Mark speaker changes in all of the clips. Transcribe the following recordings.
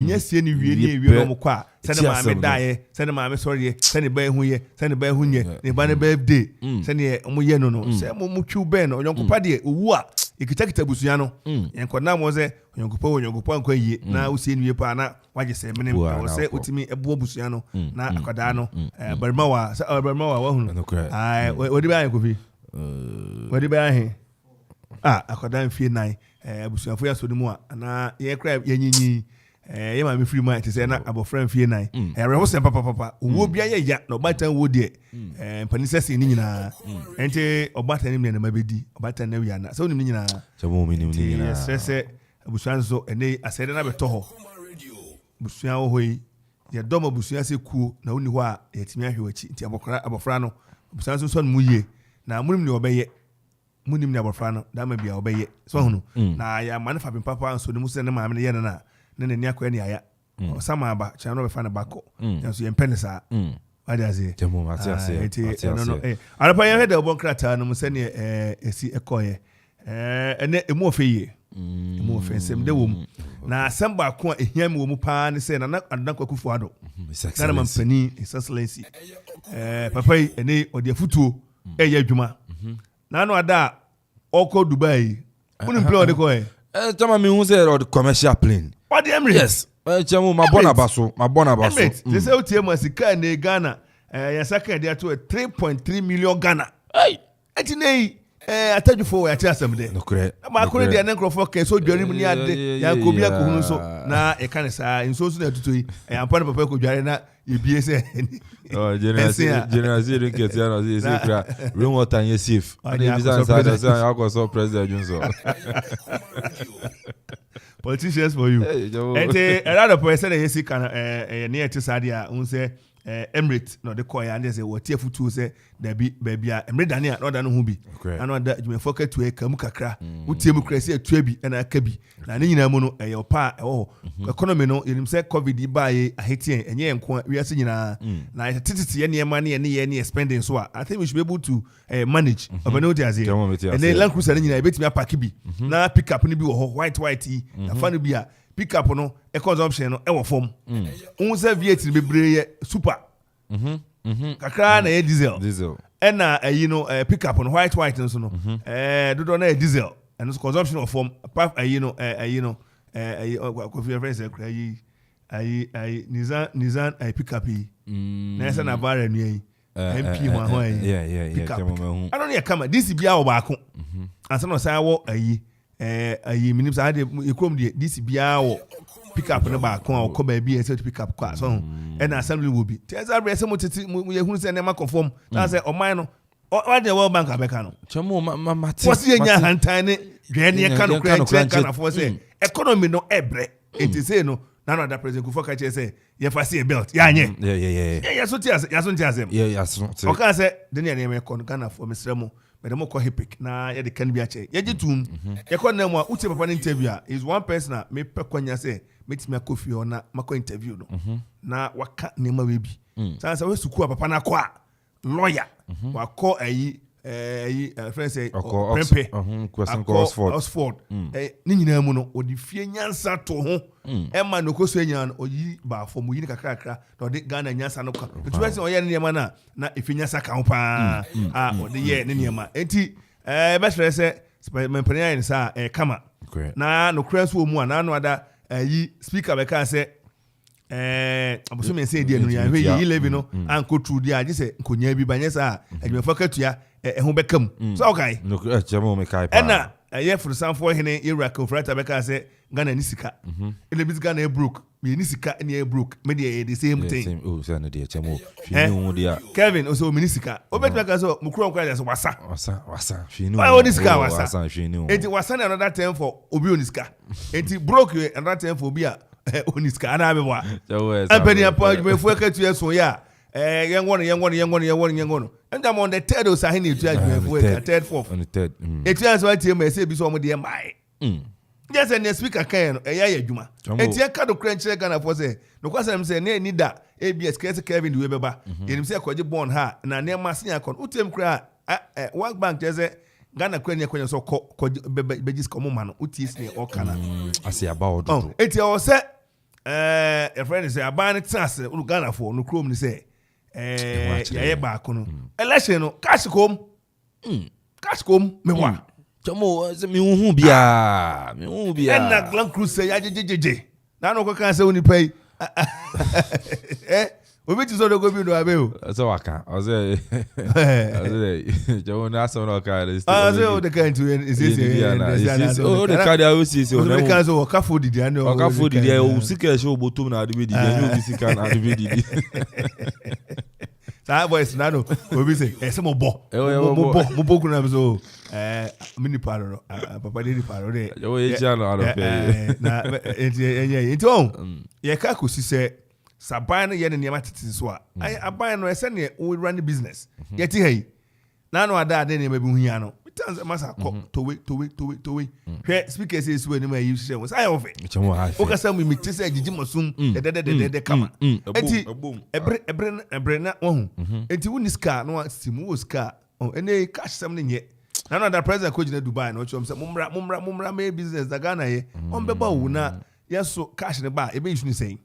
Speaker 1: Yes, any really no qua. Send a mammy die, send a mammy sorry, send a bear who ye, send a bear who ye, the banner birthday, send ye Muyeno, no, say Muchu Ben or Yonko Paddy, what? You could take it to Busiano, and Conam was a Yonko, Yonko Ponque, now seeing you pana, what you say, or say to me a Bobusiano, now Cardano, Bermoa, Bermoa, I, what do I go? What do I hear? I could then fear nine, Busia for us to the more, and I crab yenny. You might be free mind to say not about friend fear nine. I was saying, Papa, who be a yet, no matter would ye, and Panisas in Nina, and or butter him and maybe D, or butter Neviana. So Nina, so woman, yes, Busanzo, and they, I said, another toho. Busian way, your domo Busia say cool, no only why it's me who it's Abofrano, Busanzo son Muye. Now, Munim obey it. Munim Abofrano, that may be obey it. So, now I am manufacturing Papa, so the Muslim mamma Yana. Nene nyako eni aya sama aba cha no be fa na bako yanso ye penisa wadi azie temo ati no arapa ye hede obon krata no mse ne esi ekoye ene emu ofeye emu ofensem de wom na asamba ko ehiam wo mu pa ne se na kwakufu ado na mampani excellency papa ene odi afutuo eye adwuma na no ada oko Dubai unu play odi ko
Speaker 2: tama mi hu se odi commercial plane.
Speaker 1: What the Emirates?
Speaker 2: Yes. My bonabaso.
Speaker 1: They say Otiema Sika and Ghana. Yasaka they are to 3.3 million Ghana. Hey, I tell you for a chance someday.
Speaker 2: No correct.
Speaker 1: My colleague and Uncle Fokker so Jerry Yakubia Kunuso. Now a can say in so soon to and part of a Peko Jarena, you be
Speaker 2: oh, General Zero Ketiano is a room what time you see. I was President Junso.
Speaker 1: Politicians for you. And a lot of person that you can near to Sadia, who say Emirates, no the coy, and they say what tearful to say there be baby Emirates Dania, not than who be. I know that you may focus to a Kamukakra, who democracy a Trebi and a Kebi. Nanina Mono, a your pa, oh, economy no, you himself COVID by a Haitian, and yeah, we are seeing now any money and any spending. So I think we should be able to manage. And then Land Cruiser, I bet me a pakibi. Now pick up and be white tea. Funny be a pick up no a consumption no form. Unse Viet be super. Kakra na diesel. And you know pick up on white and so no. Do don't diesel and it's consumption of form. You know Kofi friends Nizan I pick up Nasa na bare ni MP one hoy.
Speaker 2: Yeah.
Speaker 1: Pick up. I don't hear come this be our back. And some say wo ayi minim sa de ekom de this bia wo pick up no ba kon ko ba bia say to pick up car so and assembly will be tell say say mo titi ye hu say na ma conform that say o man no what the World Bank abeka no
Speaker 2: chemo mate
Speaker 1: what's ye nya hantan ne dwe ne ka no kran for say economy no ebre it say no na no that president Kufuor ka say ye fa see belt ya nye yeah so ti asem
Speaker 2: yeah
Speaker 1: o ka say de ne me kon Ghana for mesremo but the more epic na ya de can be a che ya jitum ya kon na mo uche papa interview is one person me pekwanya say meet me Kofi ona mako interview no na waka nema we bi say we suku papa na kwa lawyer wa call ayi friend say Prempe
Speaker 2: question
Speaker 1: Oxford ni nyina mu no odi fie nyansa to ho e ma no koso enya no oyi ba fo mu yi kakrakra na odi Ghana nyansa no kwa to person oye ne nema na ifi nyansa ka ho pa odi ye ne nema enti be sure say mempanya ni sa kama na no kranso mu na no ada speaker be ka say aboso me say die no ya we yi levi no anko true dia je say nkonya bi banye sa adwemfa katua ho bekam so okay
Speaker 2: no chamo me kai pa
Speaker 1: ena for sanfo hene Iraq frata beka say Ghana ni sika ele bi Ghana e broke me ni sika ni e broke me dey the same thing
Speaker 2: oh say na dey chamo fini dia
Speaker 1: Kevin also me ni sika obet beka so mukuro kwa say
Speaker 2: wasa fini
Speaker 1: why ni sika wasa
Speaker 2: fini
Speaker 1: enti wasa na another time for obi oni sika enti broke another time for obi a oni sika ana be wa ampani apa me fu katua so ya yengono and I'm on the third or Sahini to third fourth
Speaker 2: on the third
Speaker 1: it is what you say be so mo dey mai just and speaker can ya adwuma enti e ka do crunch Ghana for say no kwasa am say na ni da ABS case Kevin the beba yenim say kwaje born ha na na masen akon utem kra World Bank just say Ghana kwanya so begis komo ma no utis ne o kana
Speaker 2: ase about
Speaker 1: enti o say a friend is a ban task Uganda for no chrome say yeah back no election no cash come me wa
Speaker 2: Chamo me hu bia
Speaker 1: and na Glen Cruz say jejeje na no kan say oni pay we be so go bi no abeo
Speaker 2: so waka I say Chamo na so no ka
Speaker 1: say the kind to is this
Speaker 2: oh the card I will see so
Speaker 1: no kan so waka for didi and
Speaker 2: waka for didi o sika show botom na ade be didi and you sika na ade be didi
Speaker 1: that voice na no we be say e se mo bo kuna so mini paro papa dey paro dey
Speaker 2: yo e channel out of
Speaker 1: na enti ye ka ko si say saban ye ne niam tete so a aban no e se ne we run business ye ti hey na no ada ade ne ma bi hu ya no bitanze masa ko to we hwe speaker say so ni ma yi hye we say ofe o ka say mi ti say gigi masum de kama enti ebre na wo enti woni ska no simu wo ska ene cash sam ne nye na no da president ko gina Dubai no chom say mumra me business da Ghana ye on be ba wo na yeso cash ne ba e be isu ni say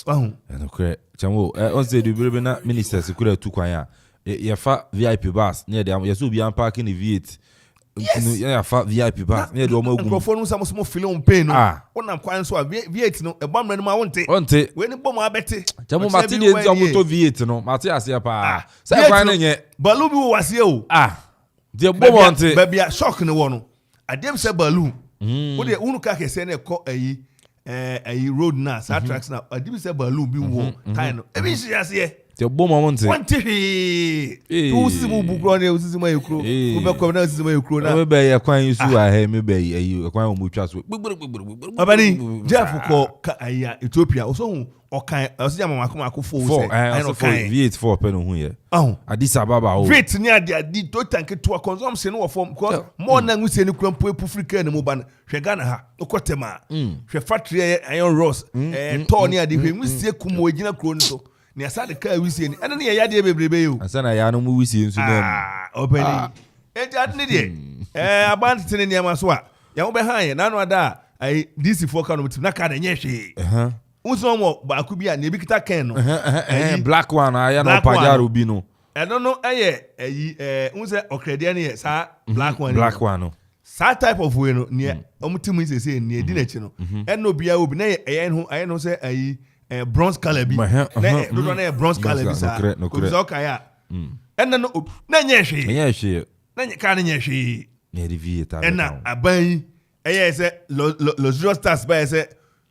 Speaker 2: no kre chamo on say du bere na ministers kura tu kwan ya ye fa VIP bus near dem yeso bi am parking the V8 ya fa VIP bus near dem ogu
Speaker 1: microphone no samo film pain no wonam kwan so V8 no e bomre no ma wonte we ni bom abete
Speaker 2: chamo mate de moto V8 no mate ase pa say kwan na nye
Speaker 1: balu bi wo wase o
Speaker 2: de bom wonte
Speaker 1: ba bia shock ne wo no adem say balu wo de unu ka kese na ko ayi road na sa tracks na adem say balu bi wo time no e bi shi ase
Speaker 2: te bom wonte
Speaker 1: wonte tu simu bukro na usisimu ekro wo be ko na usisimu ekro na
Speaker 2: we be ye kwan yisu a he me be ayi kwan omu twa so
Speaker 1: abani Jeff ko aya Ethiopia oso okan osia mama ko fo say
Speaker 2: I no kan V8 pen hu ye Addis Ababa o
Speaker 1: V8 ni adi to tank to consumption no form because more na ngusie ni krampo Africa ni mo ban hwe Ghana ha okotema hwe factory iron rods to ni adi hwe ngusie kumo egina kro ni so ni asa de ka wisie ni ene ne ya de bebrebe yo
Speaker 2: asa na ya no mu wisie nsu na
Speaker 1: openi enti adne de abante ne niam so a ya wo be han ye na no ada ai DC4 ka no mutim na ka na nye hwe unso mo ba ku bia na bi kita ken no
Speaker 2: black one aya no pajaro bi no
Speaker 1: no aye unse okrede ne ye sa black one
Speaker 2: no
Speaker 1: sa type of way no ne omutim ise ne edi na chi no no bia obi na ye aye no se ayi bronze color bi na bronze color bi sa ko so ka ya no na nye hwe na nye ka na nye hwe
Speaker 2: ne review ta
Speaker 1: na aban aye se los stars ba se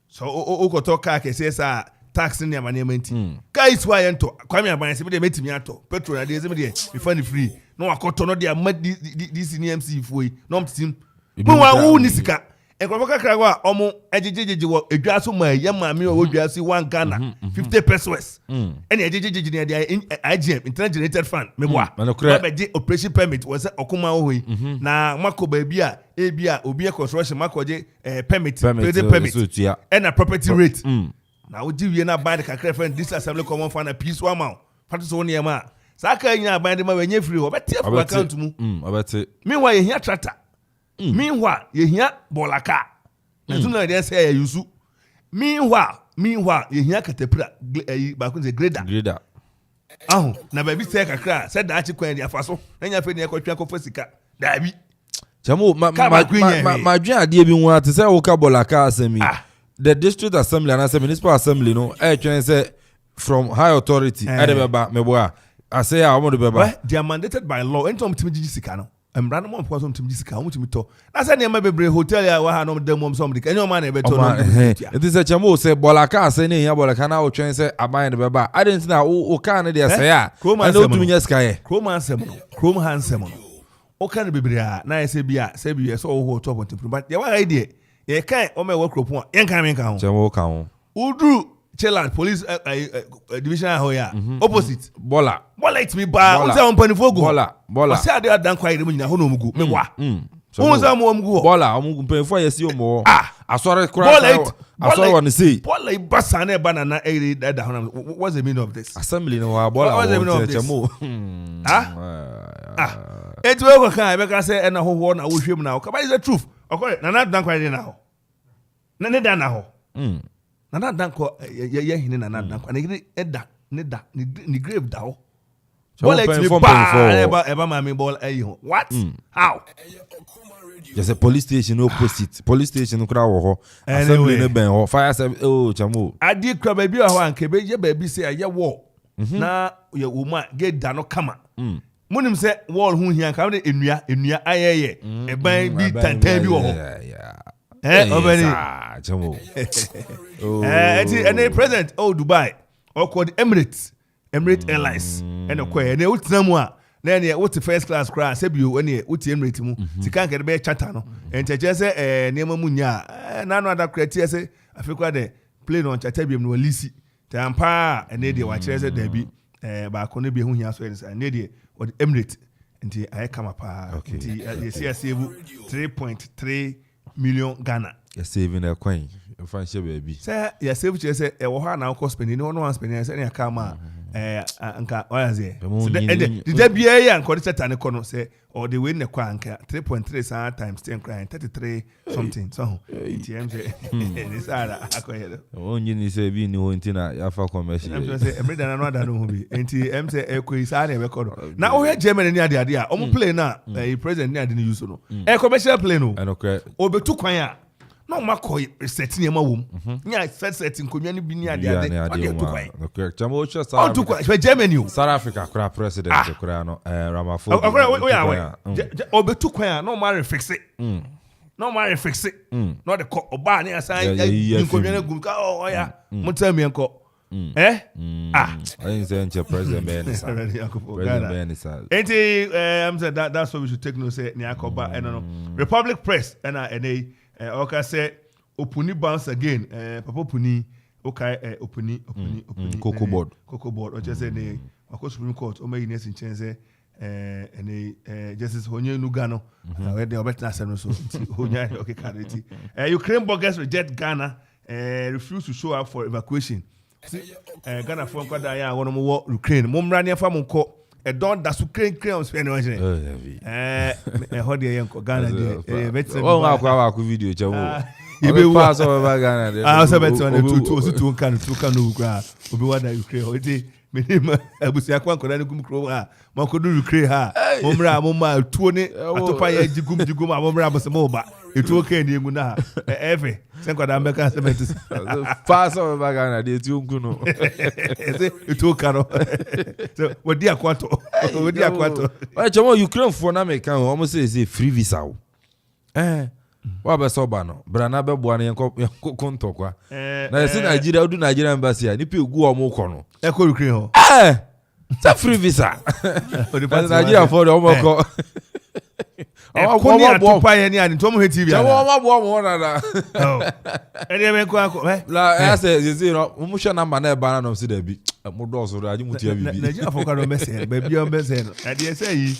Speaker 1: so okoto ka ke se sa tax ni amane manti kai swa yento kwame aban se be de metimi ato petrol na de se be de be fund free no akoto no de amadi this NMC foi no mtim mo wa wu ni sika enko kakra wa omo ejejejeje wo edwaso ma yamame wo dwaso 1 Ghana 50 pesos ene ejejejeje ne de IGM internet generated fund me boa ba de operation permit wo se okuma wo yi na mako ba bia ebia obi construction mako je permit and a property rate na wo di wie na buy the kakra friend this assembly common fund a piece one amount fatu so ne ma saka nya buy de ma wenye free wo beti for account mu
Speaker 2: obeti
Speaker 1: meanwhile ye tractor meanwhile ye hia bolaka na tuna dey say ya yusu meanwhile ye hia katapira ba ko say grader na ba bi say kakra say da achi kwan dia faso na nya fe ne ekotwa ko fasika da bi
Speaker 2: chamo ma dwen ade bi hu ate say wo ka bolaka asemi the district assembly and the municipal assembly no twen say from high authority edebeba meboa I say I want to be
Speaker 1: they are mandated by law entom timiji sika no embrano mo mpo so timiji sika mo timi to na say ne ma bebre hotel ya wa ha no dem mom so mdika enyo ma na ebeto no
Speaker 2: it is a chamo say bolaka say ne ya bolaka na wo twen say aban ne beba I didn't know o ka ne dey say ya I don't timi nya sika ye chrome handsome no o ka ne bebre a na say bia say bia so wo top on timpu but ya wa idea ye kan o me wo kropon yen kan men kan ho chamo kan ho
Speaker 1: udru Chelan police division ahoya opposite
Speaker 2: bola
Speaker 1: it me ba o say on panifo go
Speaker 2: bola
Speaker 1: say ade adan kwa ire mu nyina ho no mugu me wa o say mo mugu
Speaker 2: bola o mugu panifo yesi o mo asore kura asore won say
Speaker 1: bola ibasa na e banana ere da ho na what's the meaning of this
Speaker 2: assembly no wa bola o chemo
Speaker 1: etu e go kan e be ka say na ho na wo hwem na o ka ba is the truth okore na dan kwa ire na ho na ne dan na ho Nana Danko ye hine Nana Danko and eda ni grave da. Ball eba mami ball what? How?
Speaker 2: There's a police station opposite. Police station kura wo ho. Assembly ne ben ho. Fire service chamo.
Speaker 1: Adi kura baby ho anke be ye baby say aye war. Na ye woman get da no kama. Munim say wall hu hian ka enua ayeye. E ban bi tantan bi wo ho. Obeni.
Speaker 2: Chamo.
Speaker 1: And president Dubai or called Emirates Airlines and a quay and they would tell then what's the first class class you any what's Emirates mu can get be chatter no and just say near munya none other criteria say I feel quite the plane on chatabium no lisi tampa and they watch there be back on be who here so and they or the Emirates and I come up you see I save 3.3 million Ghana.
Speaker 2: You're saving a coin. You find your baby. Say,
Speaker 1: you're saving just say, a war now cost spending. No one spending. I say, I come anka. What is it? Did there be a young quality and econo say, or they win the quanka 3.3 times 10 crying 33 something. So, ATM say, this are acquired.
Speaker 2: Only say, be no intina, Yafa commercial.
Speaker 1: I'm say, every day another no be. NTM say, Equi Sane record. Now, we had Germany near the idea. Play now, a president near the news. A commercial play no. And okay. Over 2 choir. No McCoy setting him a womb. Yeah, setting community be near the other.
Speaker 2: Okay, Chamocha,
Speaker 1: Germany,
Speaker 2: South Africa, crap president, Kurano, Ramaphosa.
Speaker 1: Over 2 choir, no matter fix it. No matter fix it. Not the cock or bar near sign. Oh, yeah, Montemi uncle. I didn't say President Ben. I'm saying that's what we should take no say. Niakoba and Republic Press and okay say Opuni bounce again. Papa Opuni okay Opuni
Speaker 2: Cocoa board
Speaker 1: or just say ne Oko Supreme Court o may next in change and Justice Honye Nugano where they obet na so Honya okay carity. Ukraine bloggers reject Ghana refuse to show up for evacuation. Ghana from kwada ya wono mo Ukraine momra ne fa monko e don da su crane on spend one ho de yenko Ghana de better
Speaker 2: o akwa video chawo
Speaker 1: ibe
Speaker 2: pass over Ghana
Speaker 1: de so better on two kan no kra obi wada Ukraine o de menima abusia kwa nkoda ne gum kro ha makodu Ukraine ha momra tuo ne atopa ya jigum momra abosemo ba etu okay ni egu na efe senkwada mbeka 70
Speaker 2: pass over Ghana de ti unku no
Speaker 1: etu karo so wodi akwato
Speaker 2: why chamo Ukraine for na me kan o mo say free visa o wa be so ba no brana be boa ne yanko konto kwa na yesi Nigeria odu Nigeria embassy a ni pe egu o mo ko no
Speaker 1: e ko Ukraine ho
Speaker 2: sa free visa Nigeria for o mo ko
Speaker 1: Koni atupa ye ni ani to mo he TV
Speaker 2: ala wo bo mo na da
Speaker 1: ene me ko akọ
Speaker 2: la e say you no mo hwe number na e ba na no se da bi mo do so da mu tia bibi
Speaker 1: Nigeria for ka no message ba bi o message no e dey say yi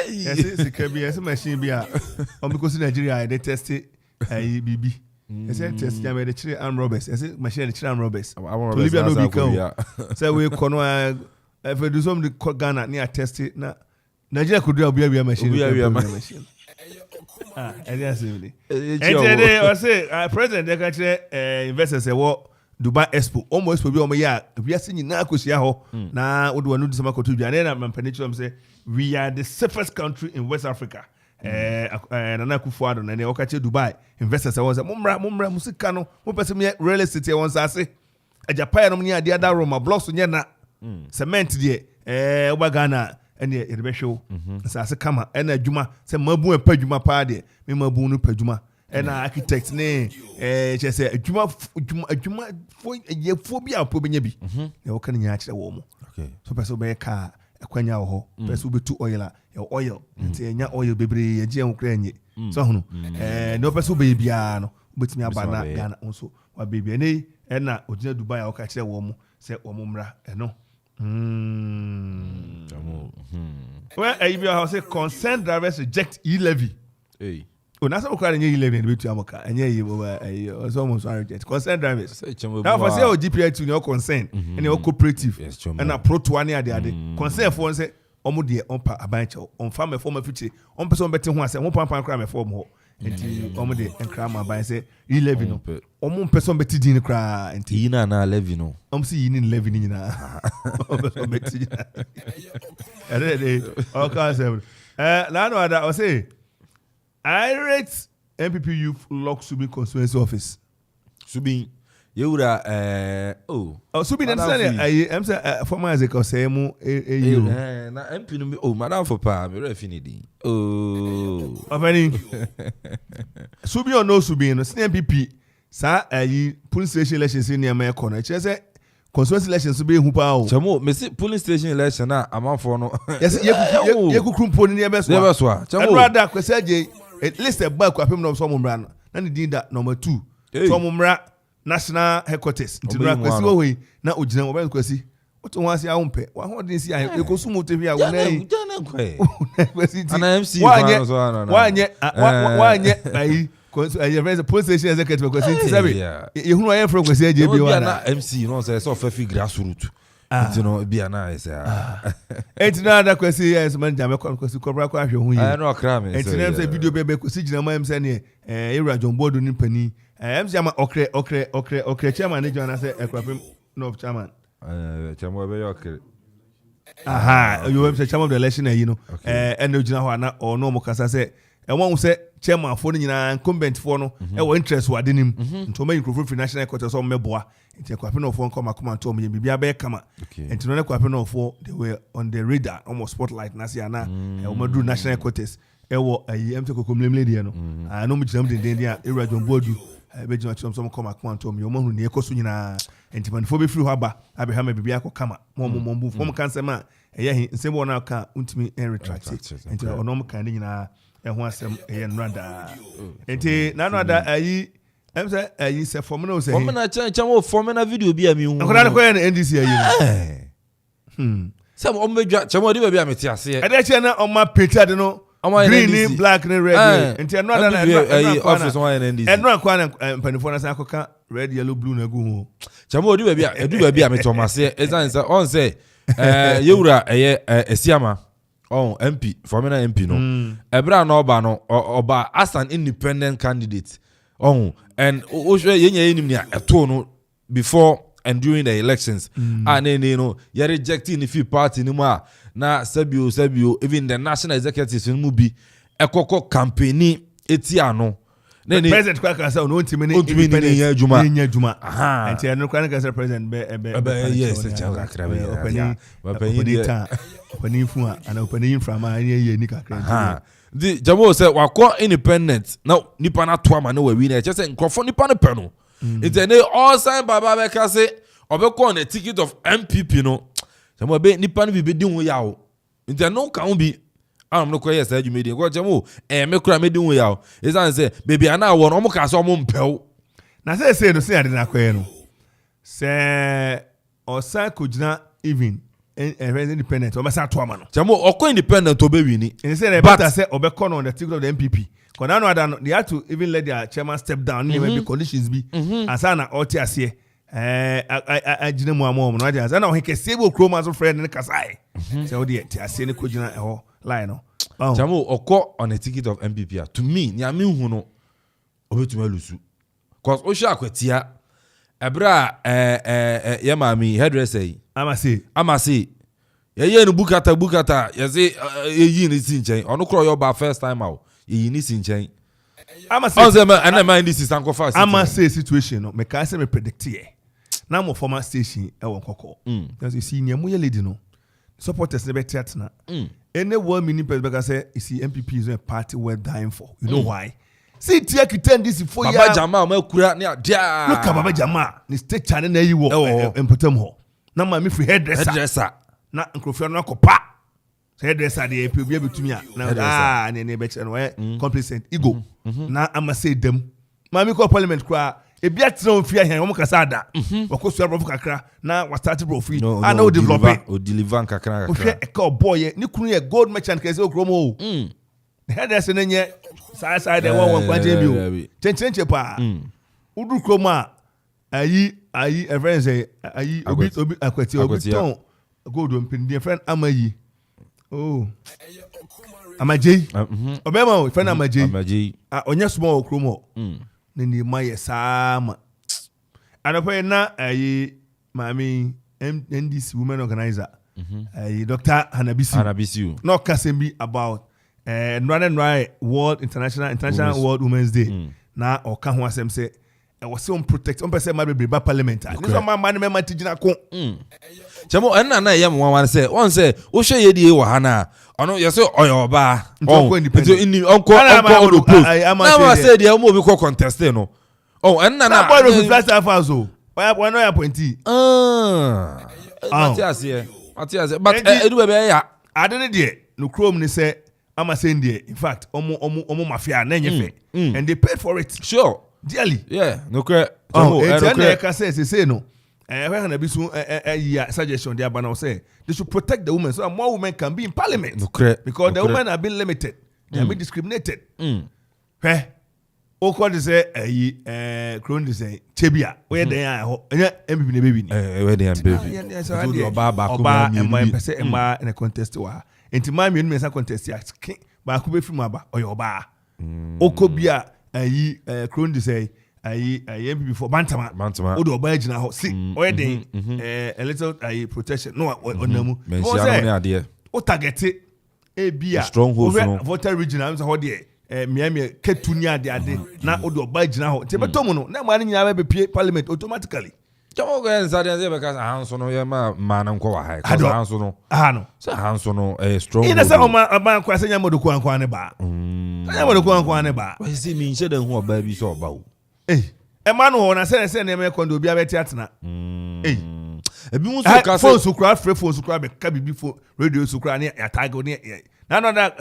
Speaker 1: yes sikabi yes machine bi a o mi ko si Nigeria dey test bibi yes test ya me dey chire arm robbers yes machine dey chire arm robbers to Libya no bi kan say we kono if do some the Ghana near test na Nigeria could do a machine. Exactly. And say president the country investors say what Dubai Expo almost will be on ya we are seeing na kusia ho na we do no disama kotu bia na peninsula say we are the safest country in West Africa. Nana Akufo-Addo na ne okache Dubai investors say mumra musika no mo pese me real estate won say Japan no nya dia da Roma blocks nya na cement de oba Ghana ene erebe show sase kama ena adwuma se mabu en padwuma pa de me mabu no padwuma ena architect ne che se adwuma fo bi apo benya bi e wo kan nya kire wo mo
Speaker 2: okay
Speaker 1: so person be ka akwanya wo ho person be tu oil oil nti enya oil bebre ye je nkra nye so hono no person be bia no betimi aba na Ghana nso wa be bia ne ena odina Dubai a wo ka kire wo mo se wo mo mra eno well, I say concerned drivers reject e-levy.
Speaker 2: Hey.
Speaker 1: Oh, that's what we e-levy in between America. And yeah, almost reject concerned drivers. Now, for say our GPI to your concern and your cooperative and a pro to any other concern for say, omo de on pa abancho on farm form future on person betting one say 1 pound crime for more. enti omo de enkra ma ban say Levy no omo person beti din kra enti
Speaker 2: yina na Levy no
Speaker 1: si yini Levy ni nyina person beti ere o ka say na no ada o say I rate MPP youth lock Subin constituency office
Speaker 2: Subin yewura
Speaker 1: Subin dem say am say former executive say mu
Speaker 2: na MP no madam for pa me refinidi
Speaker 1: Afani Subin or no Subin no MPP sa police station elections ni am e corner che say constituency elections be hu pa o
Speaker 2: chamo me see police station election na amanfo no
Speaker 1: yes ye kukrumpo ni e be so chamo rather kwese je at least a back apem no so mo mra no na ni din da number 2 so mo mra national headquarters ntinura kwesi wo we na ogina oba kwesi oto ho ase ahompe wa ho den si ahe ekosumo tefi a wo na yi kwesi ti
Speaker 2: ana MC
Speaker 1: wanye ayi konso police station executive kwesi ti sabe ye hunu aye fro kwesi aje bi wa
Speaker 2: na MC no say so fafi grassroots ntino bia na ese
Speaker 1: entina da kwesi yes man jame kwesi kobra kwa hwe hu yi
Speaker 2: no kra me
Speaker 1: entina say video bebe kwesi gina ma em say ne Ewura John Bodo ni pani em say ma okre chairman ni John say ekwapem no chairman
Speaker 2: chairman be okre
Speaker 1: you em say chairman of the election you know and gina ho na o no mo kasa say won say chairman fo ni nyina incumbent fo no wo interest wa denim nto ma include free national headquarters so meboa nti kwape no fo nkoma kuma nto me bibia be kama nti no kwape no fo they were on the radar almost spotlight na sia na o madu national headquarters ewo em te kokomlemle die no no mo ginam den dia Ewura John Bodu be gina chom koma kuma nto me o mo hunu ne ekoso nyina nti man fo be free ho aba ha me bibia ko kama mo mbu fo mo kan sema eye nsem wona ka untimi retract nti ono mo kan nyina ho asem eye nrada enti nanu ada em say se form na o say
Speaker 2: form na chamo form na video bi am hu
Speaker 1: akora ko na NDC
Speaker 2: some o medwa chamo di ba bi am ti ase
Speaker 1: e dey che na o ma picture de no green black and red enti enu ada na
Speaker 2: office one NDC
Speaker 1: enu akwa na panifo na san akoka red yellow blue na gu ho
Speaker 2: chamo di ba bi am tomase ezan on say yewura esiama MP formula MP no ebra na oba as an independent candidate and yenye ni eto no before and during the elections no you rejecting if party ni ma na sabio even the national executives mu bi ekoko campaign etia no
Speaker 1: the president kwa kan say no ntimi
Speaker 2: ni
Speaker 1: nya aha enti eno kwa kan say president be
Speaker 2: yes chawa krabe
Speaker 1: opani fu ana opani infra ma ye ni kakra
Speaker 2: the jamo say wakọ independent na nipa na to ama na we na say nkrofo nipa no pe no enti ne all sign baba be ka say obekọ on a ticket of MPP no jamo be nipa no bi di hu ya o enti no ka hu bi am no koye say adwuma di ko jamo me kura me di hu ya o ezan say baby ana wo no mo ka say mo mpɛw
Speaker 1: na say no say ade na koye no say osa kujina even independent o masa to ama no
Speaker 2: jamo okọ independent o be wini
Speaker 1: and say better say obekọ on the ticket of the MPP because now no they had to even let their chairman step down maybe conditions be asana oti ase agina mu amom no ade na o hekese bo kroma so friend ne kasai say o de ti ase ne kojina eho line no
Speaker 2: jamo okọ on the ticket of MPP to me ni ami hu no obetuma lusu cause o sha akwatia ebra ye mami hairdresser amase ye no bukata ye say ye ni si nchen onu kro yo ba first time out ye ni si nchen
Speaker 1: amase
Speaker 2: and my this is sanko fast
Speaker 1: amase situation no me ka say me predict here na mo former station e won kokko because you see near mo ye lady no supporters ne be tiatna any 1 minute per because say you see MPP is a party worth dying for you know why see tia kiten this for ya
Speaker 2: baba jama ma kura ne adia
Speaker 1: look baba jama ni state channel na yi wo empotem ho na ma me free hairdresser na nkrofia no akopa hairdresser dey pe bia betumi a na ne be chere no complacent ego na amase dem ma me ko parliament kura e bia tena ofia hen wo kasa ada wakosu bro kakra na wa start bro free na o
Speaker 2: deliver kakra
Speaker 1: e ka boy ni kunu ye gold merchant kase okromo hairdresser nenye sai dey won kwanje bi o chenchenche pa udu kroma ayi friends ayi obi akwati obi ton gold on pin friend amayi Amaje. Obema friend Amaje. Onya small kromo. Ni maye sama. Anope na mami NDC women organizer. Dr. Hanabisiu. No kasembi about World International World Women's Day. Na oka ho asem say e was on protect on person ma be parliament. This one man me matigina ko.
Speaker 2: Chamo enna na yam wan say one say wo hwe ye die wa ha na ono ye say oyoba. Onko post. Na ma say dia mo bi ko contest no. Oh enna na
Speaker 1: boy of first half also. Why no appointee?
Speaker 2: Matias but edu be ya.
Speaker 1: Adene de no chrome ni say ama saying there. In fact, omo mafia na nyefe. And they paid for it.
Speaker 2: Sure.
Speaker 1: Dearly.
Speaker 2: Yeah. No credit.
Speaker 1: Say no. When I be soon suggestion there, but say they should protect the women so that more women can be in parliament.
Speaker 2: No credit.
Speaker 1: Because the women have been limited. They have been discriminated. Oko say Crown say Chebia. Where they are MPP baby.
Speaker 2: Where they are baby.
Speaker 1: So Oba Emma in a contest wa. Enti ma me nme sa contest ya ba ku be fi ma ba oyoba oko bia Crown say MPP for Bantama odo oba agina ho see oye den a little protection no onamu o target e bia voter regional so ho de me ketuni ade na odo oba agina ho te beto mu no na ma nyina be pie parliament automatically.
Speaker 2: Chamo go inside and say because Hanso no yema man nko wa high because Hanso no
Speaker 1: no
Speaker 2: say Hanso no strong
Speaker 1: ina say o man kwa say nyamo do kwa ne ba nyamo do kwa ne ba
Speaker 2: we see me nche den ho ba bi so ba o
Speaker 1: man ho na say na me kondo bia beti atena
Speaker 2: ebi mu so ka
Speaker 1: phone so kra free phone so kra be ka bibi phone radio so kra ne ya tag ne na that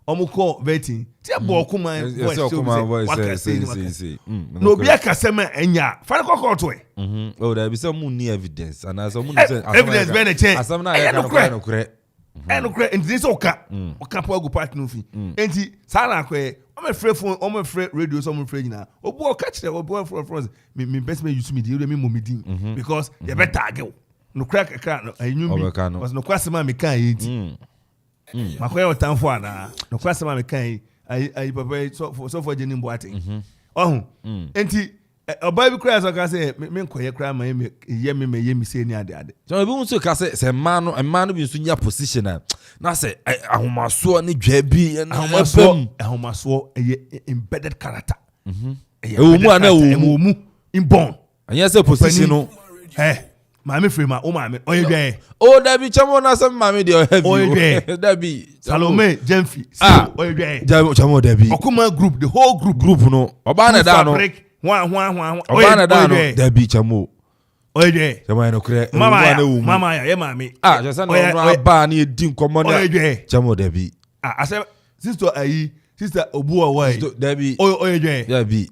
Speaker 1: omuko vetting ti e bo Okoman voice say no bia kasema enya fa ko court we
Speaker 2: oh there be some new evidence and as some
Speaker 1: evidence be na change
Speaker 2: asam na ya no kre
Speaker 1: enti this oka po agu part no fi enti sa na kwe o me free radio so me free nyina obu o catch the obu from me best me use me dey me momidin because you better tag no crack no anyumi was no kwasema me kan yiti makoye otanfo ana no kwasema me kan ai papa so for jeni mboate enti oba bi kra so ka say me nkoye kra ma ye me say ni ade
Speaker 2: so bi unso ka say man no bi unso nya position na say ahomaso ni dwa bi
Speaker 1: ahomaso embedded character
Speaker 2: mu ana
Speaker 1: mu inborn
Speaker 2: anya say position no
Speaker 1: Mami Frema, mami, oye
Speaker 2: oh, that be chamo na some mami de heavy.
Speaker 1: Oye
Speaker 2: that be
Speaker 1: Salome, Jemfi. Oye
Speaker 2: chamo that be.
Speaker 1: Okoman group, the whole group
Speaker 2: no. Obana da no.
Speaker 1: One.
Speaker 2: Obana da no. That be chamo.
Speaker 1: Oye
Speaker 2: chamo no kre.
Speaker 1: Mama ya mami.
Speaker 2: Just no aba ni din komo na.
Speaker 1: Oye
Speaker 2: chamo that be.
Speaker 1: I say sister Obuwa why.
Speaker 2: That be.
Speaker 1: Oye
Speaker 2: that be.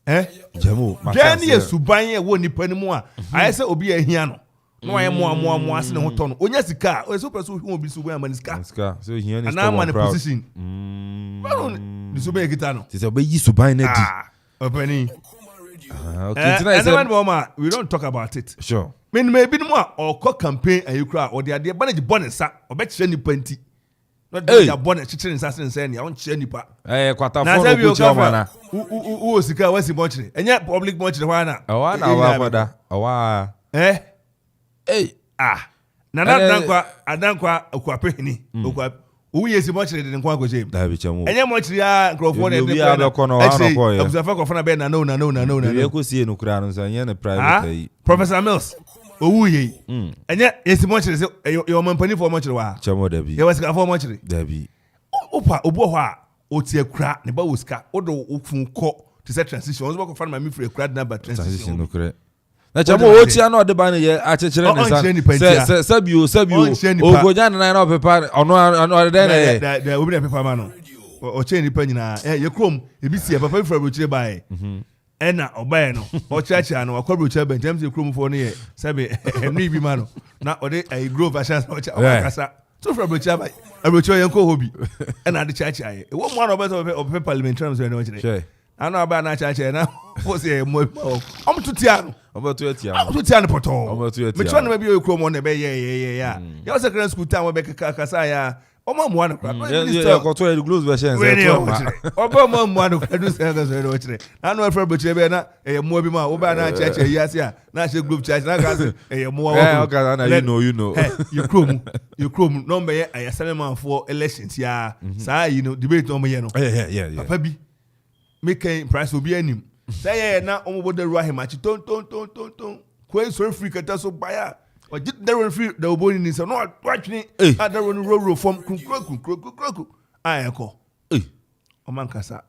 Speaker 2: Jamo
Speaker 1: Jani esuban ye wo nipa ni mu a ayese obi ehia no na waye mo ase ne ho to no onya sika o so person hu obi suban amani sika
Speaker 2: so ehia ni
Speaker 1: store na position ni suban ekita no
Speaker 2: ti se obi yi suban na di
Speaker 1: openi
Speaker 2: okay tonight
Speaker 1: we don't talk about it
Speaker 2: sure
Speaker 1: men maybe no a okọ campaign ayikura o de ade banage bonus sa obe kire ni panti no de ya bonus kire nsa sen ne ya on kire nipa
Speaker 2: kwata phone ko kire mana
Speaker 1: u osika wasi bonchire enya public bonchire hwa na
Speaker 2: wa boda wa
Speaker 1: na adankwa okwapehini okwa u yesi bonchire de nkwa ko jem
Speaker 2: da bi chamo
Speaker 1: enya bonchire ya microphone de
Speaker 2: nkwa na ko no wa no ko ye
Speaker 1: abusafa ko fana be na no
Speaker 2: ye ko sie no kura no so enya na private yi
Speaker 1: Professor Mills owu ye enya yesi bonchire se yo mampani for bonchire wa
Speaker 2: chamo da bi
Speaker 1: ye wasika for bonchire
Speaker 2: da bi
Speaker 1: opa obo ho a otie kura ne ba wosika odo ofun ko to say transition once go find my free kura number transition
Speaker 2: no kure na chamo otia na ode ba ne ye achechire ne sa sabio ogonya na na pepa ono de na
Speaker 1: ye obi na pepa ma no o che ni pa nyina ye krom ebi si papa free brochire ba ye ena obaye no o chacha no akwa brochire ba james krom fo no ye sabe enu bi ma no na ode ai grove asha o kasa so free brochire ba brochire ye nko hobi ena ade chacha ye wo mo na obe parliamentarians we no chire ana aba na chacha na o se mo am tutia no
Speaker 2: obetu etia
Speaker 1: am tutia no poto
Speaker 2: obetu etia
Speaker 1: me try no be o krom no be ye ya secondary school time we be kasa ya Oma Muano,
Speaker 2: yeah, control the gloves version.
Speaker 1: Obama Muano, I do say that's I know for Butchebena, a Mobima, Obana Church, yes, yeah, National Group Church, a more.
Speaker 2: You know.
Speaker 1: You chrome, no, I send man for elections, yeah, say, debate on me,
Speaker 2: Yeah.
Speaker 1: Papi, make price will be any. Say, now, over the Rahim, don't. Quite so free, so buyer. Or did there free the body is not watching it. Other road from Kroku. I call. Okoman Kasa.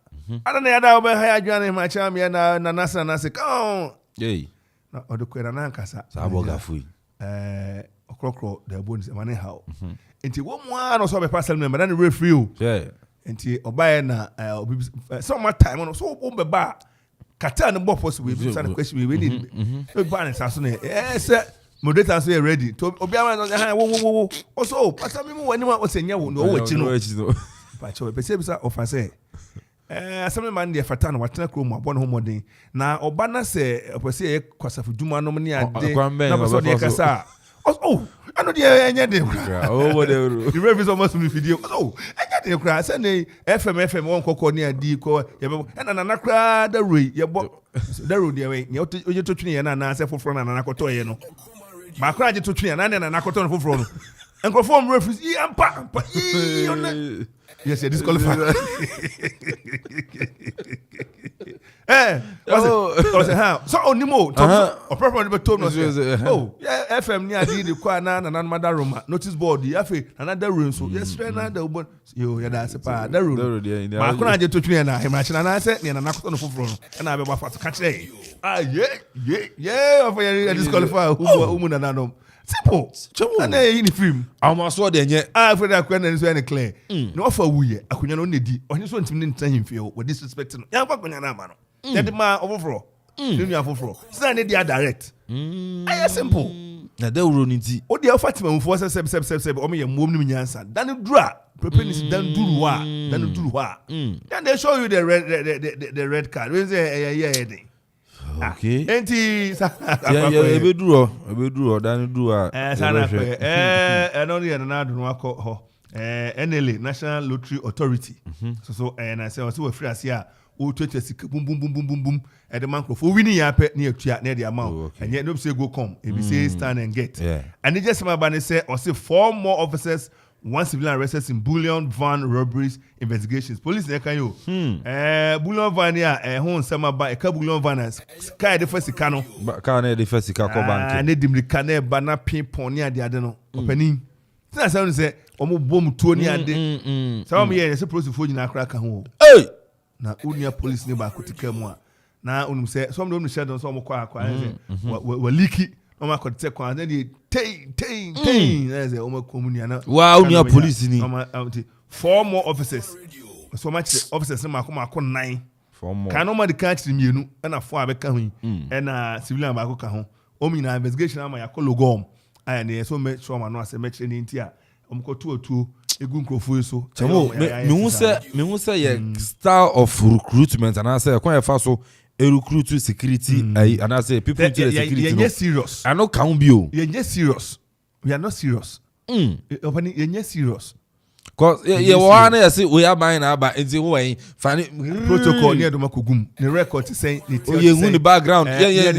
Speaker 1: I don't know how I join my charm and Nasa and I say, come. Yay. Or the Queran Kasa.
Speaker 2: Saboga free.
Speaker 1: Okro, the bones, and how. Until 1 month or so, a parcel member, then the refill. Yeah. Until Obayana, so much time on so over bar. Kata and Boppos with some question we need. Balance as soon as moderators say ready. To Obiama also, but some people anyone was saying, no, what you know. But you perceive of I say. Some man there for town, what room, one home day. Now, Obana say, Percy, Kosafu Juma nominee, Kasa. Oh, I know the rev is almost with video. Oh, I got the crash and the FM one cocoa near D co and another crowd the way you bought the road away. You took me and answer for front and Anakoto. My crowd took me and Anakoton for front. And perform refugee and pa. Yes, you're disqualified. Was how? So only more. Or probably told us. Oh, yeah, FM near the Quana and another room. Notice board, the FA, another room. So, yes, another one. You, that's a part. The room. My crowd took me and I imagine and I said, and I'm on the front. And I will have to catch it. Ah, yeah, for you disqualified. Who and I simple. And then in the film,
Speaker 2: I must saw then yet.
Speaker 1: I for that question is very clear. No for we, I couldn't only do. Or you want to tell him feel with disrespecting. Yeah, what when you're not man. That man overflow. You have overflow. Stand there direct. I simple.
Speaker 2: Now they will run into.
Speaker 1: Oh, the Fatima who forces seb. Oh, me a mum in answer. Then you draw. Prepare this. Then do what? Then do what? Then they show you the red card. We say yeah.
Speaker 2: Okay.
Speaker 1: Enti
Speaker 2: ebe duro dan do a
Speaker 1: and only another no akọ NLA National Lottery Authority so and I say we free as here o twetwe sika boom and the man for winning ya pet near tua near the amount and yet no say go come if say stand and get and it just my ban say or say 4 more officers, 1 civilian arrested in bullion van robberies investigations. Police ne kan yo. Bullion van ya hon sama ba e ka bullion van as kai de first sika no.
Speaker 2: Ka na de first sika ko bank.
Speaker 1: Ne dim ka na ba na pinpon ne ade no. Opanin. Tina say say omo bom tuo ne ade. Say omo ye say police fo nyina akra ka ho.
Speaker 2: Hey.
Speaker 1: Na unia police ne ba kotika mu a. Na unum say some dem no share don so omo kwa say wa leaky. Oma ko te kwa then the tay as a oma communiana.
Speaker 2: Wow, near police ni.
Speaker 1: 4 more officers. So much officers na ko 9.
Speaker 2: 4 more.
Speaker 1: Can nobody catch them mienu na 4 abeka ho. Na civilian ba ko ka ho. Omi na investigation ama ya ko logom. Aya na so make sure ma no ase make ni ntia. Omko tuotu egu nkrofo so.
Speaker 2: Chamo me hu say ye style of recruitment and I say kon ye fa so recruit to security and I say people into the security
Speaker 1: no serious.
Speaker 2: I no can be o.
Speaker 1: You're serious. We are not serious. You're serious.
Speaker 2: Cause you want to say we are buying about into way
Speaker 1: protocol near the makugum. The record is saying
Speaker 2: the background. Yeah.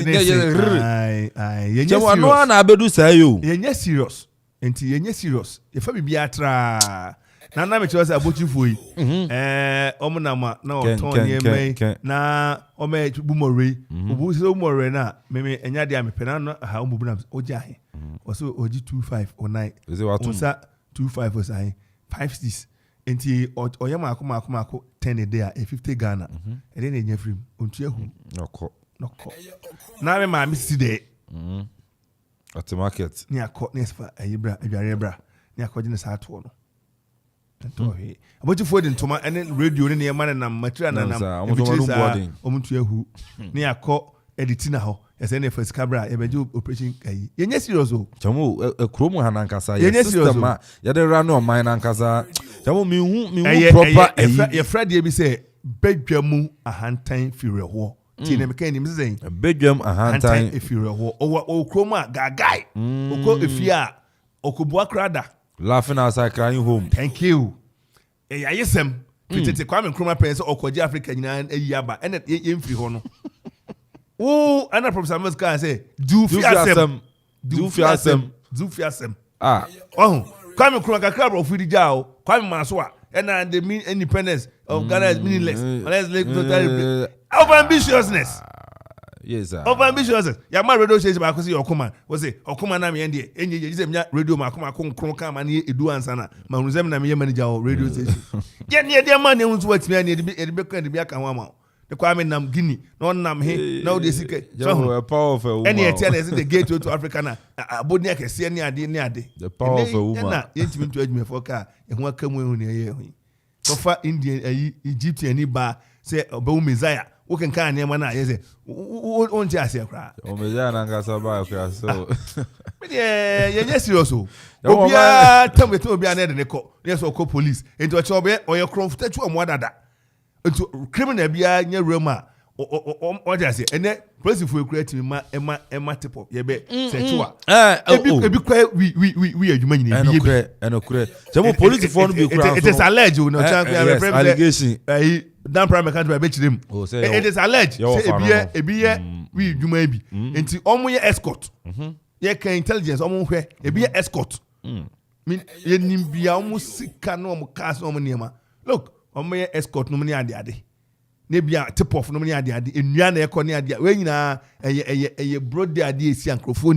Speaker 2: No one abedu say you.
Speaker 1: You're serious. You're serious. If I be atra na me chose abochi foi omo na ma na oton ye me na o me bumore obu so bumore na me enya dia me pena no ha obu na oja he o so oji 2509 onsa 25 osai 56 enti oyema akoma 10 a day a 50 Ghana e dey nya free ontu ehu
Speaker 2: nokọ
Speaker 1: na me ma me si de
Speaker 2: at the market
Speaker 1: ni akọ nesfa ayibra adware bra ni akọje ne sa to no about you for the toma and radio in the man and material and omuntu ehu na yakọ editing ho yes any first camera ebeju operation kai yenye serious o
Speaker 2: chamo kromo hanankasa yes system ya dey run on mine nankasa chamo mi hu proper
Speaker 1: ye Fred ye bi say bedwamu ahantan fireho ti na meka ni mi say
Speaker 2: bedwam ahantan
Speaker 1: fireho o kromo gagai oko efia okobu akrada
Speaker 2: Laughing outside, crying home.
Speaker 1: Thank you. Yes, Sam. Pretty Kwame Nkrumah parents or Koji Africa in a yaba and at Yim Free Hono. Oh, and I from some guy say, do fiasem. Ah, oh, Kwame Nkrumah club of Fidi Jao, Kwame Maswa, and the mean independence of Ghana is meaningless. Let's look to over ambitiousness.
Speaker 2: Yes, sir.
Speaker 1: Over ambitiousness. Ya ma radio station ba ko say Okoman. We say Okoman na me ndie. Enye je say radio ma akoma kon kan ma ne edu ansa na. Ma hunu sem na me manager o radio station. Ye ne de ma ne hunsu watimi ani e be kan de bi aka ho ama. De kwa me nam Guinea. No nam he. Na o de sike.
Speaker 2: So powerful woman.
Speaker 1: Any tell us the gateway to Africa na. Abodi akese ne ade ne ade.
Speaker 2: The powerful woman.
Speaker 1: Na yentimi to adwuma for ka e ho aka mu ehun ne ye hu. Kofa Indian Egyptian ni ba say obawu Messiah. Who can carry name na say won't you say cry
Speaker 2: o me ja na ngasa ba cry so
Speaker 1: yeah serious o obia tell me to obia na de ko yes o police into chobe o your crofta chu o dada into criminal bia nya rema o just say ene police for create me ema tip up ye be say chua ebi kwa we adwuma nyina bi
Speaker 2: enokure say mo police for no be cry
Speaker 1: it is alleged no
Speaker 2: allegation
Speaker 1: Dan prime account by him. It is alleged. Say ebiye we dwuma bi. Enti omo ye escort. Ye kan intelligence omo hwe ebiye escort. Mean ye nimbia omo sika no omo cast omo niema. Look, omo ye escort no mani ade. Ne bia tip off no mani ade. Enua na ekọ ne ade. We nyina eye brode ade esi ankrofo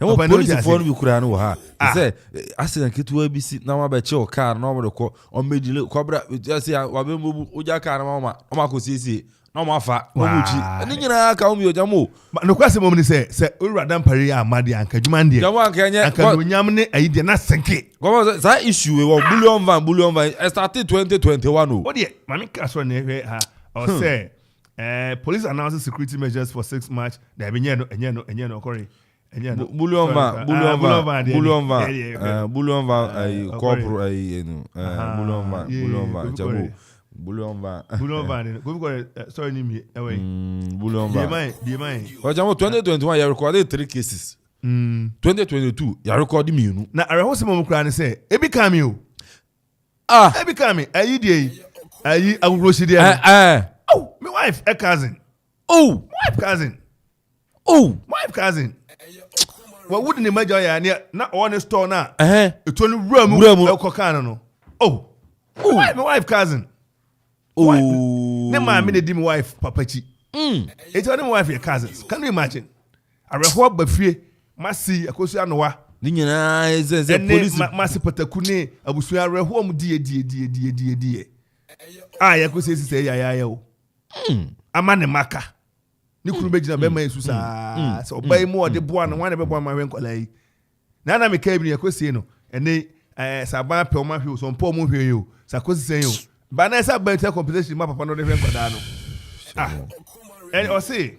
Speaker 2: Mo police for no be kura no ha. Say accident ketu abisi na ma be che o car na omo ko o medile kobra just ya wa be mobu o ja car na ma ko siesie na ma fa mo muchi ni nyina ka o mi o jamo
Speaker 1: no kwase mo ni say owura pari amade anka dwuma ndie
Speaker 2: jamo anka nya
Speaker 1: anka onyam ne ayide na senke
Speaker 2: go za issue we bullion van started 2021 o
Speaker 1: what dey mami ka so ne hwe ha o say police announces security measures for 6 March da be enye no okori
Speaker 2: Bullion van corporal jabo Bullion van
Speaker 1: sorry ni mi ewe
Speaker 2: Bullion van
Speaker 1: die mai
Speaker 2: o jamo 2021 you recorded 3 cases 2022 you recorded me
Speaker 1: na areho se mo kura ne say ebi kam you ebi kam ayi die ayi awuroshi die oh my wife a cousin wife cousin well, wouldn't imagine ya na on store na it only room Okokan no my wife cousin ne ma me dey my wife papachi it's only my wife your cousins can you imagine areho bafie masi akosu anowa
Speaker 2: ni nyina ze police
Speaker 1: masi pataku ne abusu areho mu die yakosi sisi ya o ama ne maka ni kunu bejina be man susa so obay mu ode boa no wan be boa ma hwen kola yi na me ka bi yakosi no ene saban pe o ma hwe so mpo mu hwe yo sakosi sen yo ba na sa ban competition ma papa no de hwen koda no and I say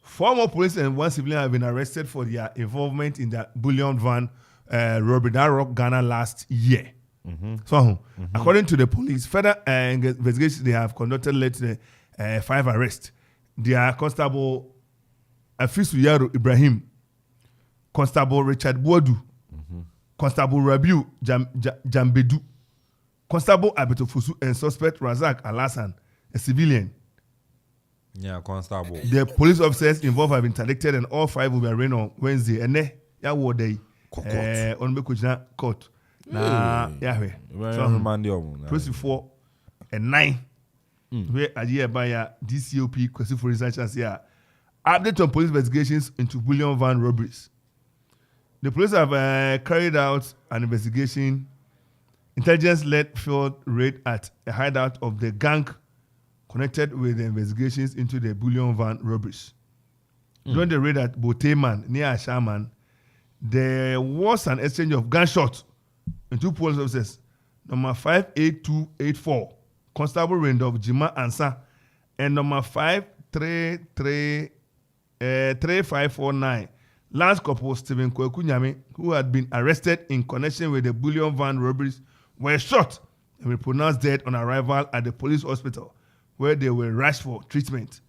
Speaker 1: 4 more police and 1 civilian have been arrested for their involvement in the bullion van robbery that rocked Ghana last year. So according to the police, further investigations they have conducted led to 5 arrests. They are Constable Afisu Yaro Ibrahim, Constable Richard Bodu, Constable Rabiu Jambedu, Constable Abetofusu, and suspect Razak Alassan, a civilian.
Speaker 2: Yeah, Constable.
Speaker 1: The police officers involved have been interdicted, and all 5 will be arraigned on Wednesday. And they, ya wo day, on Mekujina court. Na Yahweh. So 24 and 9. Where a year by DCOP question for researchers here. Update on police investigations into bullion van robberies. The police have carried out an investigation, intelligence-led field raid at a hideout of the gang connected with the investigations into the bullion van robberies. During the raid at Boteman near Ashaman, there was an exchange of gunshots in 2 police officers, number 58284. Constable Rendolph Jima Ansa and number 53549 Lance Corporal Stephen Kwekunyame, who had been arrested in connection with the bullion van robberies, were shot and were pronounced dead on arrival at the police hospital, where they were rushed for treatment.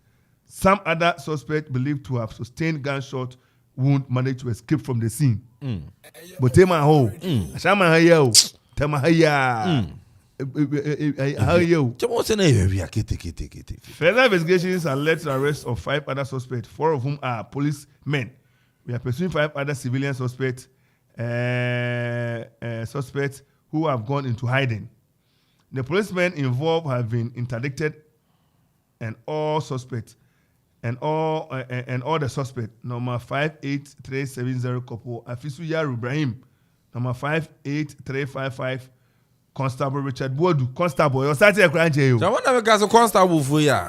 Speaker 1: Some other suspects believed to have sustained gunshot won't manage to escape from the scene. But Tema ho, Shama Hayo, Tema Haya. Further investigations have led to the arrest of 5 other suspects, 4 of whom are policemen. We are pursuing 5 other civilian suspects, who have gone into hiding. The policemen involved have been interdicted, and all suspects and all the suspects, number 58370 couple Afisu Yaru Ibrahim, number 58355 Constable Richard Bodu, Constable, you're starting a crime jail.
Speaker 2: I want to make a constable for ya.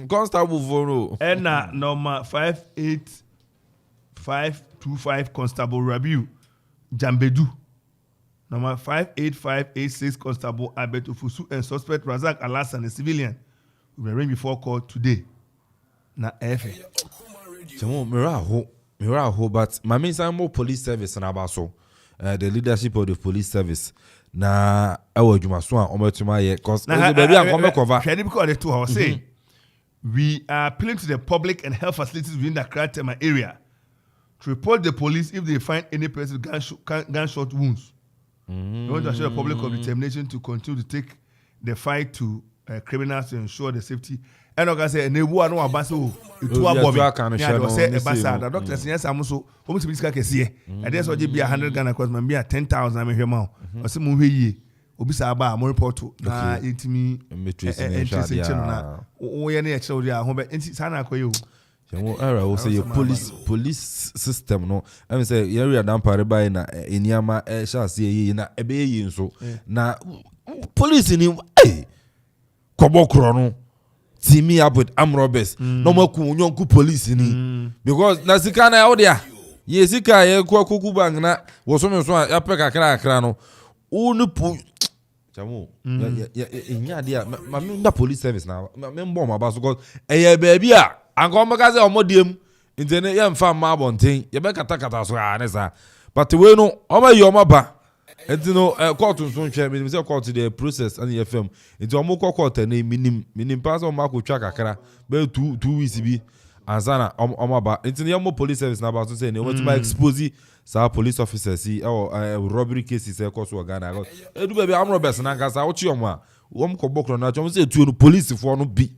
Speaker 2: Constable for
Speaker 1: and number 58525 Constable Rabiu Jambedu, number 58586 Constable Albert Ufusu, and suspect Razak Alasan, a civilian, will be arraigned before court today. Na efe.
Speaker 2: Miraho, but my means I'm more police service and abaso. The leadership of the police service. Na ewo jumaso a ometuma ye cause baby am cover.
Speaker 1: We are appealing to the public and health facilities within the Accra area to report the police if they find any person with gunshot wounds. We want to assure the public of determination to continue to take the fight to criminals to ensure the safety. And like I say, nebu anu abaso itu abomi. Yeah, they say ebasa. The doctor say yes, amuso. Omu tibi sika kesiye. And then so je be 100 Ghana cost man be 10,000 me hwema o. Ose mu hweye. Obi sa ba mo report na intimi entry na wo ye na ye chiro dia ho be enti sana akoye o.
Speaker 2: Jamo era wo say police system no. I say area dan pare bai na eniama sha se yi na ebe yi nso. Na police ni kobokro no. See me up with armed robbers. No more ku police ni. Because na sika na odia. Ye sika ye kwa kuku bang na wo so me so ya pe kakra no. Unu pu Jamo. Ya dia ma me da police service na. Me mbo ma ba so cause eye baby a anko maka say omodiem. Intene ye mfa ma bonten. Ye be kata so a ne sa. But we no o ma yo ma ba. Enti no court nso nhwe me say court the process and the FM enti o mo court na minim pass o ma ko twa kakra be 2 weeks bi ansana o ma ba enti no mo police service na ba so say ne o ma expose sa police officers see robbery cases e cause Ghana edu be am robbers na nkasa o chi o mo a o mo ko bokro na cho mo say tuo no police for no bi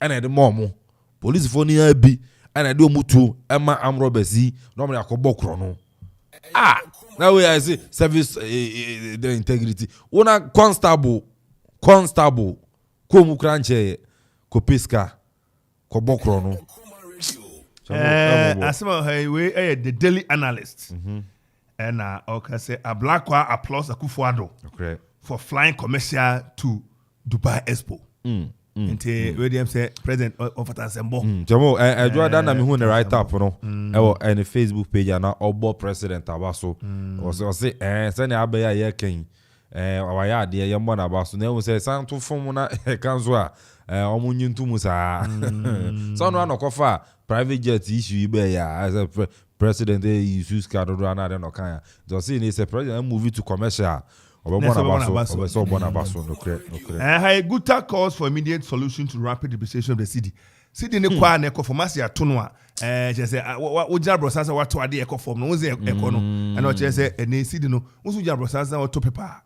Speaker 2: and e de mo police for ni a bi and e de o mu tuo e ma am robbers yi no mo akobokro no now I say service the integrity. Una constable komu kranche ko pesca ko bokro no.
Speaker 1: Asema highway the daily analyst. And okay say a black one applause Akufo-Addo for flying commercial to Dubai Expo. Nti we dem say president of Atansembo.
Speaker 2: Jamo I that na me hu na write up no. E any Facebook page na obo president abaso. O say say na abeya ye ken. Awaya de ye mbo na abaso. Na we say santo fom na kanzo a omunyintu musa. So no anokofa private jet issue be ya as a president use card do na de no kan. Just say ni say president move to commercial.
Speaker 1: Guta calls for immediate solution to rapid depreciation of the city. City ne kwa na eko formasi atono a je say wo jara brosansa wato ade eko form no wo ze eko no and o che say ene city no wo su jara brosansa wato paper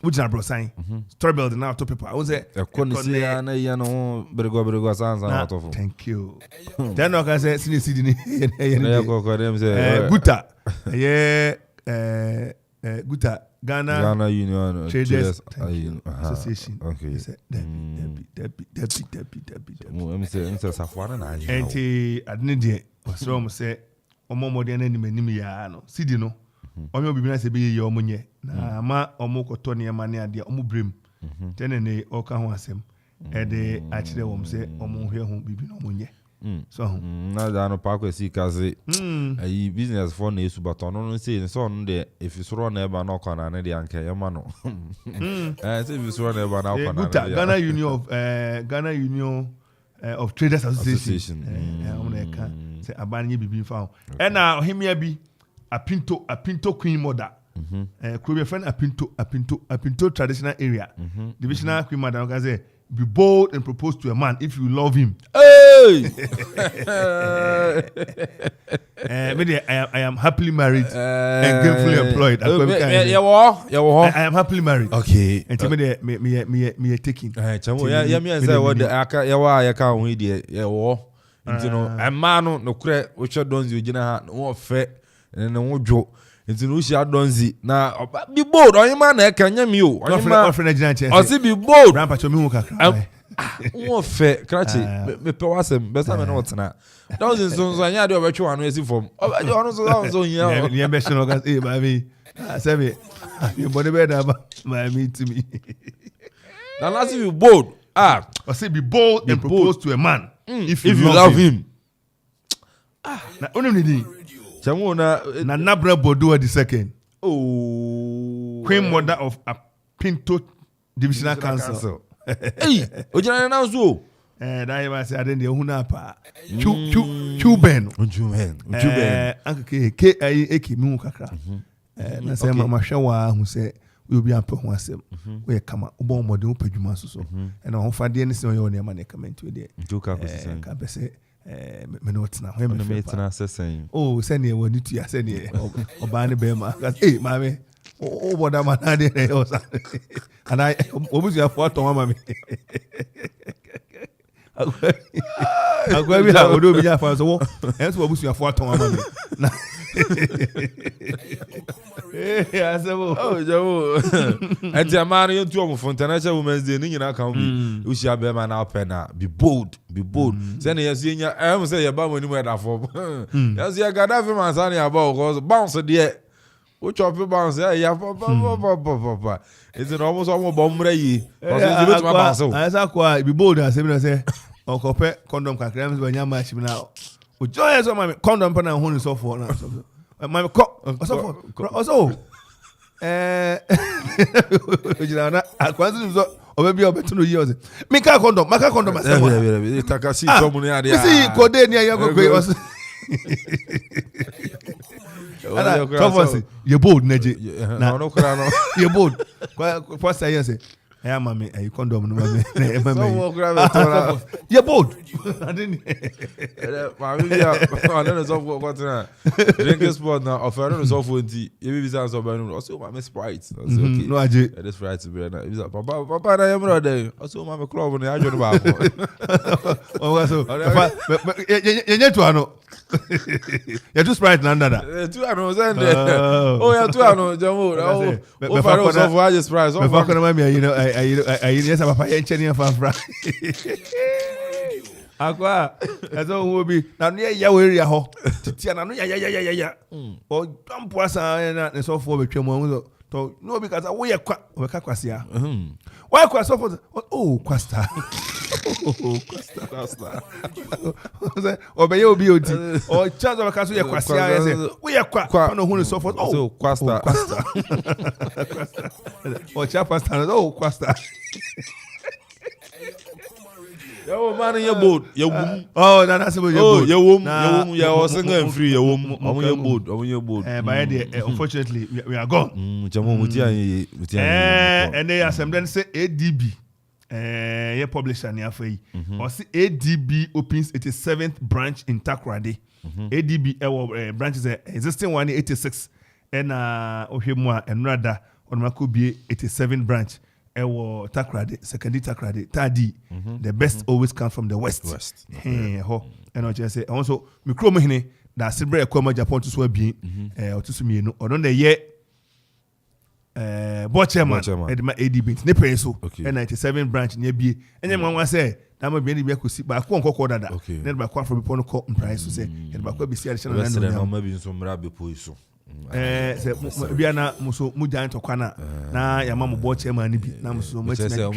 Speaker 1: wo jara brosan story building na wato paper wo ze
Speaker 2: eko ni se ya na ya no berego sansa wato form.
Speaker 1: Thank you. Then o ka say city ni
Speaker 2: ya ko dem say
Speaker 1: Guta Guta
Speaker 2: Ghana Union
Speaker 1: Traders Association.
Speaker 2: Okay.
Speaker 1: Debbie. Enti adne de so mo say omo modern anim ya no. Sidi no. Omo bibi na se be ye omo nye. Na ma omo koto ne ma ne ade omo brem. Tenene o ka ho asem. E de a kire wo mo say omo hwe ho bibi no omo nye. So
Speaker 2: na da no pa kwesi kaze ayi business for na esu but no say so no de if you throw na eba na okona na de anka yema no say if you throw na eba na okona na
Speaker 1: Ghana Union of Traders Association say abanye bibi fa e na ohimia bi apinto Queen Mother Kobe friend apinto traditional area divisional Queen Mother can say be bold and propose to a man if you love him. I am happily married and gainfully employed. I am happily married.
Speaker 2: Okay.
Speaker 1: And me taking.
Speaker 2: Me say what the aka ya ka ho die man no kure wo hwe donzi ogina ha no fe ne wo dwo ntino wo hia donzi na be bold onye na eka nya mi o onye ma o si be bold
Speaker 1: grandpa cho mi hu kakra
Speaker 2: wo fe krachi me pe wasem be sa me no tena donzi so anya de obetwe wano esi fom obeje ono so hia
Speaker 1: ni be shino gas baby say you body be da my me to me
Speaker 2: na last be bold I
Speaker 1: say be bold and propose to a man if you
Speaker 2: love him.
Speaker 1: Na only
Speaker 2: Chamu na
Speaker 1: Nabra Bodo the second.
Speaker 2: Oh,
Speaker 1: Queen mother of a Pinto Divisional Council.
Speaker 2: Hey, ojana na so.
Speaker 1: That was I didn't know pa. Chuben. Uncle K mu kakra. Na say mama hwa hu say we be ampe ho asem we kama ubo modern padwuma so and on fade ni se yo ne ma na comment we dey
Speaker 2: njoka ko sesen
Speaker 1: ka be se me no tena ho me
Speaker 2: tena sesen
Speaker 1: oh se ne woni tu ya se ne oba ne be ma eh mame o boda ma na de o sa ana obusu ya fo to ma me agwa bi ha odo bi ya fa so wo enso obusu ya fo to ma me na asebo
Speaker 2: jawo enti amana yo tu omo International Women's Day ni nyina kan bi u sia be ma na open na be bold say na yes nya am say ya ba mo ni mo da fo yes ya gada fi man san ya ba o bounce de o chop bounce ya papa is it almost almost bombre yi o so bit ma bounce o
Speaker 1: asa kwa be bold as me say o ko pe condom kakra me be nya match me na o joy so ma condom pa na hu ni so for na my also ojina akwanzi so obebi obetuno yi oze mika condom asema
Speaker 2: takasi so mu ni ade
Speaker 1: ah si kode ni ayakokwe oze ana tofosi you bold neje
Speaker 2: na no kra no
Speaker 1: you bold kwa science eh mama eh condom no mama
Speaker 2: so grave to
Speaker 1: you bold
Speaker 2: adini mama ya na so ko tena drink sport na offer no so for nti e be bisa so ba no so mama Sprite so okay
Speaker 1: no aje
Speaker 2: that is Sprite be na bisa papa na yam no dey so mama club no ajo no ba ko
Speaker 1: o so ye tu ano ya tu Sprite na ndada
Speaker 2: tu ano send oh ya tu ano jamu o faro so for aje Sprite so
Speaker 1: for ko mama you know I yes papa yen cheni afafra akwa ezo wo bi na no ya we area ho titia na no ya o tampo asa na so for betwam ho to no bi kasa wo ye kwa o be ka kwasia why kwa so for oh kwasta kwasta o be ye obi odi o chance o ka so ye kwasia ye say wo ye kwa no hu so for oh
Speaker 2: kwasta
Speaker 1: o cha pasta oh kwasta
Speaker 2: yo man you bold you wum
Speaker 1: oh that's about you bold
Speaker 2: you wum you was singing free you wum you bold
Speaker 1: but unfortunately we are gone
Speaker 2: chamo muti
Speaker 1: and they assemble say ADB ye publisher ni afai or say ADB opens its 7th branch in Takoradi ADB branches existing one 86 and ohwemu enrada onmakobie 87 branch ewo Takoradi secondary Takoradi tadi the best always comes from the west ho and I just say also mikro mo hene da sibre ekoma Japan to so abien otusu mienu odon de ye Bochema edma ADB ne pay so 97 branch ne bie enye mwanwa say na ma bie ne bie kosi ba ko nkoko dada ne ba ko afro bi pono ko price so say e ba ko bi si additional
Speaker 2: na no ma bi nso mra be po so
Speaker 1: se bia na muso mu giant okwana na ya ma mo Bochema ni bi na muso mo tina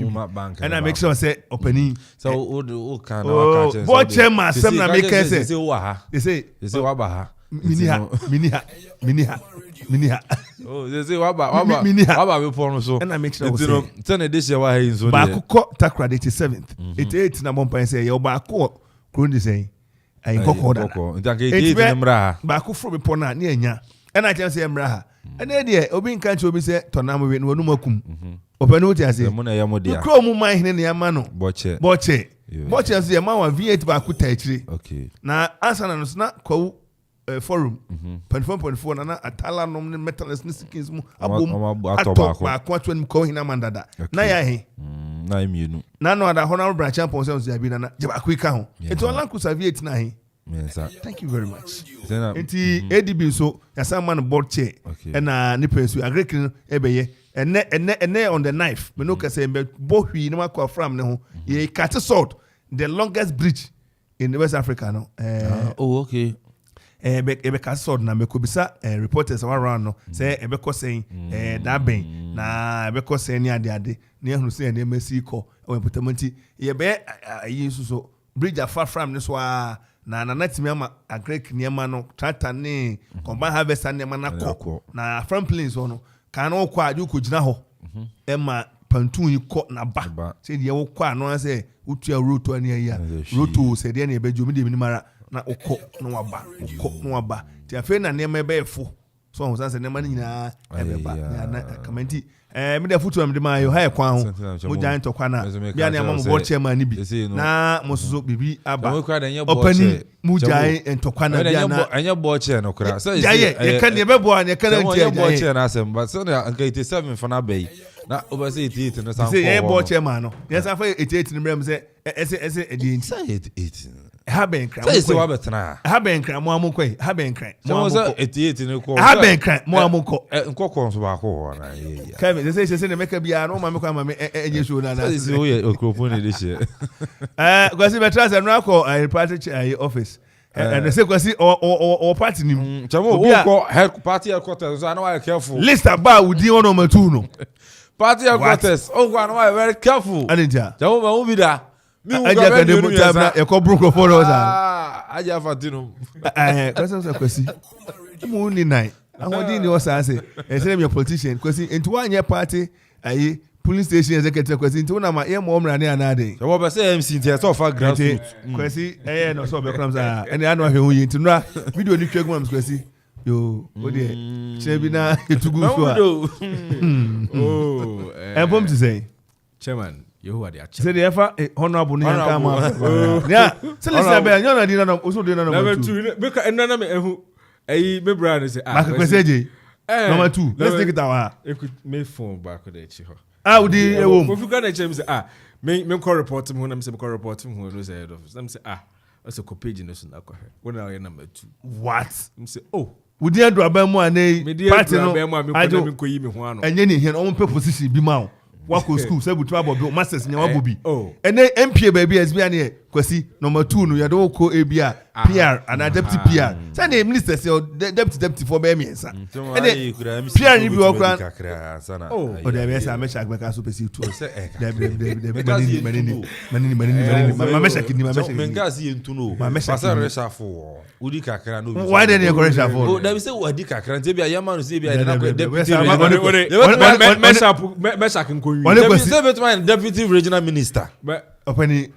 Speaker 1: and make sure say openi
Speaker 2: so o kan na waka chance
Speaker 1: Bochema sem na make say
Speaker 2: say wa ha
Speaker 1: they say
Speaker 2: wa ba ha
Speaker 1: mini ha
Speaker 2: oh they say wa ba be porn so
Speaker 1: and I make sure
Speaker 2: say ten edition wa ha so
Speaker 1: ba ko Takoradi 87th 88 na bompa say ya ba ko krondi say ai kokko da
Speaker 2: ntanke 88 mra
Speaker 1: ba ko from po na na anya and I chance mra ha and dey obi nkan che obi say tonam we no makum opanu ti ase
Speaker 2: mo na ya mo dia
Speaker 1: kro mu man hene ne ya ma no boche But you see, a man with V8 back with Tetri.
Speaker 2: Okay.
Speaker 1: Now, answer and snap call forum. .4 na atala no metalist ni sikismu abom atop ba kwatwen mu ko hina mandada na ya he
Speaker 2: na emienu
Speaker 1: na no ada honorable branch champion say ozi abi na jeba kwika ho eto lan ku serviette na he. Thank you very much. Enti ADB so yasa man board chair na ni pesu agric ebeye ene on the knife me no ka say be bohwi na makwa from ne ho ye cut sword the longest bridge in West Africa no
Speaker 2: okay.
Speaker 1: Ebe sword na mekobisa reporters around no say ebe ko saying that ben na ebe ko say ni ade na ehunu say na emesi ko o important ye be yin so bridge afar from ne so na natimi ama agrek niema no tractor ne combine harvester niema na ko na from plains no kan no kwa adu ko gina ho ema pantun yi ko na ba say de wo kwa no say utua roto ani ya roto say de na ebe jo mi de mi mara na okọ no waba ti afi na niema ebe efo so on say niema nyina ebe ba na kamenti me de futu am de ma yo ha ekwan ho mo giant okwa na bia na am mo board chairman ni bi na mo so bibi aba opani mo giant entokwa na bia na
Speaker 2: anya board chair no kra
Speaker 1: say ye kan ye be board ye kan
Speaker 2: anya board chair na asem but so na anka 87 for na bay na over say 88 no sam
Speaker 1: say ye board chairman no yes afa 88 ni mrem say ese edin
Speaker 2: say 88
Speaker 1: haben kra
Speaker 2: say se wa betena
Speaker 1: haben kra mo amukoi haben kra
Speaker 2: mo amukoi 88 ne ko
Speaker 1: haben kra mo amukoi
Speaker 2: nkoko so ba ko na ye
Speaker 1: Kevin they say na make bia no ma me kwa ma me enye show na na
Speaker 2: say o ye okropon de she
Speaker 1: kwasi betra no akọ party office and they say kwasi or party nim
Speaker 2: chamo o ko head party headquarters so I know careful
Speaker 1: list about with the number 2 no
Speaker 2: party headquarters o go I very careful
Speaker 1: anija
Speaker 2: chamo ma ubi da mi u
Speaker 1: go be dem tabna e ko broke for us
Speaker 2: aja fatino
Speaker 1: kwasi mu ni nine awon ni o sa say e say me politician kwasi into one year party police station executive kwasi into na ma ye mo mra ne anade
Speaker 2: so be say MC ntia so fa grassroots
Speaker 1: kwasi no so be kram sa ene anu ahwe yin tinura video ni twegu am kwasi yo o de chebi na etugu so bom to say
Speaker 3: chairman Yehowa de acha.
Speaker 1: Say the ever honorable ni yanka ma. Yeah. Say listen be nyona di na oso di na number 2.
Speaker 3: Because enana me ehu me brother say
Speaker 1: kwesi number 2. Let's take it out.
Speaker 3: Me phone back there chi ho.
Speaker 1: We di ewom.
Speaker 3: Kofi ga na chem say me call report him na me say call report him no say head office. Na me say also ko page no so na ko he. When na number 2.
Speaker 1: What?
Speaker 3: Me say
Speaker 1: we di adu abamu ane party no.
Speaker 3: Me ko yi me ho ano.
Speaker 1: Enye ni here on pe position bi ma o. Wako school say butu abobi masters nya wabobi. Ene MPA baby as bi ane kwasi number 2 no yado ko ebia PR and deputy PR. Say na minister say deputy for be miensa. Ene PR ni bi okran
Speaker 2: kakra sana.
Speaker 1: O de be say amesha gbeka so pesi 2. Manini mamesha kidni mamesha.
Speaker 2: Mengazi yentuno. Pastor Reshafo. Udi kakra no.
Speaker 1: Why dey you Reshafo?
Speaker 2: O da be say udi kakra nte bia yama no say bia na deputy.
Speaker 3: Mesha kinko yi.
Speaker 2: Say betman deputy regional minister.
Speaker 1: Openi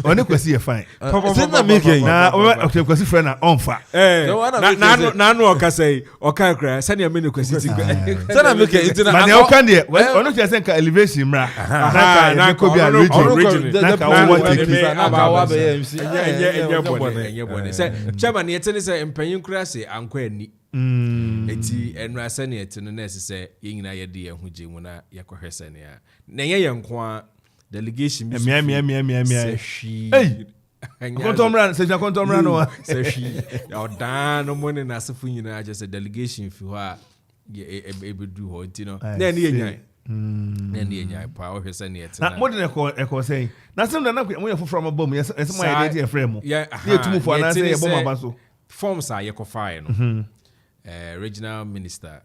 Speaker 1: oni kwesi e fine.
Speaker 2: Say na make
Speaker 1: na okay kwesi friend na onfa.
Speaker 3: Na no okasai okakra say na me no kwesi ti.
Speaker 2: Say na make intina.
Speaker 1: Na o kan de oni tell say ka elevation mra. Na ko bi a region. Na ka wo take
Speaker 2: na ba wa be MC.
Speaker 3: Enye bone. Say chairman yete ne say empanyin kura say anko ani. Eti enra say na yete no na say yengina ye de ehu je mu na yakɔhwɛ say na ye nko delegation bi
Speaker 1: hey kontomran se kontomran no
Speaker 3: se shi odan no money na asefu nyina just a delegation fi ho a ebedu ho ntino na ni enyan pa o hwese na yetina
Speaker 1: na modern eko say na sem na mo ye foforo ma bom yes mo ye dey frame
Speaker 3: ye
Speaker 1: tumu fo na say ye bom aba so
Speaker 3: forms are ye ko fire no regional minister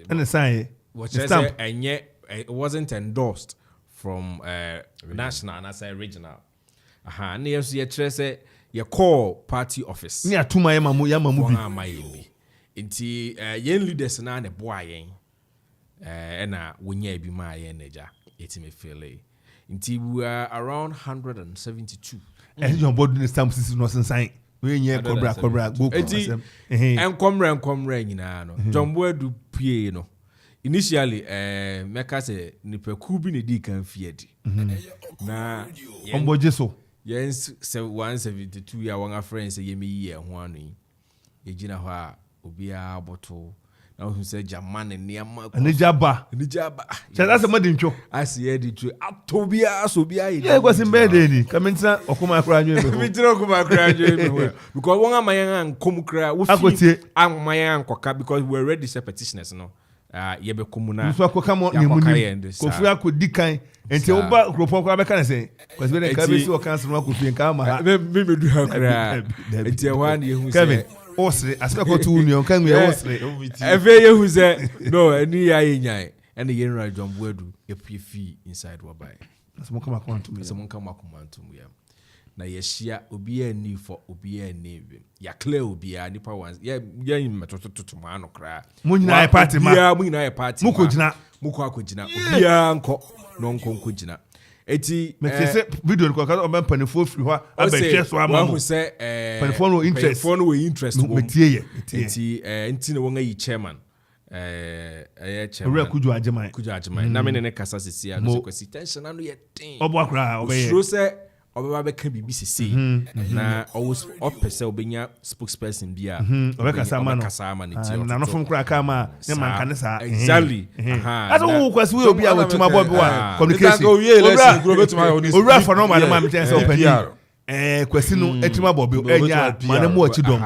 Speaker 1: and say
Speaker 3: what say enye it wasn't endorsed from national and I say regional. And yes, you say your core party office.
Speaker 1: Near to my mamu
Speaker 3: yamamu. Inti yen leaders na ne boy ena wenye bi ma yen neja. Eti me feel inti we are around 172.
Speaker 1: And your board in stamp system no sign. We nye cobra go. Eti
Speaker 3: enkomre nyina no. Jombo edu pie no. initially meka say nipa ku bi ne di kan fiedi na
Speaker 1: omboje so
Speaker 3: yes 172 ya wanga friends yemi yi ho anu ye gina ho a obi a boto na who say jamane niam
Speaker 1: ani jaba chada se madincho
Speaker 3: asiye di tru atobia asobia yi
Speaker 1: ye kwasi mbede ni kamintina okuma kra anyo me
Speaker 3: kamintina okuma kra anyo me because wonga mayan ankom kra wo fi mayan ankoka because we already say petitioners no ye be komuna
Speaker 1: so akoka mo ne muni kofi akodi kan enti oba gropon kwa be kan say kwasi be ka be si o kan so no kofi nka ma
Speaker 3: me du ha kra enti wa na ye hu say
Speaker 1: osre aspect to union kan we osre
Speaker 3: efe ye hu say no ani ya yenyan and the general John Buedu ye prefi inside wabai
Speaker 1: some come quantum
Speaker 3: ya na ye shia obi ani for obi ani ya clear obi ani pa once ye metototo ma no kra
Speaker 1: munyina e party ma
Speaker 3: ya munyina e party
Speaker 1: muko
Speaker 3: akogina obi anko no nko gina eti
Speaker 1: me say video ko ka o ban panifo free ho abehwe so ama
Speaker 3: mo say
Speaker 1: panifo no interest
Speaker 3: wo
Speaker 1: metie
Speaker 3: eti enti na won ayi chairman chairman
Speaker 1: Ore kuju ajeman
Speaker 3: na me ne kasa sisi a no kwesi tension anu ye tin
Speaker 1: obo akra obeye
Speaker 3: so say obeba be kan bibi sisi na always opese obenya spokesperson bia
Speaker 1: obekasa ma
Speaker 3: no ti
Speaker 1: na no fom kra ka ma ne man kan sa
Speaker 3: exactly
Speaker 1: aso wo kwesi we obi a wetima bob wa communication
Speaker 2: ora
Speaker 1: for no man ma mten say opani kwesi no etima bob enya mane mo achidom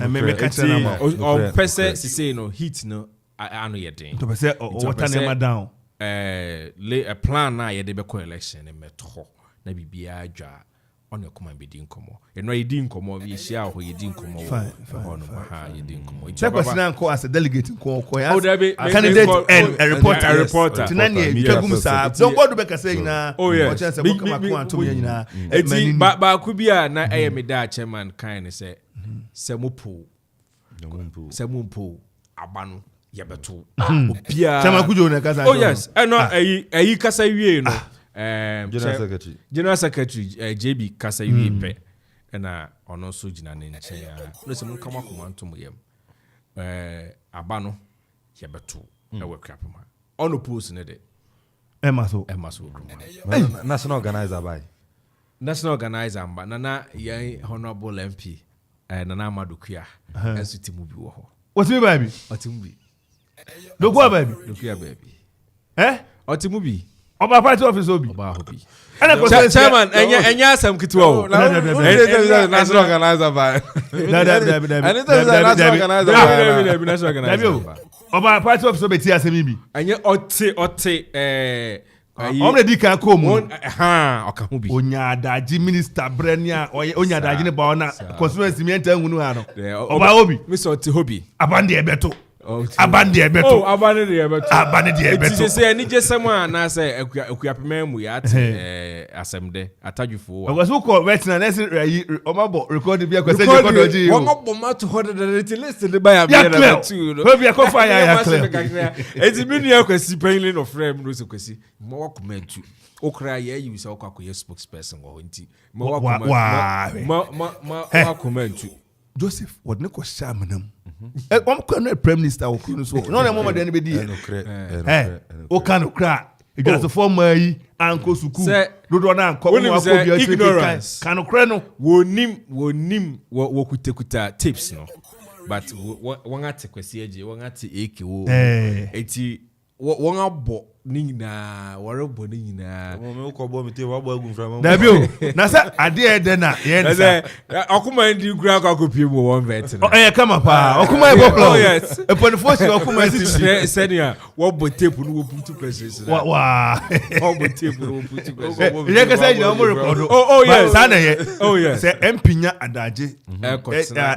Speaker 1: me ka tena ma
Speaker 3: on pese sisi no heat no anu ye den
Speaker 1: to pese o tanema down
Speaker 3: a plan na ye de be ko election meto na bibia adwa on Okoman be din komo eno ye din komo we shia ho ye din komo ho no ha ye din komo
Speaker 1: che kwesi na nko as a delegate ko ya candidate and a reporter tinani twagum sa don bodu be kasa nyina o chance ko kama ko anto nyina
Speaker 3: eti ba ku bia na eye me da chairman kan ne se semupo abano yebeto obia
Speaker 1: chama kujo na kasa
Speaker 3: oh yes eno ayi kasa wie no general secretary JB kasa wie pe na ono so gina ne nche ya no se mun kama komanto mu yem abano yebeto e we krapma ono post ne de
Speaker 1: emaso
Speaker 2: national organizer mba na ye honorable MP Nana Madukua enso timu bi wo ho
Speaker 1: what's me baby
Speaker 3: otimu bi
Speaker 1: Dokua baby
Speaker 3: otimu bi
Speaker 1: oba party office obi
Speaker 3: oba hobi
Speaker 1: chairman
Speaker 3: enya asam kitwa o
Speaker 2: national organizer ba
Speaker 1: oba party office obi ti asemi bi
Speaker 3: enya ote
Speaker 1: omre di kan ko mu
Speaker 3: okahu bi
Speaker 1: onya adaji minister brenia onya adaji ne ba ona constituency mi enta hunu ha no oba obi
Speaker 3: mi so ti hobi
Speaker 1: abande ebeto
Speaker 3: abande ebeto
Speaker 1: ti
Speaker 3: se ni jesema na se akuapema mu ya ate asemde atadwufo wa
Speaker 1: ogo so ko vetina na se omabo record bi akwese record oji
Speaker 3: won obo mato ho de list de ba ya bi na tu
Speaker 1: no bi akofa ya clear
Speaker 3: eti mi ni akwesi penly no frame no se kwesi mo wa comment okra ya yi se okwa spokesperson wo nti mo wa comment
Speaker 1: Joseph what ne ko shamanam o ko no prime minister o kunu so no na mo de ne be di o kan okra ejase form yi anko suku dodo na anko mo akọ bi
Speaker 3: ignorance
Speaker 1: kan okra no
Speaker 3: wonim wo kutakuta tips no but won ate kwesi eje won ate ekewo eti won abo ni nyina warebo ni nyina
Speaker 2: mo ko bo mi te wa bo agun from
Speaker 1: dabi o na sa ade e de na ye nsa
Speaker 3: Okoman ndi gra ka kopie mo won vet na
Speaker 1: kama pa Okoman e boplo
Speaker 3: oh yes
Speaker 1: e ponifo si Okoman si
Speaker 3: senior wo bo tape no wo put pressure
Speaker 1: wa
Speaker 3: wo bo tape no wo put pressure
Speaker 1: ye ka say you mo record
Speaker 3: oh yes
Speaker 1: sa na ye
Speaker 3: oh yes
Speaker 1: say MP nya adaje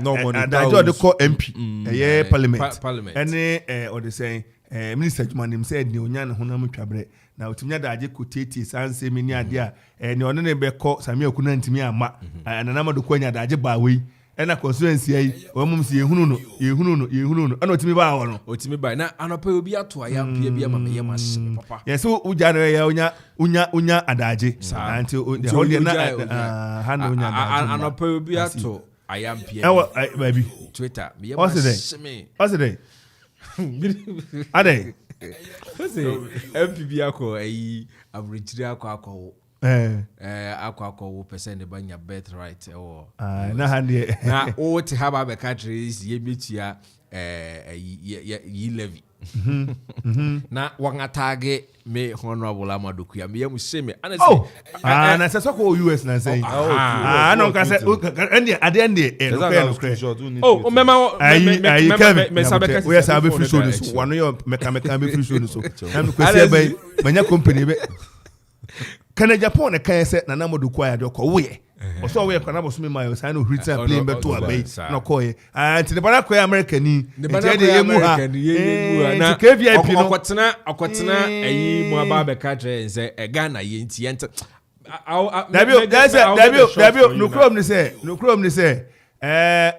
Speaker 2: no money
Speaker 1: adaje o de call MP ye parliament
Speaker 3: ene
Speaker 1: o de say minister Jumanim said ni onya ne honam twabre na otimnya daje koteti sanse mi ni ade a ne ono ne be ko sami akuna ntimi ama anana mado kwanya daje ba we na constituency ai o mum si ehunu no ana otimi ba wo no
Speaker 3: otimi ba na anopa obi ato aya pia bia ma me yema papa
Speaker 1: yes uja no ya unya adaje anti the whole na hanu unya adaje
Speaker 3: anopa obi ato aya pia
Speaker 1: baby
Speaker 3: Twitter me yema shime
Speaker 1: ade
Speaker 3: MPB ako ayi abridged ako akọ percent ba nya birthright
Speaker 1: na hande
Speaker 3: na o te ha ba be countries ye metua yi levy na wangatage me honorable Amadoku ya me yam sheme
Speaker 1: anase na se ko US na say no ka se ade me sabe we sabe free show this one yo meka be free show so am ko se bay manya company be kana Japan na kan se na Amadoku ya de ko we so we kwa na boso me my say no return plane be to abay no ko ye anti ne bana ko America ni je de ye mu ha na KVIP no
Speaker 3: akotena ayi mu aba be ka tre say Ghana ye nti yent
Speaker 1: Dabi no krom ni say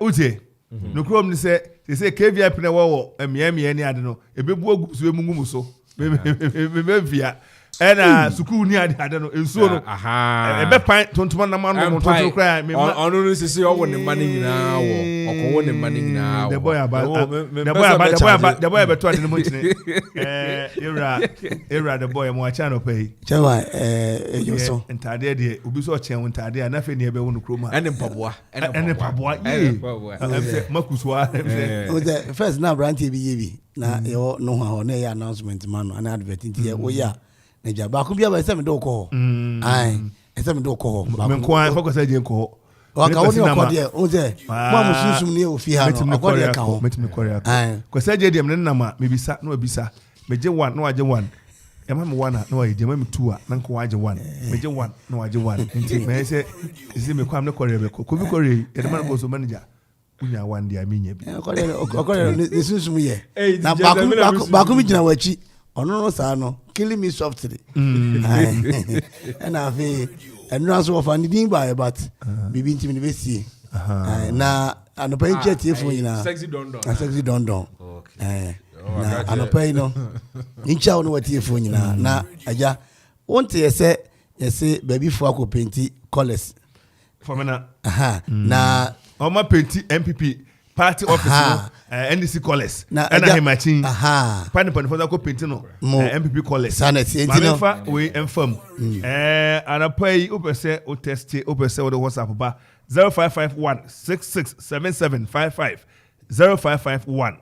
Speaker 1: uje no krom ni say KVIP na wo emiamia ni ade no ebebu agusu emungu so be via ena sukuu ni ade no ensuo no ebe pan tontoma na ma no tonto kra me
Speaker 3: onu no sisi o woni mani nyina wo okowo ne mani nyina wo
Speaker 1: the boy be to ade no montine era the boy mo acha no pay
Speaker 4: chawa yoso
Speaker 1: ntade de obi so chen ntade na fe ne ebe wonu kroma
Speaker 3: ene mpaboa
Speaker 1: makuswa
Speaker 4: first na brand bi yebi na yo no ho na ya announcement man no na advert nti wo ya Neja ba ku bia ba se me do ko ai se me do ko
Speaker 1: ba me ko an focus agent ko
Speaker 4: wa ka woni ko de o ze mo amusunsun ni o fi ha no ko de ka ho
Speaker 1: metimi korea ko se agent dem na ma me bisa na obisa me je 1 na waje 1 e ma me 1 na waje je ma me 2 na nko waje 1 me je 1 na waje 1 nti me se isi me kwam ne korea be ko bi korea e de ma go so manager unya 1 dia minya bi
Speaker 4: korea ni sunsun ye na ba ku mi jina wachi ono no sa no killing me softly and I feel and no so of anything by but bibi ntimi ne besie na anopa nche tiefo nyina
Speaker 3: sexy
Speaker 4: don okay na anopa no ncha ono watiefo nyina na aja wonte yese baby fo akopenti colors
Speaker 1: for me
Speaker 4: na
Speaker 1: o ma penti MPP party office NDC colors and I machine pan for ko paint no MPP colors
Speaker 4: sanity entino
Speaker 1: we inform and I pay opese o test opese o the WhatsApp ba 0551 667755 0551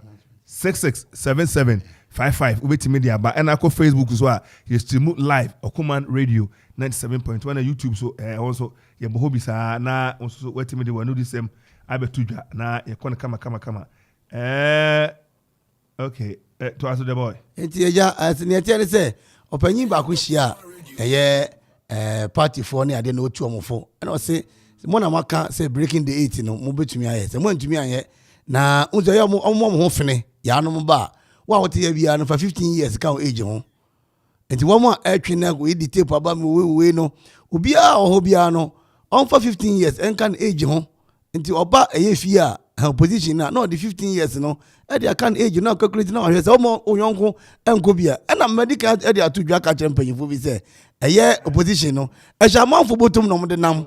Speaker 1: 667755 ubeti media ba and I ko Facebook so you stream live Okoman Radio 97.1 na YouTube so also ye bohobi sa na so weti media we no the same abetudwa na yakona kama okay to aso the boy
Speaker 4: enti eja asiniatia ne se opanyin ba ko hia eye party for ne ade na otu omofo na o se mo na maka se breaking the 8 no mo betumi aye se mo ntumi aye na unzo ya mo ho fene ya no mo ba wa wote ya bia no for 15 years ka age ho enti wo mo atwe na go edi tape aba me we no obi a ho bia no on for 15 years en kan age ho nti oba eyefi a position na no the 15 years no e dey can age na calculate na hwe se o oyonko enko bia na medical e dey atudwa ka champion bi se eye opposition no e sha manfo botum no mo de nam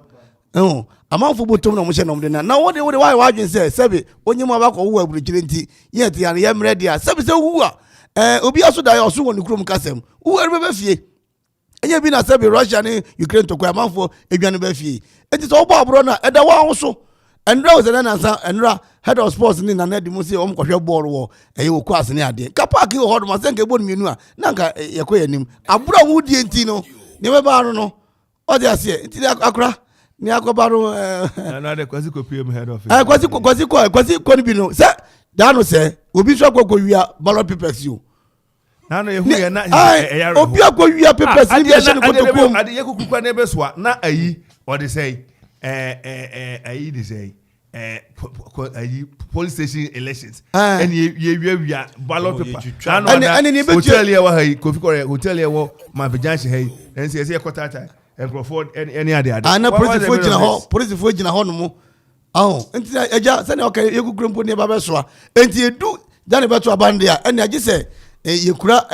Speaker 4: amanfo botum no mo hye no mo de na wo de why wadwen se sebe onyim abakọ wo aburukire nti ye te ya me ready a sebe se wu a obi aso da ya oso woni krom kasem wu ere be fie enye bi na sebe Russia ni Ukraine to kwa amanfo edwane be fie enti so obo abro na e da wa ho so Enra was an answer Enra head of sports ni na na di musi omkohwe ball wo wo kwase ni ade ka park wo hodo masenke bo mienu a na nka yekoya nim abura wo die enti no ne be ba no o de ase enti akora ni akobaro
Speaker 1: na de kwasi ko PM head of
Speaker 4: kwasi ko ni bi no se da no se obi so akoko wia ballot papers you
Speaker 1: na no yehu ye na
Speaker 4: obi akoko wia papers ni bi hye ko to kom
Speaker 1: ade yekukukwa na be so na ayi o de say ayi de say police station elections and we are ballot paper and hotel here wa Kofi Korea hotel here wo ma vijanshi hey and say quarter and Crawford any other
Speaker 4: na police for gina ho no mo enti eja se na okay yekukure mpo ne ba be so enti edu dan be to abande a and agi se yekura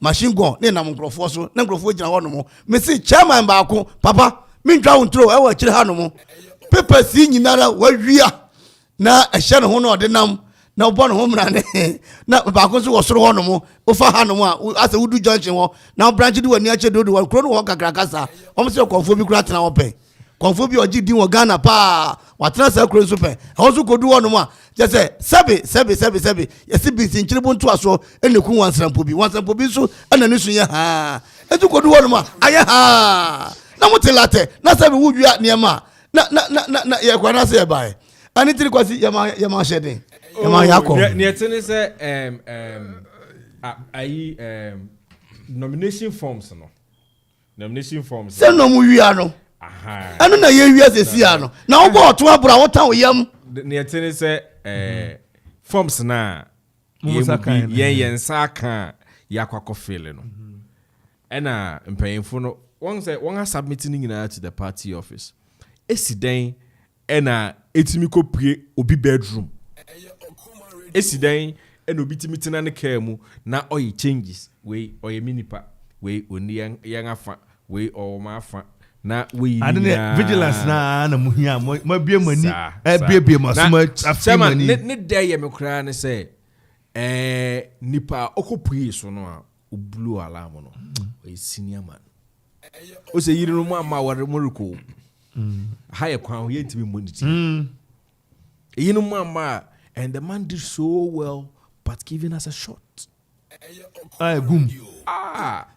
Speaker 4: machine gun ne na Crawford so na Crawford gina ho no mo me say chairman ba ko papa me ntwa wontro e wa kire ha no mo papers nyinara wa wia na ehye ne ho no de nam na wo no ho mra ne na ba ko so wo soro ho no mo wo fa ha no mo a ase wudu junction ho na branch di wani a che do wo kro no ho kakra kasa o mo se konfo bi kura tena wo pe konfo bi oji din wo Ghana pa wa tena sa kro so pe ho so kodu ho no mo a je se sebe yesi bi sin chiribu nto aso eneku wansrampo bi so ana ne sunya ha etu kodu ho no mo aye ha na mo telate na sebe wudua niema na ye kwa na se ye bae ani tiri kwasi yama shedin yama yakọ
Speaker 3: ne etene se nomination forms se
Speaker 4: no mu wia no aha anu na ye wia se sia no na wo bo to abura wo tan wo yam
Speaker 3: ne etene se forms na ye nsaka yakwakọ file no ena mpanyimfo no won submit nyina to the party office esiden ena etimi kopie obi bedroom esiden ena obi timi tena ne car mu na oyi changes we oyi minipa we oni yang afa we o ma afa na we
Speaker 1: adene vigilance na muhia ma bie mani bie masoma afimani
Speaker 3: ne dey ye mekra ne say nipa okopue so no a oblu alarm no oyi senior man o se yiri no ma ware moriko higher crown here to be money. You know, mama, and the man did so well, but giving us a shot.
Speaker 1: Boom.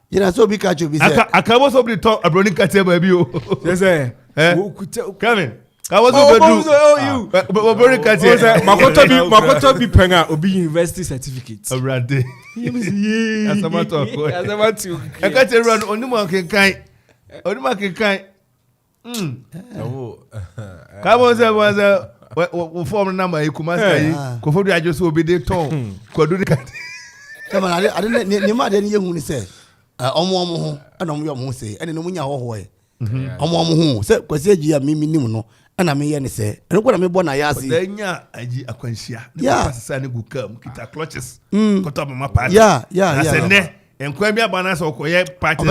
Speaker 4: You know, so be catch you.
Speaker 1: I can't also be talk a brownie catcher, baby.
Speaker 3: Yes, sir.
Speaker 1: Kevin. I was over you. But brownie catcher.
Speaker 3: Makoto be penga obi university certificate.
Speaker 1: Already. As a matter of course. As a matter of course. I can't run on the market kind. On the market kind. Kabo se was wo form number e kuma sai ko fodu ajo so obi de ton ko do de kat
Speaker 4: kama ade ne ma de ne yehu ni se omo ho ana omo yo mo se ene no munya ho e omo ho se kwasi agi ya mimi nim no ana me ye ne se ene ko na me bo na ya asi
Speaker 1: de nya agi akwanhia ne pasesa ne gukam kita clutches ko to mama party se ne enkwa bi abana so ko ye party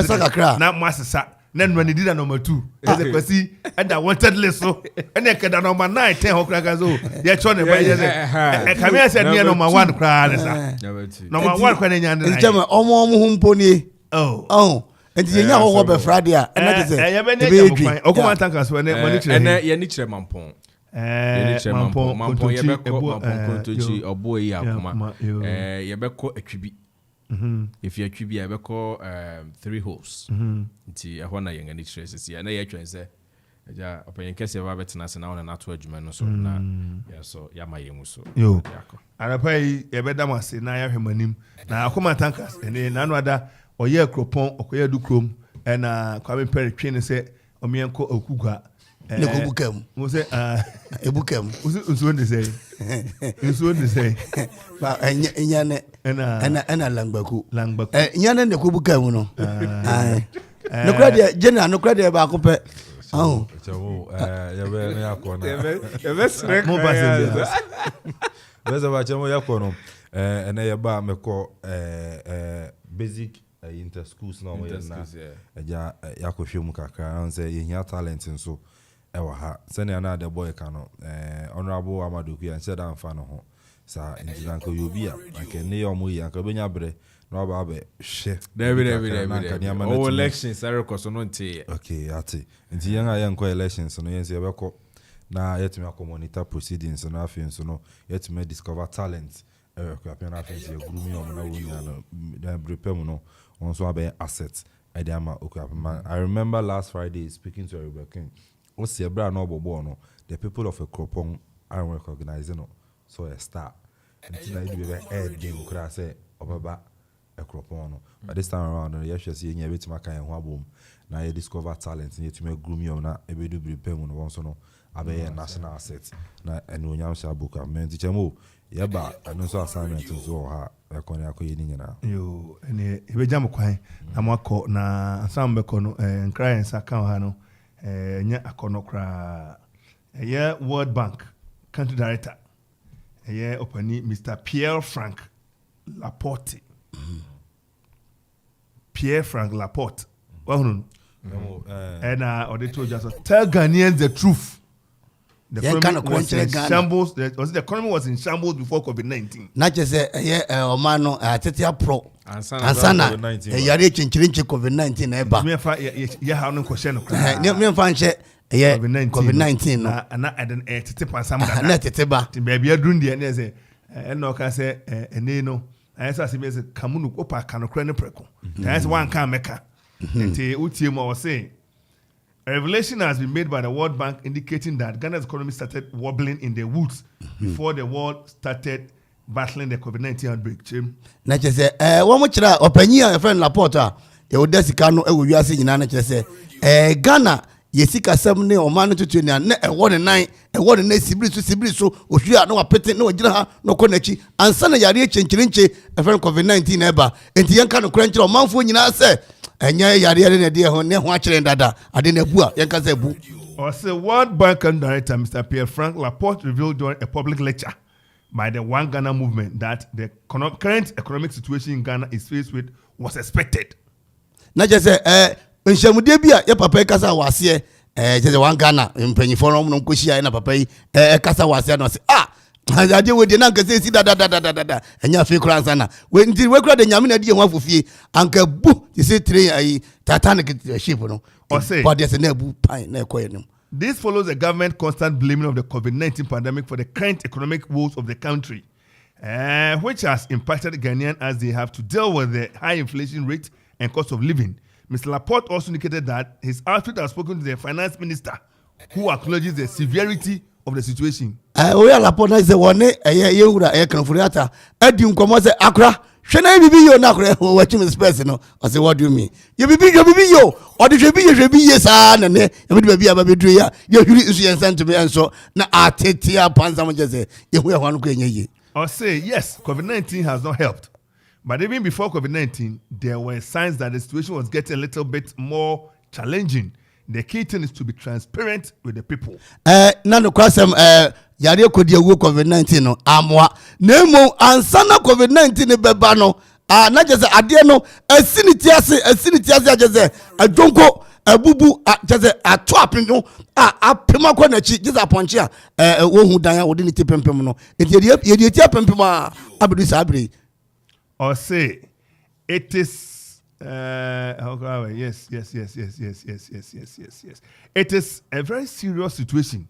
Speaker 1: na mo asesa na no ne dida number 2 eze kwasi and wanted list so ene kada number 9 10 hokra gazo ye cho ne ba ye e kamia se ne number 1 kra ne sa number 1 kwa ne nya ne
Speaker 4: njema omo hu mponi enti ye nya ho be friday a ene te se
Speaker 1: ye be ne Okoman Kasa so ne money chere
Speaker 3: ene ye ni chere mampon mampon ye be ko mampon kontochi obo yi akoma ye be ko atwibi if you attribute I call 3 holes nti ehwo na yenga ni stress ya na ye twen se ja open kese ba betina se na wona na to adwuma no so na ya so ya ma yemu so
Speaker 1: yo arapai ye be damase na ya hwemanim na Okoman Kasa ene na no ada oye akropon okoye du krom na kwame pere twen se omienko okugwa
Speaker 4: ne ko bukam
Speaker 1: mo se
Speaker 4: ebukam
Speaker 1: nso ndi say
Speaker 4: ba enyane ena langbaku nyane ne ko bukam no no krade general no krade ba ko pe
Speaker 2: chawo ya be ya ko na
Speaker 3: ya be strek
Speaker 1: mo ba se
Speaker 2: beza ba chamo ya ko no ene ya ba me ko basic inter schools na mo na ja ya ko hwemu kakra on say ye hia talent nso ewa ha sene na the boy kano honorable Amadu Kuya said am fa no ho sa engineer ko yobia like ne yomo yi anka benya bre no ba be hwe
Speaker 3: David oh elections record no ntie
Speaker 2: okay ati nti yen a yen ko elections no yen se be ko na yetime ko monitor proceedings no afin so no yetime discover talent ko apia na afin se guru mi on na wonya no dan prepare no on so be assets Ediama Okapman. I remember last Friday speaking to Rebecca King. What's the brand no bobo no? The people of a Kropong are recognizing no. So a star. And tonight we were air game could say Obaba a Kropong no. But this time around, yes, you're seeing a bit maka and boom. Now you discover talent and you to make groom you na a bit do prepare on once no. Abe national assets. Na and when you shall book a man teacher mo. Yeah, but I know so assignment to so her.
Speaker 1: Yo, and he jam kwai na mwako na sam beko no nkra ensa kan ha no nya akonokra World Bank country director opani Mr. Pierre-Franck Laporte. Pierre-Franck Laporte wa hunu and or they told us tell Ghanaians the truth. the economy was in shambles. The economy was in shambles before COVID-19.
Speaker 4: Not just Omano, Tetia Pro, Ansana, Yari Chinchirinchi COVID-19, Eba.
Speaker 1: You have no question.
Speaker 4: Near Fanche, COVID-19.
Speaker 1: And I didn't tip on some
Speaker 4: Neteba.
Speaker 1: Maybe a drundi and there's a no can say a nano. I saw him as a Kamunu Opa Canocrane Preco. That's one can make her. And Utium was saying. A revelation has been made by the World Bank indicating that Ghana's economy started wobbling in the woods before the world started battling the COVID-19 outbreak.
Speaker 4: Na chese one mo kira opanyia friend Laporta e odesika no e wo wiase nyina na chese Ghana yesika sem ne o ma no tutu na e wo ne nan e wo ne sibiri so ohwia na wapete na wagira ha no konachi ansa na yare chenchirinche e friend COVID-19 na eba enti yanka no kura nchira o manfo nyina se enya yare ne de ho ne ho akire ndada ade na bu a yanka se bu.
Speaker 1: Also, World Bank Director Mr. Pierre-Frank Laporte revealed during a public lecture by the One Ghana movement that the current economic situation in Ghana is faced with was expected.
Speaker 4: Na just nhyamude bia ye papa kasa wase just One Ghana mpanyifo no no nkohia na papa yi kasa wase no say ade we de na nkase si da enya fe kura sana we nti we kura de nyame na de ho afofie anka bu ti se train ayi Titanic ship no
Speaker 1: or say
Speaker 4: but there's na bu pan na ekoye no.
Speaker 1: This follows the government constant blaming of the COVID-19 pandemic for the current economic woes of the country, which has impacted Ghanaians as they have to deal with the high inflation rate and cost of living. Mr. Laporte also indicated that his outfit has spoken to the finance minister, who acknowledges the severity of the situation.
Speaker 4: We are Laporte na say one yewura kanfuriata adi nkomo say akra hwena bibi yo na akra what you space no. I say what do you mean? You bibi yo or the hwebi yes na ne e be bia ba bedru ya ye hwiri isu yensan to me enso na atetia panza mo jese ye hu ehwan ko enye.
Speaker 1: Or say yes, COVID-19 has not helped. But even before COVID-19, there were signs that the situation was getting a little bit more challenging. The key thing is to be transparent with the people.
Speaker 4: Na no kwasem yare kodi ewu COVID-19 no amwa nemo ansana COVID-19 beba no na jese ade no asiniti ase jese adwonko abubu jese ato apem no apem akọ na chi jese aponche wo hu dan wo de ni tipempem no yedi ti apempem abedu sabre.
Speaker 1: Or say it is yes. It is a very serious situation.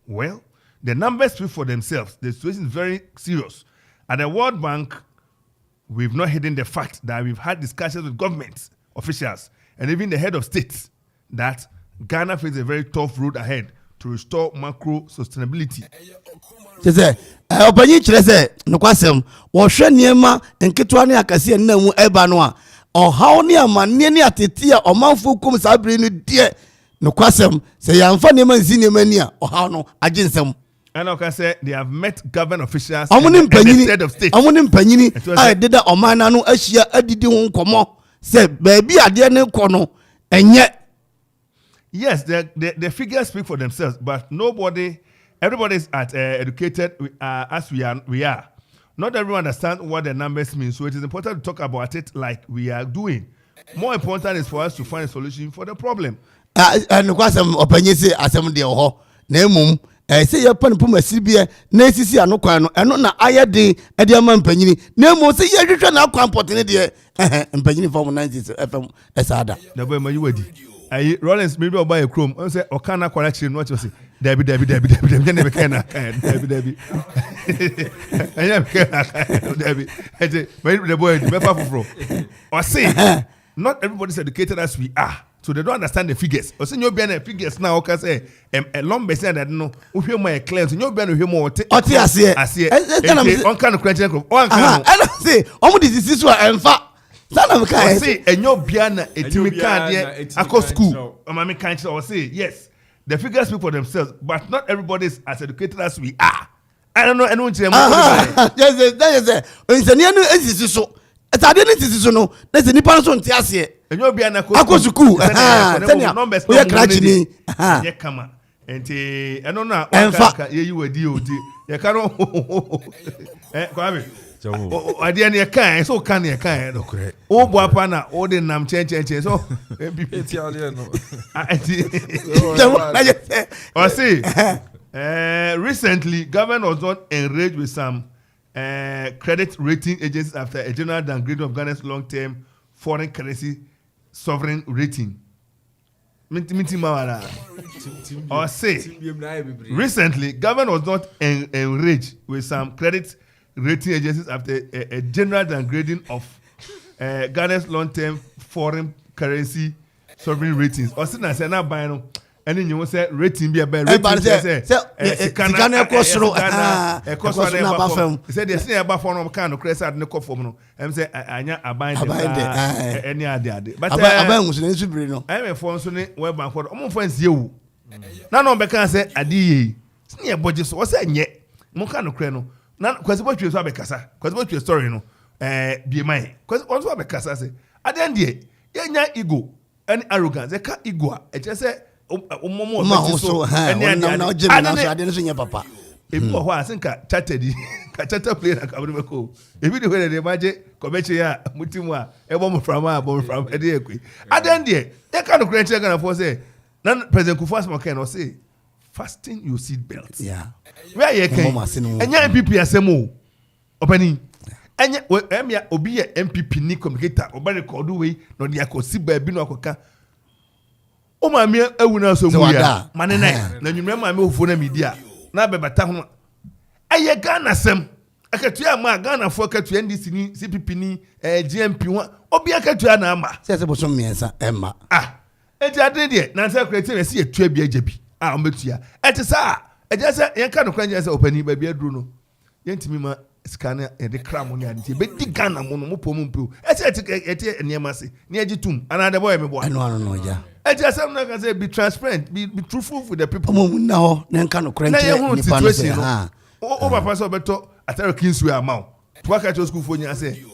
Speaker 1: Well, the numbers speak for themselves. The situation is very serious. At the World Bank, we've not hidden the fact that we've had discussions with government officials and even the head of state that Ghana faces a very tough road ahead to restore macro sustainability.
Speaker 4: Opanyi kire se no kwasem wo hwe niema nketwa ne akase na mu eba no a ohaw ne amanne ne atete a omanfo kum sabre no die no kwasem se yamfa niema nsi niema ni a ohaw no aginsem.
Speaker 1: And I can say they have met government officials
Speaker 4: and the
Speaker 1: head of state.
Speaker 4: Amunim panyini I did that omana no ahia adidi ho nkomo se baabi ade ne kɔ no enye.
Speaker 1: Yes, the figures speak for themselves, but everybody is educated as we are. Not everyone understands what the numbers mean, so it is important to talk about it like we are doing. More important is for us to find a solution for the problem.
Speaker 4: And kwasem opanyi se asem de ho na emum say ya pan pum asibie na esisi anokwan no eno na ayede e de ama mpanyini na emum say ya hwehwe na akwan potene de mpanyini form 90 FM esada
Speaker 1: na boy mayi wadi ayi Rollins maybe oba e chrome on say okana kwara chire no what you say dabi ne be kana dabi anya be kana dabi ete maybe the boy be fafufro or say not everybody is educated as we are. So they don't understand the figures. Or say you be na figures now okay say a long be say that no uhwe mo e clear so you be na uhwe mo ate
Speaker 4: ase
Speaker 1: on kan crunch on kan
Speaker 4: I say omo disease wa emfa sana me kai
Speaker 1: say enyo bia na etimi kan de akọ school o ma me kan or say yes the figures speak for themselves but not everybody is as educated as we are. I don't know anyone tell me
Speaker 4: yes that is nsania no exist so etade ne tisi so no na se nipa no so nte ase
Speaker 1: enyo bia na
Speaker 4: akọsuku numbers we crash ni
Speaker 1: ye kama enti eno na aka ye yi wadi odi ye ka no kwa be ade ne kan so kan ne kan no kure o bo apa na o de nam chen so
Speaker 2: eti ale no
Speaker 1: enti o see Recently, government was not enraged with some credit rating agencies after a general downgrade of Ghana's long-term foreign currency sovereign rating. Or say, recently, government was not enraged with some credit rating agencies after a general downgrading of Ghana's long-term foreign currency sovereign ratings. Or say, I not buying no. Any you say rating be a better rating. Say
Speaker 4: Ghana ekosoro
Speaker 1: na bafam. Say the say bafam no kan no credit ne kofom no. Em say anya aban de any ade. But
Speaker 4: aban nso ne subiri no.
Speaker 1: Em fo nso ne we ban for. Omo fa nsie wu. Na no be kan say ade yi. Ne boje so say nye. Mo kan no credit no. Na kwase bo twe so abekasa. Kwase bo twe story no. Bi mai. Kwase onso abekasa say ade ndie. Ye nya ego any arrogance. E ka ego a. E je say
Speaker 4: so papa.
Speaker 1: If you are a charter player, if you were the magic, commercial, Mutima, a woman from a dear quick. I then dear, that kind of great second for say, none President Kufas can or say, fasten your seat belts.
Speaker 4: Yeah.
Speaker 1: Where you can, and young people are some opening. And yet, Emia Obi MPP ni communicator, or by the Cordway, no Diaco Siba Binococa. O ma mi ewuna so mu ya manene na nwumre ma mi ofo na media na bebata ho aye Ghana sem akatua ma Ghana fo akatua NDC ni CPP ni GMP ho obi akatua na ama
Speaker 4: se boso miensa emma
Speaker 1: enti ade de na se creative na se etua bi ajabi o metua enti sa eje se yen ka no kwanje se opani ba bi aduru no yentimi ma scanner e de kram ni ade be di Ghana mo no mo pom mpu eti eniema se ni agitum ana de boy me boy
Speaker 4: no ja.
Speaker 1: I just say be transparent, be truthful with the people.
Speaker 4: No, then can no correct
Speaker 1: situation. Oh, my pastor, beto atara Kingsway amount. Twaka to school for you say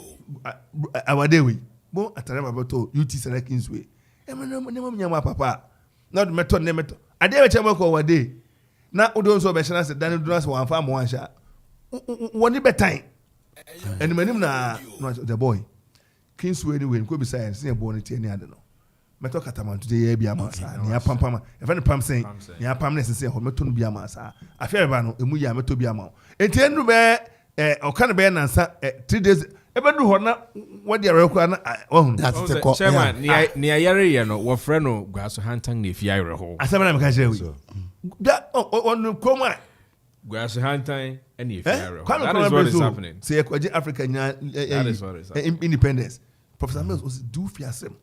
Speaker 1: our day we. Bo atara beto UT select Kingsway. Never papa. Not method ne method. I dey chama ko our day. Na udon so be shana say Daniel Dunas wan farm wan sha. Woni be time. And manim na the boy. Kingsway anyway ko be science ne born it any ade no. Meto kataman today be amasa ni apam if any pam saying ni apam ne say ho meto no be amasa afia ba no emu ya meto be ama enti enu be o kan be na nsa 3 days e be du ho na what dey rekwa na ohun
Speaker 3: chairman ni ayare ye no wo frɛ no Gwaso Hantan na fi ayre ho
Speaker 1: asema na me ka share we da on koma
Speaker 3: Gwaso Hantan and fi ayre ho
Speaker 1: that is what is happening say kwaji Africa nya independence Professor Mills was do fiasem.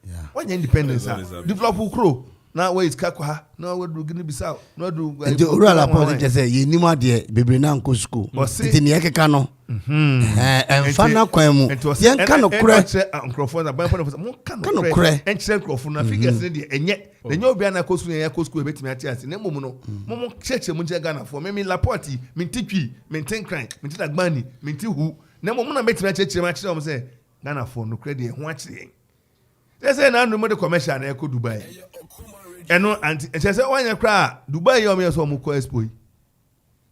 Speaker 1: Yeah. When independence, develop Ukro. Now where is Kakwa? Now where do Guinea Bissau? No do.
Speaker 4: And the oral apology say you ni ma de bebre na nko school. Iti ni yake kano. Fana kwemu. Yen kano kure.
Speaker 1: Microphone na ban mo kano kure. Enche microphone na figures ne de enye. The nyo bia na kosu ya kosu ebetimi ati ase. Ne momu no. Mo cheche mo nje Ghana for. Me lapoti, me titwi, me tenkran, me titagbani, me tihu. Ne momu na betimi cheche ma cheche mo say Ghana for no credit ho achire. They say now no more commercial na eko Dubai. Eno anti say wanya kra Dubai yo me so mo ko expo.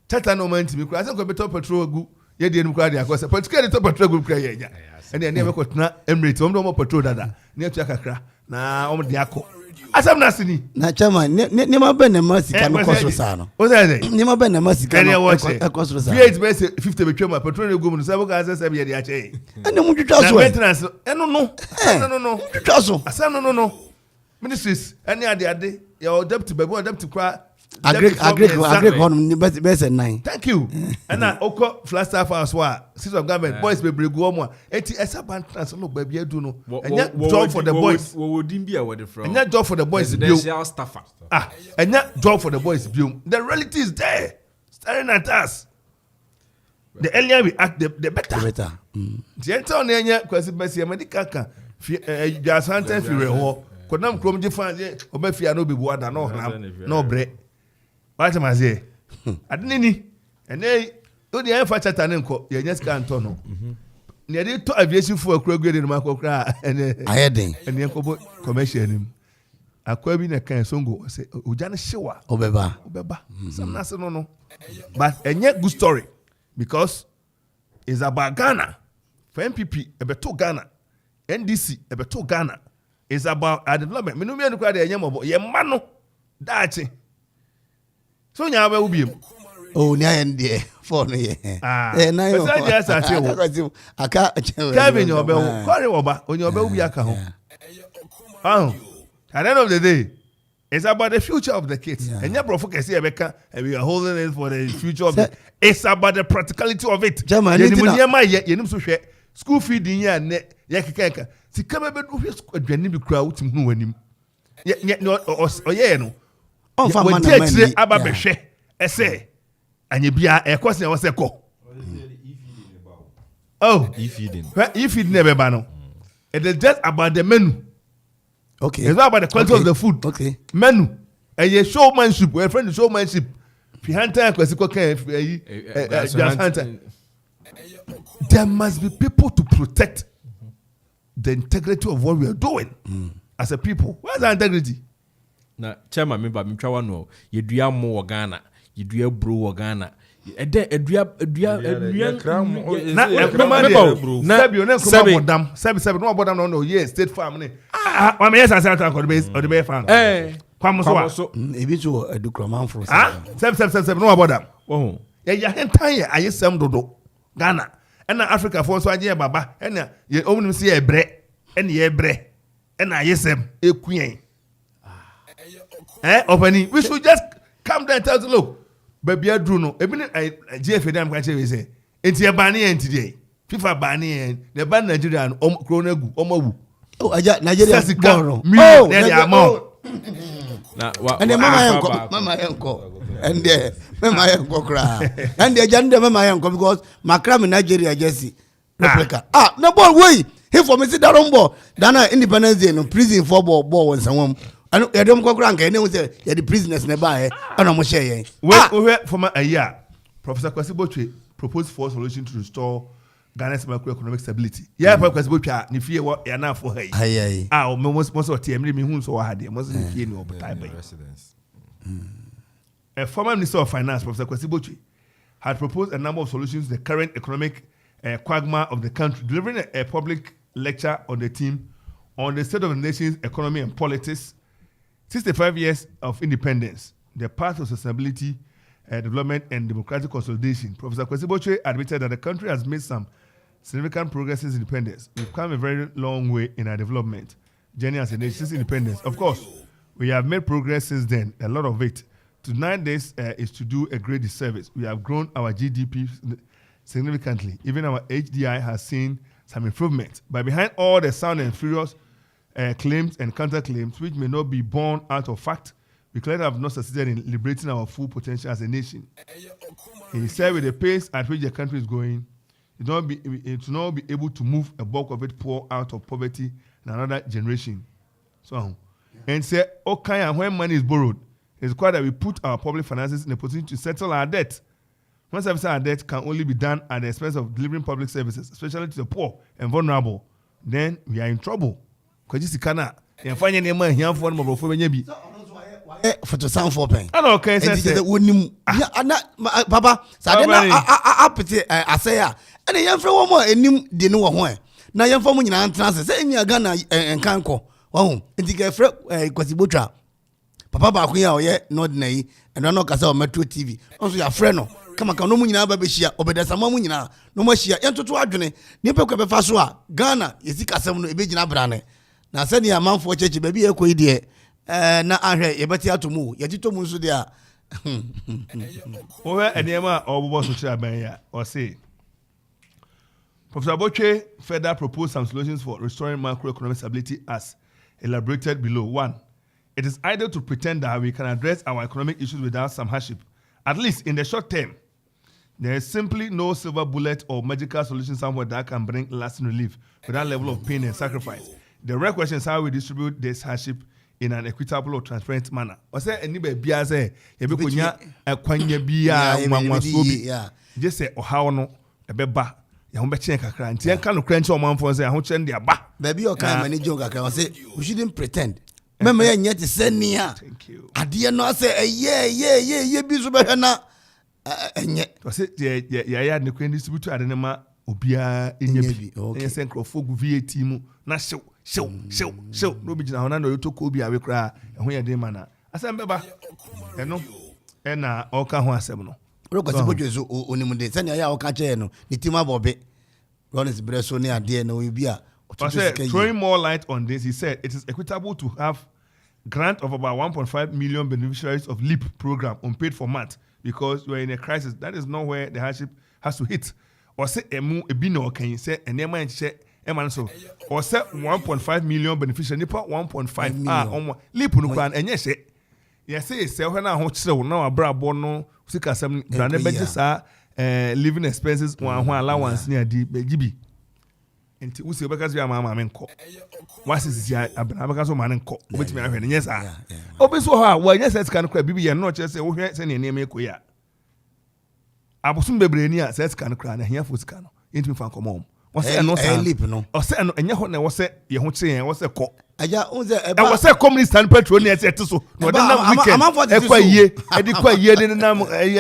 Speaker 1: Tata no man timi kra say ko beto petrol gu ye de enu kra de akose. Particularly to petrol gu kra ye nya. Ene ne me ko tena Emirates om do mo petrol dada. Ne atu akakra na om de akọ. Asam na sini.
Speaker 4: Na chama ne ma be na masika no koso sa no.
Speaker 1: O say
Speaker 4: ne ma be na masika no koso sa.
Speaker 1: Fiat be 50 betwa ma petrol gu mu so ka say be de ache.
Speaker 4: Ene mu twitwa so.
Speaker 1: Maintenance eno no. No.
Speaker 4: Twitwa so.
Speaker 1: Asam no. Ministries any ade your deputy baby deputy cry
Speaker 4: agree on best 9.
Speaker 1: Thank you. And na oko flat staff as well seat of government boys be bregu omo enti esa bantrance no baby edu no enya job for the boys
Speaker 3: we would be away from
Speaker 1: enya job for the boys
Speaker 3: residential staffer
Speaker 1: enya job for the boys biom the reality is there staring at us the earlier we act the better the enter on enya kwesi besi medical kan just hunter fi reho kodam krom je fan je obafia no bebu ada no ham no bre what am I say adini ni ene o de enfa chata ne nko ye nyes kan to no ne de to aviation fu akura gwe de no makokra ene
Speaker 4: ayeden
Speaker 1: ene enko commercial nim akwa bi na kan songo say oja ne hyewa
Speaker 4: obeba
Speaker 1: some na say no but enye good story because it's about Ghana for MPP ebeto Ghana NDC ebeto Ghana. It's about our development. Me no me no kwade enye mobo. Ye ma no daachi. So nya ba ubi.
Speaker 4: Oh, nya en de for no ye.
Speaker 1: Na yo. Pesa dia sa te wo.
Speaker 4: Aka
Speaker 1: Kevin your be wo. Kware oba, onye oba ubi aka ho. At the end of the day, it's about the future of the kids. And your bro focus here, Becca, and we are holding it for the future of it. It's about the practicality of it. School feeding ya net, yakaka. See, come a bit of his crowd to move him. Yet not or no. Oh, for my Ababeshe, essay. And you be a question was a co. Oh, if you never bano. It is just about the menu.
Speaker 4: Okay.
Speaker 1: It's not about the quality of the food.
Speaker 4: Okay.
Speaker 1: Menu. And your showmanship. We're friend of showmanship. There must be people to protect the integrity of what we are doing as a people. Where's the integrity?
Speaker 3: Now, Chairman, member, I'm trying to you do more Ghana, you do bro Ghana. State farm. Kwam so
Speaker 4: ebi so edukroman for
Speaker 1: seven no about them. Oh, ya hentan ya ayesem dodo Ghana and Africa for so agye baba and ye omnim se ye bre and ye bre and ayesem ekuen. Opani, we should just come there and tell you, look, baby adru no ebi GFA dem kan we say enti e bani enti dey FIFA bani en the ban Nigeria krona gu omawu.
Speaker 4: Oh, aja Nigeria borrow.
Speaker 1: Oh, there are more.
Speaker 4: And the mama yanko and the mama yanko cry and the agenda mama yanko because Macram in Nigeria Jesse replica no ball way he for me sit down ball Dana Independence Day no prison for ball when someone and you don't go crank and they say you're the prisoners nearby and I'm share
Speaker 1: we for a year Professor Kwasi Botwe proposed 4 solutions to restore Ghana's macroeconomic stability. Yeah, because we are if you were enough for her.
Speaker 4: Aye.
Speaker 1: Most of the me who so had there must be no residence. A former Minister of Finance, Professor Kwasi Botwe, had proposed a number of solutions to the current economic quagmire of the country, delivering a public lecture on the theme on the state of the nation's economy and politics. 65 years of independence, the path of sustainability, development and democratic consolidation. Professor Kwasi Botwe admitted that the country has made some significant progress since independence. We've come a very long way in our development journey as a nation since independence. Of course, we have made progress since then, a lot of it. To deny this is to do a great disservice. We have grown our GDP significantly. Even our HDI has seen some improvement. But behind all the sound and furious claims and counterclaims, which may not be born out of fact, we clearly have not succeeded in liberating our full potential as a nation. He said with the pace at which the country is going, it will not be able to move a bulk of it poor out of poverty in another generation. So, and say, okay, and when money is borrowed, it's required that we put our public finances in a position to settle our debt. Once servicing our debt can only be done at the expense of delivering public services, especially to the poor and vulnerable, then we are in trouble. Because you see, you find any money here for them before we be.
Speaker 4: For to sound for pain.
Speaker 1: Hello, okay, sir.
Speaker 4: Papa, apete asaya. And young for one more and nim de no one. Now young for when you transfer, say in your Ghana and Kanko. Oh, and take a fret Kwasibotra. Papa Bakuya, yeah, not nay, and I know Kasa Metro TV. Also, your friend. Come on, no munina babeshia, obeda sama munina. No more shia, and to adjune. Nipo Fasua, Ghana, is it Casam Ebijina Brane. Now send your man for church, baby, a quidie. Na ahwe yebeti atomu yetito mu nso dia
Speaker 1: owe enema obobo so chira ban ya o say Professor Botwe further proposed some solutions for restoring macroeconomic stability as elaborated below. 1. It is idle to pretend that we can address our economic issues without some hardship. At least in the short term, there is simply no silver bullet or magical solution somewhere that can bring lasting relief without level of pain and sacrifice. The real question is how we distribute this hardship in an equitable or transparent manner. Or say anybody bia say you be konya kwanya bia nwanwaso bi. Just say how no ebeba ya ho be chen kakra nti en ka no kranche o manfo say ho chen dia ba.
Speaker 4: Baby o kan manage kakra say we shouldn't pretend. Mema ya nya te senia.
Speaker 1: Thank you.
Speaker 4: Ade no say ye bi so be hwe enye.
Speaker 1: O say ya ne kwen distribute ade ne ma obia enya bi. En say nkrofo gu VAT mu na hyew no be jina hona no to ko bi awe kra ehun ye de mana asem beba eno ena oka ho asem no
Speaker 4: rokwasi bodwe so onimude sɛ ya oka che no ni tima bobe Ronnie's breso ne ade na obi a
Speaker 1: throwing more light on this, he said it is equitable to have grant of about 1.5 million beneficiaries of LEAP program unpaid for months because you are in a crisis. That is not where the hardship has to hit. Or say ebi no can you say and never so or say 1.5 million beneficiaries. Nipa 1.5 million. LEAP no kwan enye she. Yes say when na ho kire now abra bo no sika sam brand be sa living expenses one allowance near di gibi. Enti wo se obeka so ama me nko wasisi abeka so ma ne nko obetimi ahwe ne nyesa obeso ho a wa nyesa sika no kwa bibi ye no kire se wo hwe se ne ne me koya abosum bebre ni a se sika no kra na hia fo sika no enti me fa nkomo wo se no sa o se no enye ho na wo se ye ho kire wo se ko
Speaker 4: aja unze
Speaker 1: wo se communist and petrol ne se teso no de na weekend ekwa yie edi kwa yie de na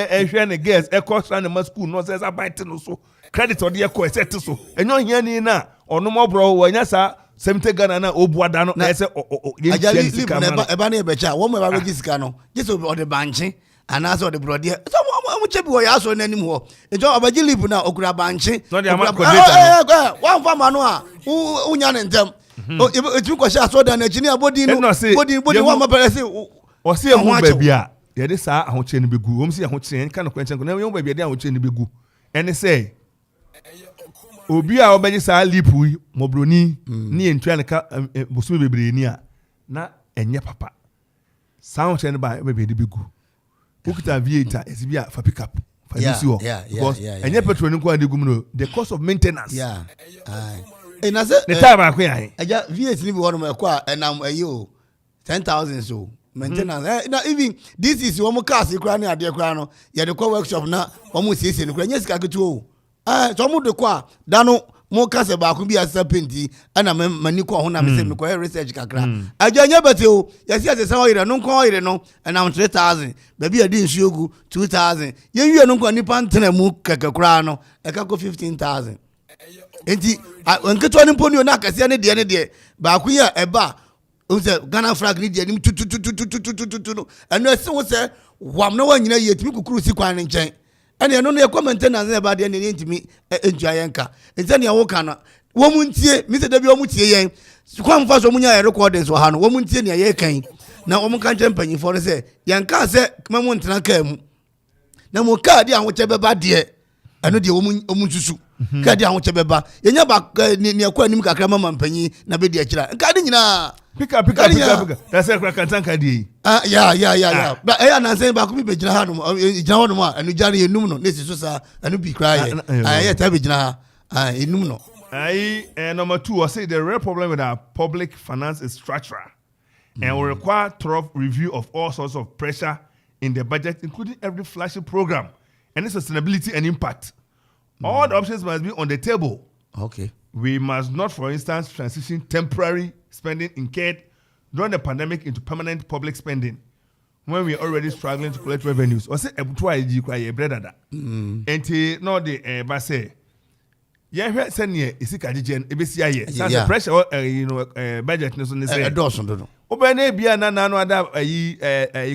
Speaker 1: ehwe ne girls ekwa na school no se za bite no so credit or the echo set so enyo hia ni na ono mo bro wo nya sa 70 Ghana na obuada no na se
Speaker 4: ajali live na eba na ebecha wo mo eba register no just o de banche ana so de bro de so mo chebi wo ya so na nim ho ejo abaji live na okura banche
Speaker 1: no de ama coordinator
Speaker 4: one farmer no a unya ne ntem etu ko sha so da na chini abodi no bodi wa ma pere se
Speaker 1: o se ehun baby a ye de sa ahoche ne begu wo mo se ahoche en kan ko enchen ko na wo baby de ahoche ne begu ene say obi a obenye sa lipu mobroni ni entwa ne ka bosume bebre ni a na enye papa sound chen ba bebe de begu ukita V8 esibia fa pick up fa use wo because enye petrol ni ko ade gum no the cost of maintenance
Speaker 4: na se
Speaker 1: ne time akwa yan
Speaker 4: aja V8 ni bi wono me kwa enam ayo 10,000 so maintenance na even this is wo mo cars kura ni ade kura no ye de ko workshop na wo mo siesie ni kura nye sika ketu so mu de kwa dano mo kase ba ku bi asa penti ana mani ko ho na me se me ko research kakra ajanya bete o yesi ase san oyire no ko oyire no na 3,000 ba bi adi nsuogu 2,000 yen wie no ko nipa ntena mu kakakura no e ka ko 15,000 enti enketo ni poni o na kase ne de ba ku ya eba o se Ghana flag ni de ni tututututututu no eno ese wo se wam na wa nyina yetimi kukuru si kwan nchen ene no ye maintenance na ba de ne ntimi entua yenka ente ne wo kana wo muntie mi se da bi wo mutie yen kwa mfa so munya recordings wa ha no wo muntie ne ye kan na wo munka nche mpanyi for se yenka se ma mu ntena ka mu na mu ka de anwo che beba de eno de wo munsusu ka de anwo che beba yenya ba ne akwa anim kakra ma mpanyi na be de akira nka de nyina
Speaker 1: pick up that's a crack and tank di
Speaker 4: yeah but na say ba ku bi bejina ha no ejina ho no anu jare enum no nesi so sa anu bi cry yeah ta bejina ha enum no
Speaker 1: number 2 I say the real problem with our public finance is structural and will require thorough review of all sorts of pressure in the budget including every flagship program and its sustainability and impact all the options must be on the table.
Speaker 4: Okay,
Speaker 1: we must not for instance transition temporary spending incurred during the pandemic into permanent public spending when we are already struggling to collect revenues. Or say ebutu aji kwa ye brother. Enti no the ba say ye hwe sene isika jijen ebesi aye. Say pressure budget no so ne say.
Speaker 4: Edoso do.
Speaker 1: Oba na bia na no ada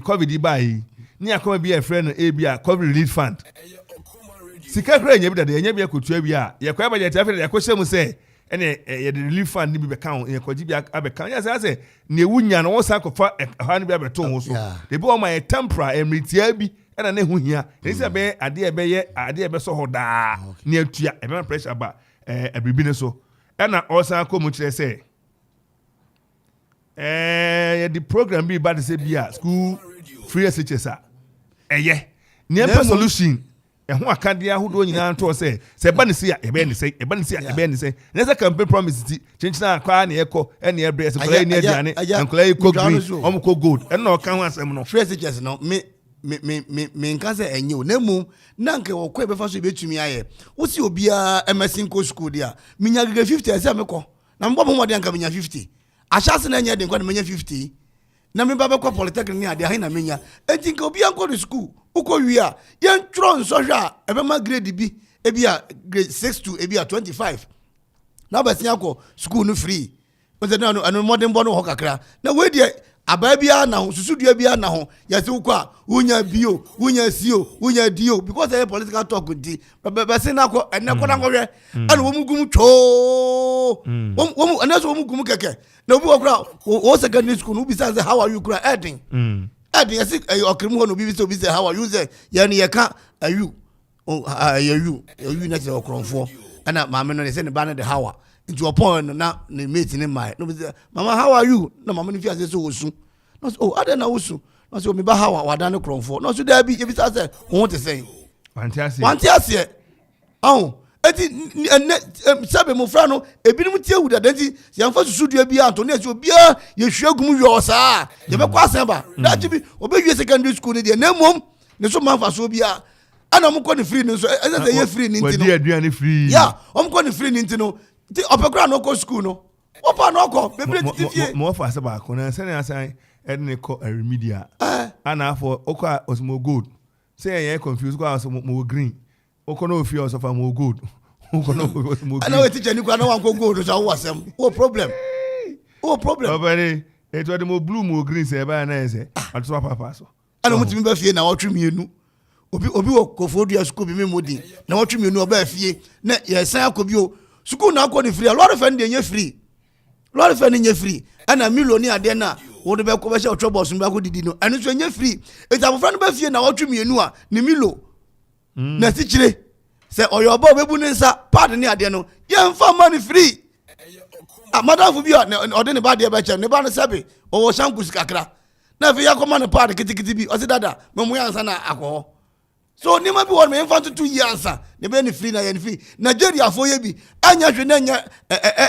Speaker 1: covid ba yi. Ni akoma bia friend no bia covid relief fund. Sika kra nya bi da nya bia kotua bia ye kwa budget afi ya ko hyem say ene ye the relief fund ni bi be kan ye kwaji bi abekan ya say ne wunya no wo sa kofa ha ni bi abeto ho so de bi o ma ye tempera emritia bi ena ne hu hia e say be ade e be so hoda ne atua e be pressure ba abribi ne so ena o sa ko mu kire say ye the program bi ba de say bia school free SHS eye ne solution ho akade ahodo nyina nto se ba ne se ya ebe ne se ne se campaign promise ti chinchina akwa na yeko ene ebre se kola ni aduane ankola yeko green omko gold ene no kan asem no
Speaker 4: fresh just no me nka se enye o nemu na nke wo kwa be fa so betumi aye wo si obia MSN ko school dia minya gege 50 ase ameko na mbo mo de anka minya 50 ashase na enye de nkwa minya 50 na me ba be kwa polytechnic ni ade ha na minya enti nke obia ko school uko wia yen tro nso hwa ebe ma grade bi ebia grade 6 to ebia 25 na ba sia ko school no free o se na no modern bono ho kakra na we die ababia na ho susu dua bia na ho yesi ukwa unya bio unya sio unya dio because the political talk di be say na ko ene ko na ngwe ana wo mugum cho wo anaso wo mugum keke na obi okra wo secondary school no bi say how are you kra edin edin yesi okrim ho no bi say how are you say ya ni ye ka ayu you na say okronfo ana maame no say ne ba na the how into a point na ne mate ne mai no be say mama how are you na mama no fi say so osu no so oh ada na osu no so me ba how wada ne kronfo no so there be e be say won te say wanti ase oh eti sabe mo fra no ebinim tie wuda denti yamfa susu dua bia anto na ase obia ye hwagum yo saa ye be kwa semba da tibi obewie secondary school ne de na mom ne so manfa so bia ana mo ko ne free ne so ese ye free ni ntino
Speaker 1: wadi aduane free
Speaker 4: ya om ko ne free ni ntino ti opekra no ko school no opa no ko bebre titifie
Speaker 1: mo fa se ba ko na se na asan edne ko remedia ana afọ okwa osmo gold say ye confused kwa osmo green oko no fi osofa mo gold oko no osmo green
Speaker 4: ana we teacher ni kwa na wan ko gold so wo asem wo problem
Speaker 1: obere eto de mo blue mo green se ba na ese atoso papa so
Speaker 4: ana mo timi ba fie na wo twemienu obi wo kofodia school bi memodi na wo twemienu oba fie na ye san akobi o school na akọ ni free lord fan de nye free lord fan nye free ana millionaire de na wo de be ko be se trouble so be ko didi no anu so nye free eta mo friend be fie na wo twemienu a ni milo na tichire se oyoba obebu ne nsa pad ne ade no ye mfa money free madam fu bi o de ne ba de be che ne ba no sabe o wo shanku sikakra na fi yakoma ne pad kitikiti bi o se dada me mu yansa na akọ so ni ma bi won me mfa to 2 years ne be ni free na ye ni free Nigeria fo ye bi anya hwe na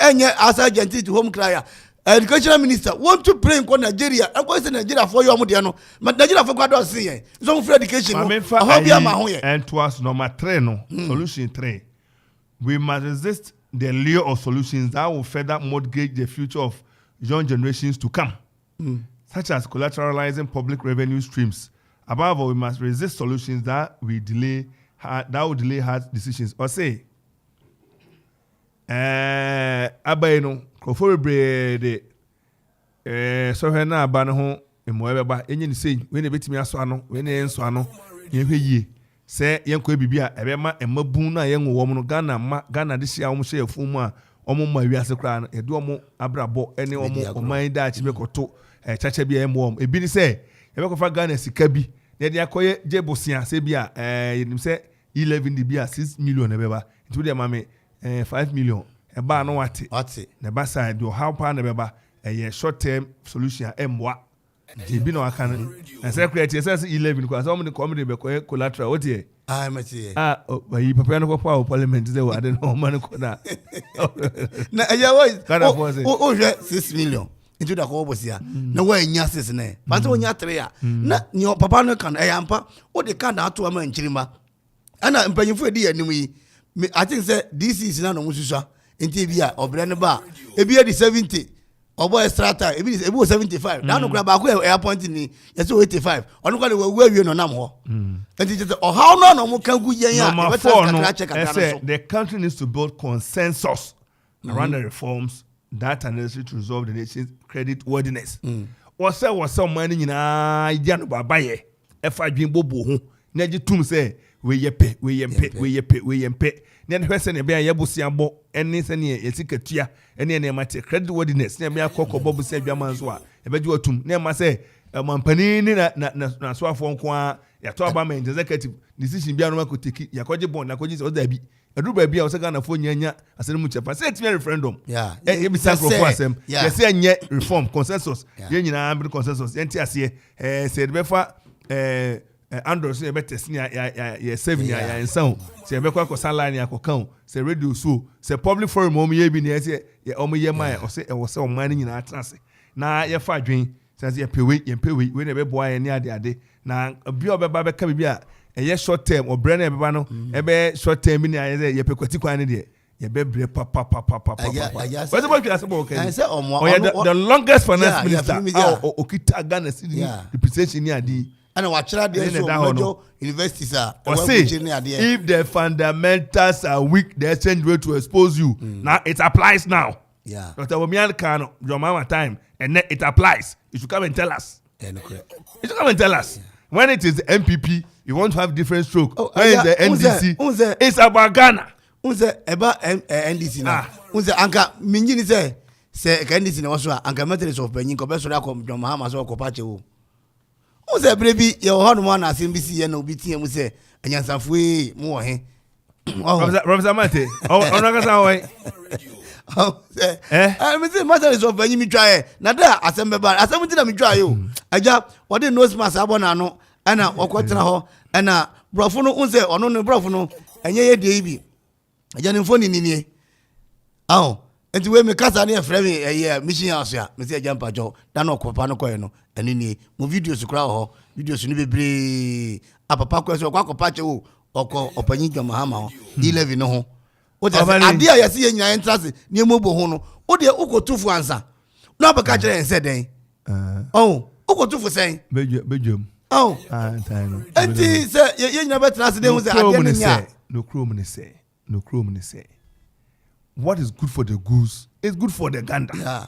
Speaker 4: anya as agent to home crier educational minister want to pray in Nigeria akọ say Nigeria for you de no Nigeria for kwado say ye so free education no ho bia ma ho ye
Speaker 1: and to us number 3 no solution 3 we must resist the lure of solutions that will further mortgage the future of young generations to come such as collateralizing public revenue streams. Above all, we must resist solutions that will delay hard decisions. Or say, abayno kofo brede so he na aba no ho emo ebeba enye ni sei we na betimi aso ano we na enso ano ye hweye se yenko bibia ebema emabun na yenwo wo no Ghana de hia wo hye afu mu a omo ma wiase kra no edu omo abrabo ene omo oman da achi bekoto chacha bia emo ebi ni se yebekofa Ghana sika bi ne de akoye jebosia se bia yenim se 11 di bia 6 million ebeba ntu de mame 5 million eba no wate ne ba side do how pa ne beba a short term solution emwa ebi no aka no na se create se 11 kwa so mo de comedy be collateral what here
Speaker 4: mati
Speaker 1: yi papa no kwa parliament ze wa de no man ko na
Speaker 4: na eya o 6 million into da ko bosia na wa nya 6 na but o nya 3 a na ni papa no kan eya mpa o de kan ato ama nchirima ana mpanyimfo edi anim yi I think say this is na no mususa enti bia obre ne ba ebi edi 70 obo extra time ebi 75 na no kura ba ko airport ni yesi 85 onu kwa de wa awie no nam ho enti just how no mo kan gu yen ya
Speaker 1: e say the country needs to build consensus around the reforms that are necessary to resolve the nation's credit worthiness. Was money nyina ya no baba ye e fa dwen bobo ho na je tum say we yempe ne hwe se ne be ya bosia bo ene se ne yesikatua ene ne mate credit worthiness ne be akoko bobo se adwaman so a e be je watum ne ma se mampani ni na so afo nko a ya to aba ma executive decision bia no makoteki ya koje bond na koje se odabi edu ba bia o se Ghana fo nyanya asene mu chefa se etime referendum e bi san for asem ye se anye reform consensus ye nyina bi consensus ye nti ase se de be fa Android so better ya 7 ya ensan se be kwa salary akokan se radio so se public forum o ye bi na se o ye man o se e wo se o man nyina atrase na ye fa dwen se ye pewe we na be boa ye ni ade na bi obeba be ka bi a ye short term obre na ebeba no e be short term bi na ye ye pekwati kwa ne de ye be bre pa what's about you asebo okay the longest finance minister okita Ghana city representation ni ade
Speaker 4: and watchra there so major universities are
Speaker 1: if the fundamentals are weak the exchange rate to expose you now it applies now Dr. Womian Kano your mama time and it applies You should come and tell us.
Speaker 4: Yeah, no,
Speaker 1: You should come and tell us. Yeah. When it is the MPP, you want to have different stroke.
Speaker 4: Oh,
Speaker 1: when it's the NDC, it's about Ghana.
Speaker 4: About NDC now. Anka Minjini say NDC na waso anka methodist of Benin ko be so da ko Mahama so ko pache wo. Brebi ye ho no na CNBC ye na obi tie mu say anyansafo yi mu wo he.
Speaker 1: Professor Mate, ona ka sa wo.
Speaker 4: Me say methodist of Benin mi twa ye. Na da asembe ba asemti na mi twa ye o. Aja wo de nose mask abona no ana okotena ho ana brofo no unse ono no brofo no enye ye de bi. Aja ne phone ni ni. Enti we me kasa na frame mission house ya me say jampa jo da no kopa no koye no eni ni mo videos kura ho videos ni bebre apapa ko so kwa kopa che wo oko opanyi Mahama ho 11 no ho o je ade ya yesi nyina entrance ni mo bo ho no o de ukotufu ansa no abaka kire en se den ukotufu sen
Speaker 1: bejum
Speaker 4: enti se ye nyina betra se den ho se ade ni nya
Speaker 1: no chrome ni say what is good for the goose is good for the gander.
Speaker 4: Yeah.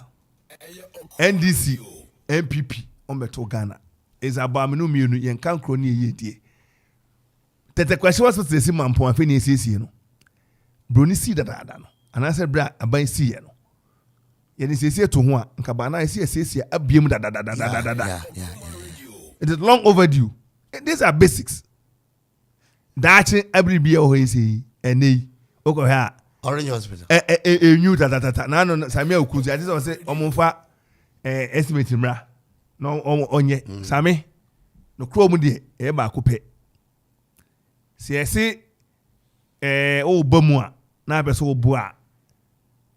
Speaker 1: NDC, MPP, Ombeto Ghana is about me no mienu yen kan kroni ye die. Tete kwasi was to say man pon afi ni sisi no. Broni si da no. And I said bra aban si ye no. Ye ni sisi to ho a nka ba na sisi abiem da.
Speaker 4: Yeah.
Speaker 1: It is long overdue. These are basics. Dachi every be o hisi eni oko ha
Speaker 4: Orange Hospital.
Speaker 1: New tata. Na no Samia Okuzi. I just say omonfa estimate mra. No onye. Sami. No chrome de e ba ko pe. Se o bamu a na be so bo a.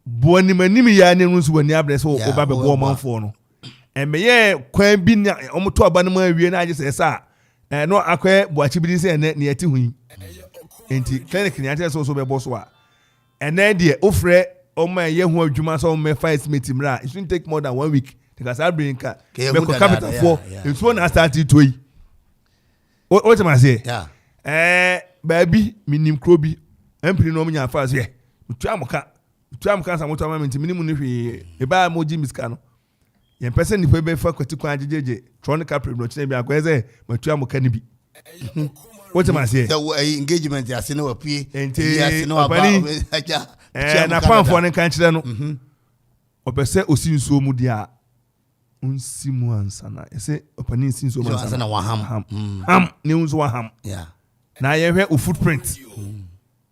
Speaker 1: Bo ni manim ya ne nsu wani abre so o ba be bo manfo no. Meye kwan bi na omoto aba no ma awie na age se sa. No akwa bo achibidi se ne eti hu. Enti clinic ni ate so be bo so a. And then the offer my year who Juma so me 5 estimate mra. It shouldn't take more than 1 week because I bring capital for it's one I started to yi. What am I say?
Speaker 4: Yeah.
Speaker 1: Baby, minim krobi. Empiri no nya fa so. Tuam kan sa moto ma menti minimum ni hwe. E ba moji miska no. Yen person ni pe be fa kwati kwan jejeje. Tronic capri no chine bi akwa say matuam ka ni bi. What am I saying?
Speaker 4: The engagement ya sino apie.
Speaker 1: Ya sino about na panfo ne kan kire no. Opese osi nsuo mu dia. Unsi mu ansa na. Ese opani nsi nsuo mu ansa
Speaker 4: na wa ham.
Speaker 1: Ham ne nsuo wa ham.
Speaker 4: Yeah.
Speaker 1: Na ye hwe o footprint.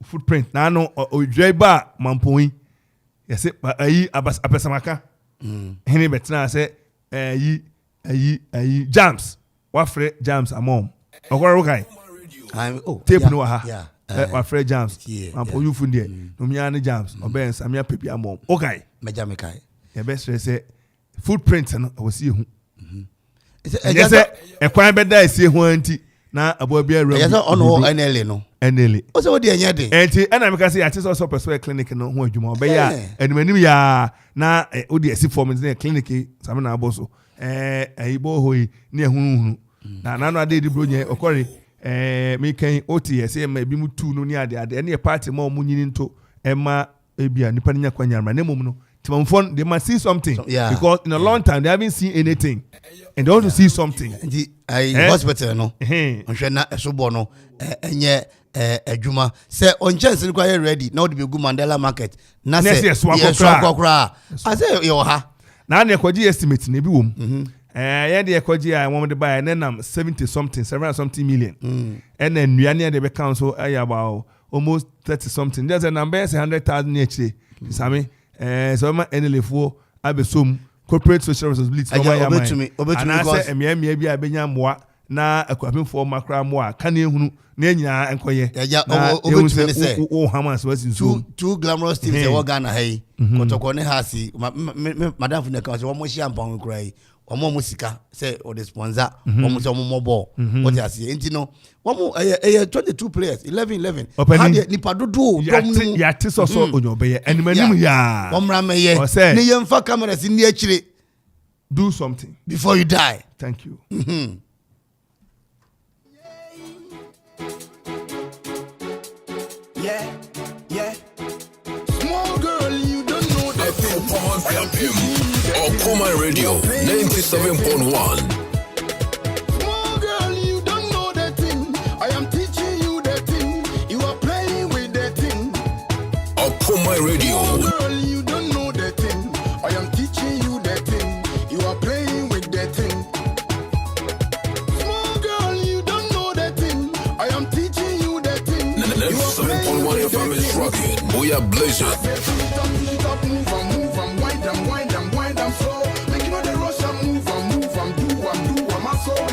Speaker 1: Footprint na no odwai ba mampoin. Yese ayi apesamaka. Hene betina se ayi jams. Wafre jams amom. Okoro kai. Tape no ha.
Speaker 4: Yeah.
Speaker 1: Wa Fred James. Mampo you fun there. No me an James. Oben Samia pepi amom. Okay.
Speaker 4: Meja me kai.
Speaker 1: The best say footprint no I see hu. Yes say e kwan be da see hu anti na abo bia ram.
Speaker 4: Yes ono NLA no.
Speaker 1: NLA.
Speaker 4: O say wo de enya de.
Speaker 1: Enti na me ka say ati so person clinic no hu adwuma obe ya animanim ya na o de asi form in clinic same na abo so. Ayibo hoyi ne ehunu. Na no ade di bro nye okori me kan oti say ma bi mu tu no ni ade ene party ma omu nyini nto ema ebia nipa nya kwanyarma ne mum no timamfon they must see something because in a long time they haven't seen anything and they want to see something.
Speaker 4: The hospital no onhwe na esobo no enye adwuma say on chance kwa ready now the be go Mandela market na say yes kwakra I say you ha
Speaker 1: na na kwaji estimate na bi wom yeah, the ecoji I want to buy and then 70 something million. And then we are near the council about almost 30 something. There's a number 100,000 HA. Sami, so my NL4 I be some corporate social responsibility. And I say maybe I be more na equipment for macra more. Can you Nenya and Koye? Oh, how much was in
Speaker 4: two glamorous teams in Ghana? Hey, Kotokone Hasi, Madame from the council, one more champagne cry. Omo musika say or the sponsor omo say omo mobile what you say enti no omo 22 players 11 had ni padodo
Speaker 1: ya tiso onyobe ye animanim ya
Speaker 4: omra meye ne yemfa cameras ni akire
Speaker 1: do something
Speaker 4: before you die.
Speaker 1: Thank you.
Speaker 5: Yeah. Small girl, you don't know that. Okoman Radio 97.1.
Speaker 6: Small girl, you don't know the thing. I am teaching you the thing. You are playing with the thing.
Speaker 5: Okoman Radio.
Speaker 6: Small girl, you don't know the thing. I am teaching you the thing. You are playing with the thing. Small girl, you don't know the thing. I am teaching you the thing.
Speaker 5: 97.1 FM is rocking. We are blazing.
Speaker 6: Push it up, move and wind them slow. Make you know the rush and move and do my soul.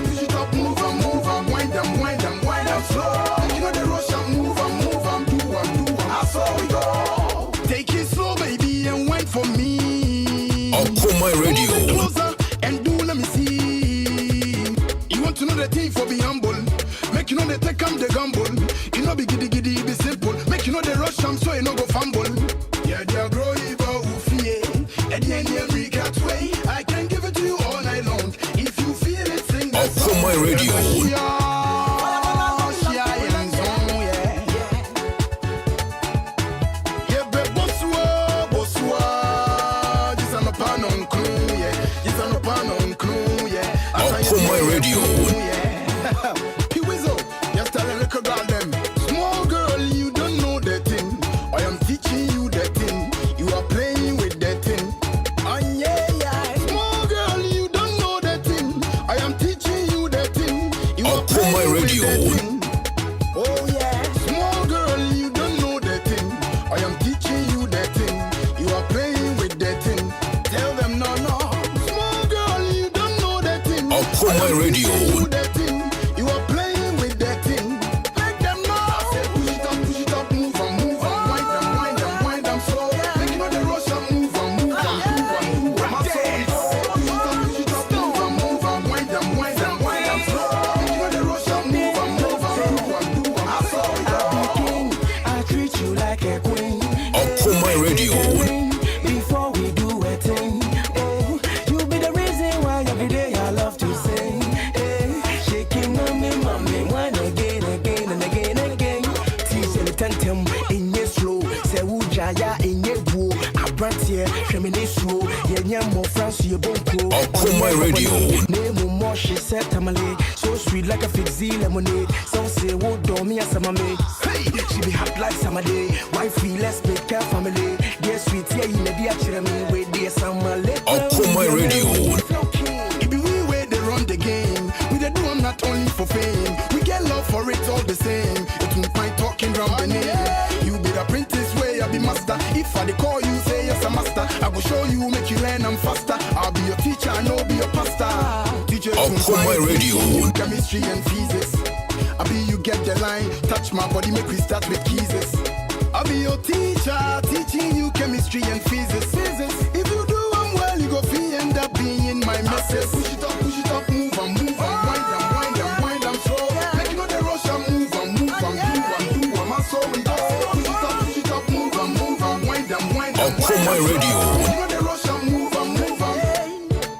Speaker 6: Push it up, move and wind them slow. Make you know the rush and move and do my soul. Take it slow, baby, and wait for me.
Speaker 5: Okoman Radio.
Speaker 6: Move closer and do let me see. You want to know the thing for be humble. Make you know the take the gamble. You know be giddy, be simple. Make you know the rush, I'm so you no go fumble. Yeah, they grow evil, and the end every cat way. I can give it to you all night long. If you feel it, sing that song.
Speaker 5: Okoman Radio. Okoman Radio.
Speaker 6: Small girl, you don't know the thing. I am teaching you the thing. You are playing with the thing. Small girl, you don't know the thing. I am teaching you the thing. You are playing with the thing. Oh yeah. Small girl, you don't know the thing. I am teaching you the thing. You are playing with the thing. Tell them no. Small girl, you don't know the thing.
Speaker 5: Okoman Radio.
Speaker 6: You are playing with that thing. Make them know. Push it up, move and wind them slow. Make you know the rush and move and do my soul. Push it up, move and wind them slow. Make you know the rush and move and do my soul.
Speaker 7: I treat you like a queen.
Speaker 5: Okoman Radio.
Speaker 7: Before we do a thing, oh, you be the reason why every day I love to sing. Shaking mommy, one again and again. Teach and tentem in your slow. Say Ujaya in your boo. I brought here, feminine slow. Yeah, more France, your bonko.
Speaker 5: Okoman Radio.
Speaker 7: Name more, she said, Tamale. So sweet like a fixie lemonade. Some say, oh, do me as a maid. Hey, she be hot like summer day. Wifey, let's make her family. Dear sweet, yeah, in the dear children, wait, dear summer.
Speaker 5: Okoman Radio.
Speaker 6: It be we way they run the game. We they do them not only for fame. We get love for it all the same. It won't find talking round the name. You be the apprentice way, I be master. If I dey call you, say yes, a master. I will show you, make you learn, I'm faster. I'll be your teacher, I know be your pastor. Teachers
Speaker 5: Okoman Radio.
Speaker 6: chemistry and physics. I be you get the line, touch my body, make we start with kisses. I'll be your teacher, teaching you chemistry and physics. If you do them well, you go fee end up being my missus. Push it up, move and wind them slow. Make you know the rush and move and do my soul. Push it up, move and wind them.
Speaker 5: Okoman Radio.
Speaker 6: Make you know the rush and move and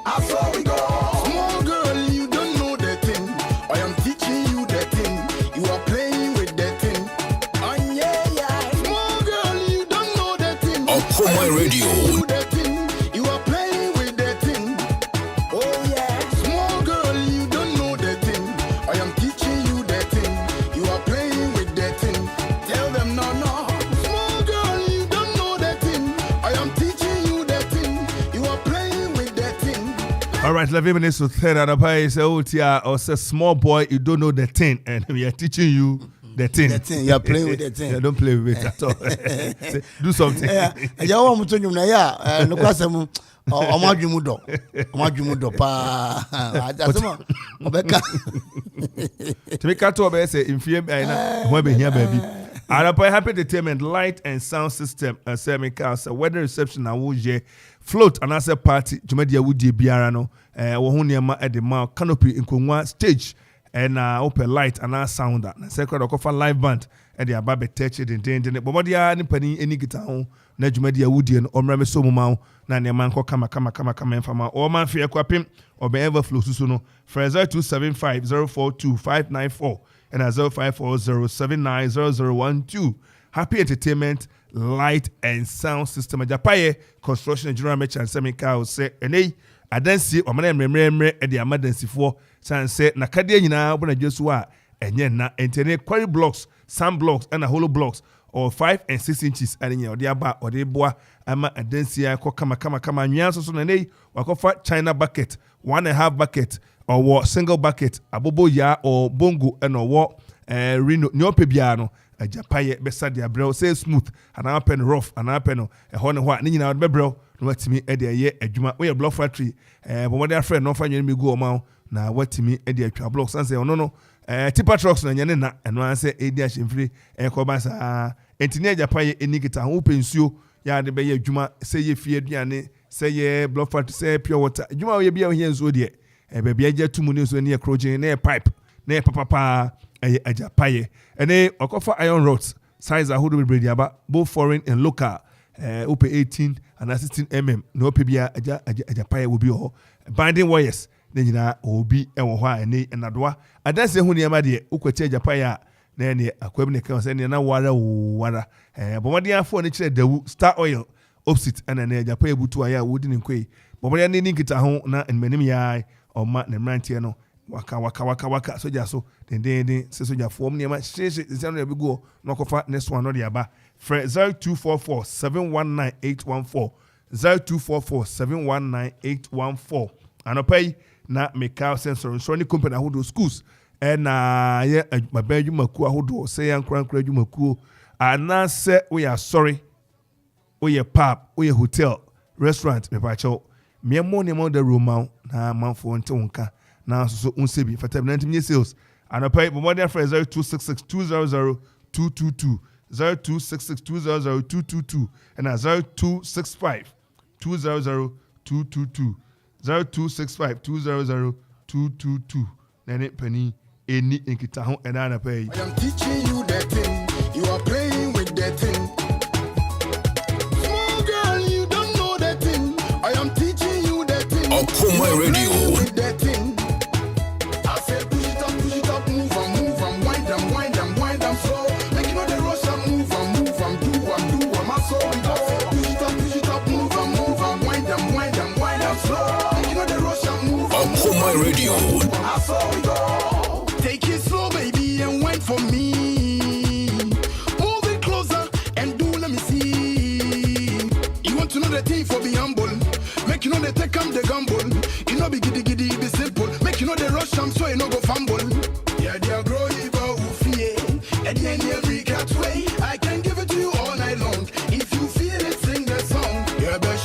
Speaker 6: that's how we go. Small girl, you don't know the thing. I am teaching you the thing. You are playing with the thing. Small girl, you don't know the thing.
Speaker 5: Okoman Radio.
Speaker 6: You are playing with the thing. Oh yeah. Small girl, you don't know the thing. I am teaching you the thing. You are playing with the thing. Tell them no. Small girl, you don't know the thing. I am teaching you the thing. You are playing with the thing.
Speaker 1: All right, 11 minutes to 10 at the pie. Say, oh, tia, or say, small boy, you don't know the thing, and we are teaching you the thing.
Speaker 4: The thing, you're playing with the thing.
Speaker 1: Yeah, don't play with it at all. Say, do something.
Speaker 4: Yeah, you want me to know yeah, no question. Omadumudo pa. Asema obeka.
Speaker 1: To make out to say in film when be here baby. Arapa Happy Entertainment Light and Sound System Semi Kasa wedding reception na wo je float and as a party Jumedia wudi biara no wo ho niam at the mouth canopy nkonwa stage and open light and a sounder na second okofa live band and the ababe touch it in bomodia ni pani any guitar ho na Jumedia wudi no omrame so muma na ne man ko kama mfama o man fe kwapem obe ever flow susu no for 0275042594 and 0540790012. Happy Entertainment light and sound system ajapaye construction general merchant semical say enei adansi omana emremre e de amadansifoɔ san say na kadeɛ nyinaa obona dweso a enye na entene quarry blocks sand blocks and hollow blocks or 5 and 6 inches and nya ode aba ode boa ama adansi akɔ kama nwan so na enei wakofa china bucket 1.5 bucket or single bucket abobo ya or bongo and or reno nyope bia no ajapaye besa de abrel say smooth and happen rough and happen e ho ne ho ni nyina be brel no watimi e de ye adwuma we block factory but what their friend no fa nyen me go o na watimi e de atwa blocks and say no tipper trucks na nyane na eno an say e de ahemfiri e ko ba sa entini ajapaye enikita ho pensuo ya de be ye adwuma say ye fie aduane say ye block factory say pure water adwuma we bia ho hia nso de e be bia gya tumu ne so ne crochet ne pipe ne papa ajapaye ene okofa iron rods size ahodo bebredi aba both foreign and local up 18 and 16 mm no pebia ajapaye will be ho binding wires ne nyina obi ewo ho ene enadoa adanse hu ne ma de ukwachi ajapaye a na ne akwab ne kan se ne na wara bomade afo ne kire dawu star oil opposite ana ne ajapaye butu aya wodi ne nkoi bomade ne nkita ho na enmanim ya oma ne mrantie no waka soja so den se soja form ne ma se no be go no kofa next one no de aba 0244 719814 0244 719814 anopai na mekau sensor so ni company ahodo schools na ye mabaju maku ahodo se yan krankra adwumaku ana se we are sorry we pub we hotel restaurant me pa cho me mo ne mo da room na manfo nte wonka na so unsebi fatab 90 sales anopai bomodern friends 0266 200 222 0266 200 222 and 0265 200 222 0265 200 222 nene penny eni enkita ho enana pay.
Speaker 6: I am teaching you that thing, you are playing with that thing. Small girl, you don't know that thing. I am teaching you that thing.
Speaker 5: Okoman Radio.
Speaker 6: With that thing. I said push it up, move and wind them slow. Make you know the rush and move and do my soul. Push it up, move and wind them slow. Make you know the rush and move.
Speaker 5: Okoman Radio.
Speaker 6: I saw we go. Take it slow, baby, and wait for me. Move it closer and do let me see. You want to know the thing for be humble. Make you know the take the gamble. You know be giddy, be simple. Make you know the rush, I'm so you know go fumble. Yeah, they are growing, but who fear? At the end every cat way. I can give it to you all night long. If you feel it, sing the song. Yeah, but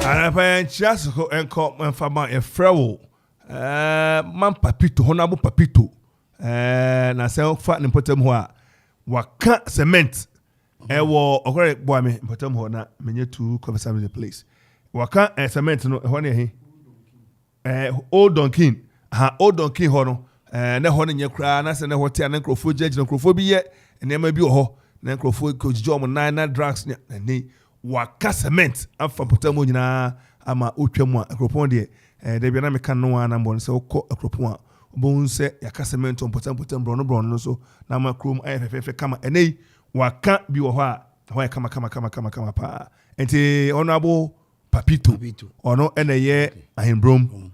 Speaker 1: Anapayan Chasco and call my farmer a frail. Man papito, honabo papito. Na se fat in potem hoa. Waka cement. Wo okore boy me potem ho na menye to cover the place. Waka cement no ho ne he. Old Donkin. Old Donkin ho no. Na ho ne kra na se ne hotel na nkrofo judge na nkrofo bi ye na ma bi ho. Na nkrofo coach John na drugs ne waka cement afa potem nyina ama otwam a akropon de de bia na meka no ana mbon se okọ akropon a obon se yaka cement potem bro no so na ma krom ayefefe kama enei waka bi wo ho a ho kama pa enti honorable papito ono ene ye ahimbrom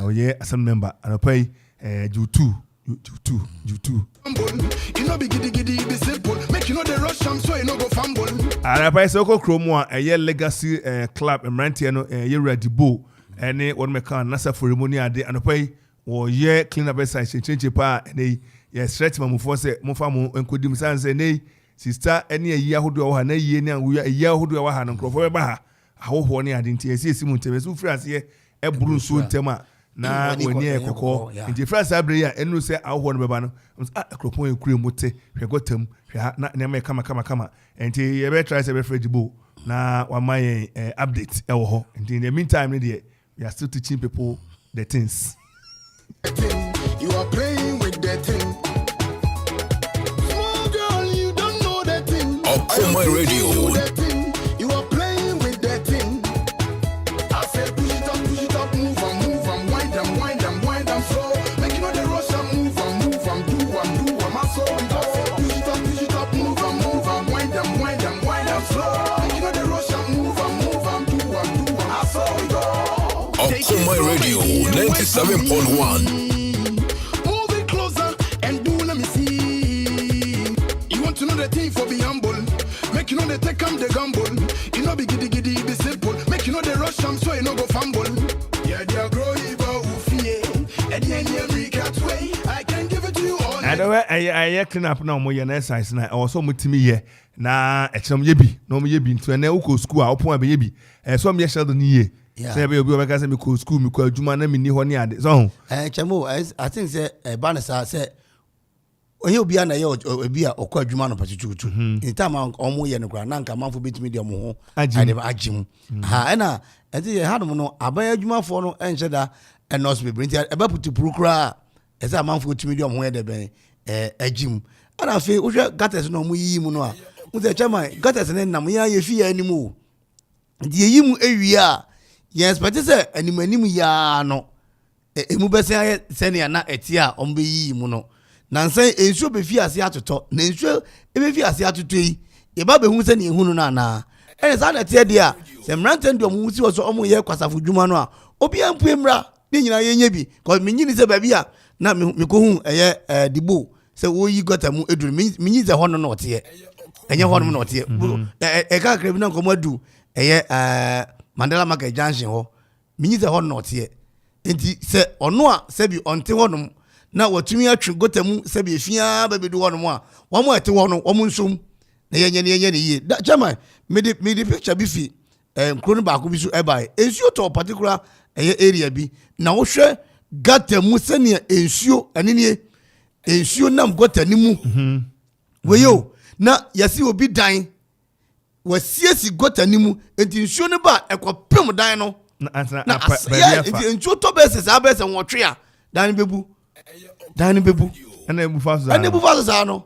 Speaker 1: oye assembly member anopai Ju2
Speaker 6: you know be giddy be simple. Make you know the rush, I'm so you know go fumble.
Speaker 1: Arapai se okọ krom a ye legacy club emrantie no ye ready bo ene won meka nasa ceremony ade anopai wo ye clean up side change pa ene ye stretch mamufo se mofa mo enkodim sanse ene sister ene ayi ahodo wa na yie ne anwo ayi ahodo wa ha no krofo be ba ha ahoho ne ade nti esi mu nteme so firi ase e buru nso ntema na woni ekoko nti France abre ya enu se ahoho no beba no akropon ekure mote hwegotam na ne kama nti ye be try se be fredibo na wa my update e wo ho nti in the meantime ne de we are still teaching people the things.
Speaker 6: You are playing with that thing. Small girl, you don't know that thing.
Speaker 5: Okoman Radio.
Speaker 6: You are playing with that thing. I said push it up, move and wind them slow. Make you know the rush and move and do my soul. Push it up,
Speaker 5: Radio 97.1.
Speaker 6: Move it closer and do let me see. You want to know the thing for be humble. Make you know they take the gamble. You know be giddy giddy be simple. Make you know they rush them so you no go fumble. Yeah, they are growing but fear. At the end every cat way. I can give it to you all.
Speaker 1: And I clean up now more exercise na also mutimi ye na echam yebi no mo yebi nto na uko school a opon abe yebi so me shell ni ye say be obi o beka say me ko school me ko adwuma na me ni ho ni ade so
Speaker 4: chamo I think say banisa say onye obi na ye obi a okọ adwuma no pachuchuchu in time omo ye no kra na nka manfo betimi de omo ho agim ha na enti ye hadom no aban adwuma fo no enche da enos be brinti eba putu prokra esa manfo betimi de omo ho ye de ben agim ana fe wo hwe gates no mo yi mu no a wo se chama gates ne nam ya ye fi ya animu di yi mu ewi a ye expect say animu ya no emu be se senia na etia ombe yi mu no na nse ensuo be fi ase atoto na ensuo e be fi ase atoto yi e ba be hu se ne ehunu na na e sa na tie dia se mrante ndi omu si wo so omu ye kwasafo dwuma no a obi ampu emra ne nyina ye nya bi cause me nyini se ba bi a na me ko hu eye dibo se wo yi gota mu eduru me nyi ze hono no ote enye hono no ote e ka krebi na komo adu eye Mandela Market Junction ho me nyi ze hono no ote enti se ono a se bi onte hono na watumi atwe gota mu se bi efia ba bedu hono mu a wo mo ete hono wo mu nsom na yenye ne yi da chama me di picture bi fi nkro ba ko bi so ebai ensuo to particular area bi na wo hwe gata mu se ne ensuo anenie ensuo nam gota ni mu weyo na yasi obi dan wasiesi gota ni mu enti ensuo ne ba ekopem dan no na enti ensuo to beses abese nwotwe a dan bebu
Speaker 1: ana ebu faso
Speaker 4: za no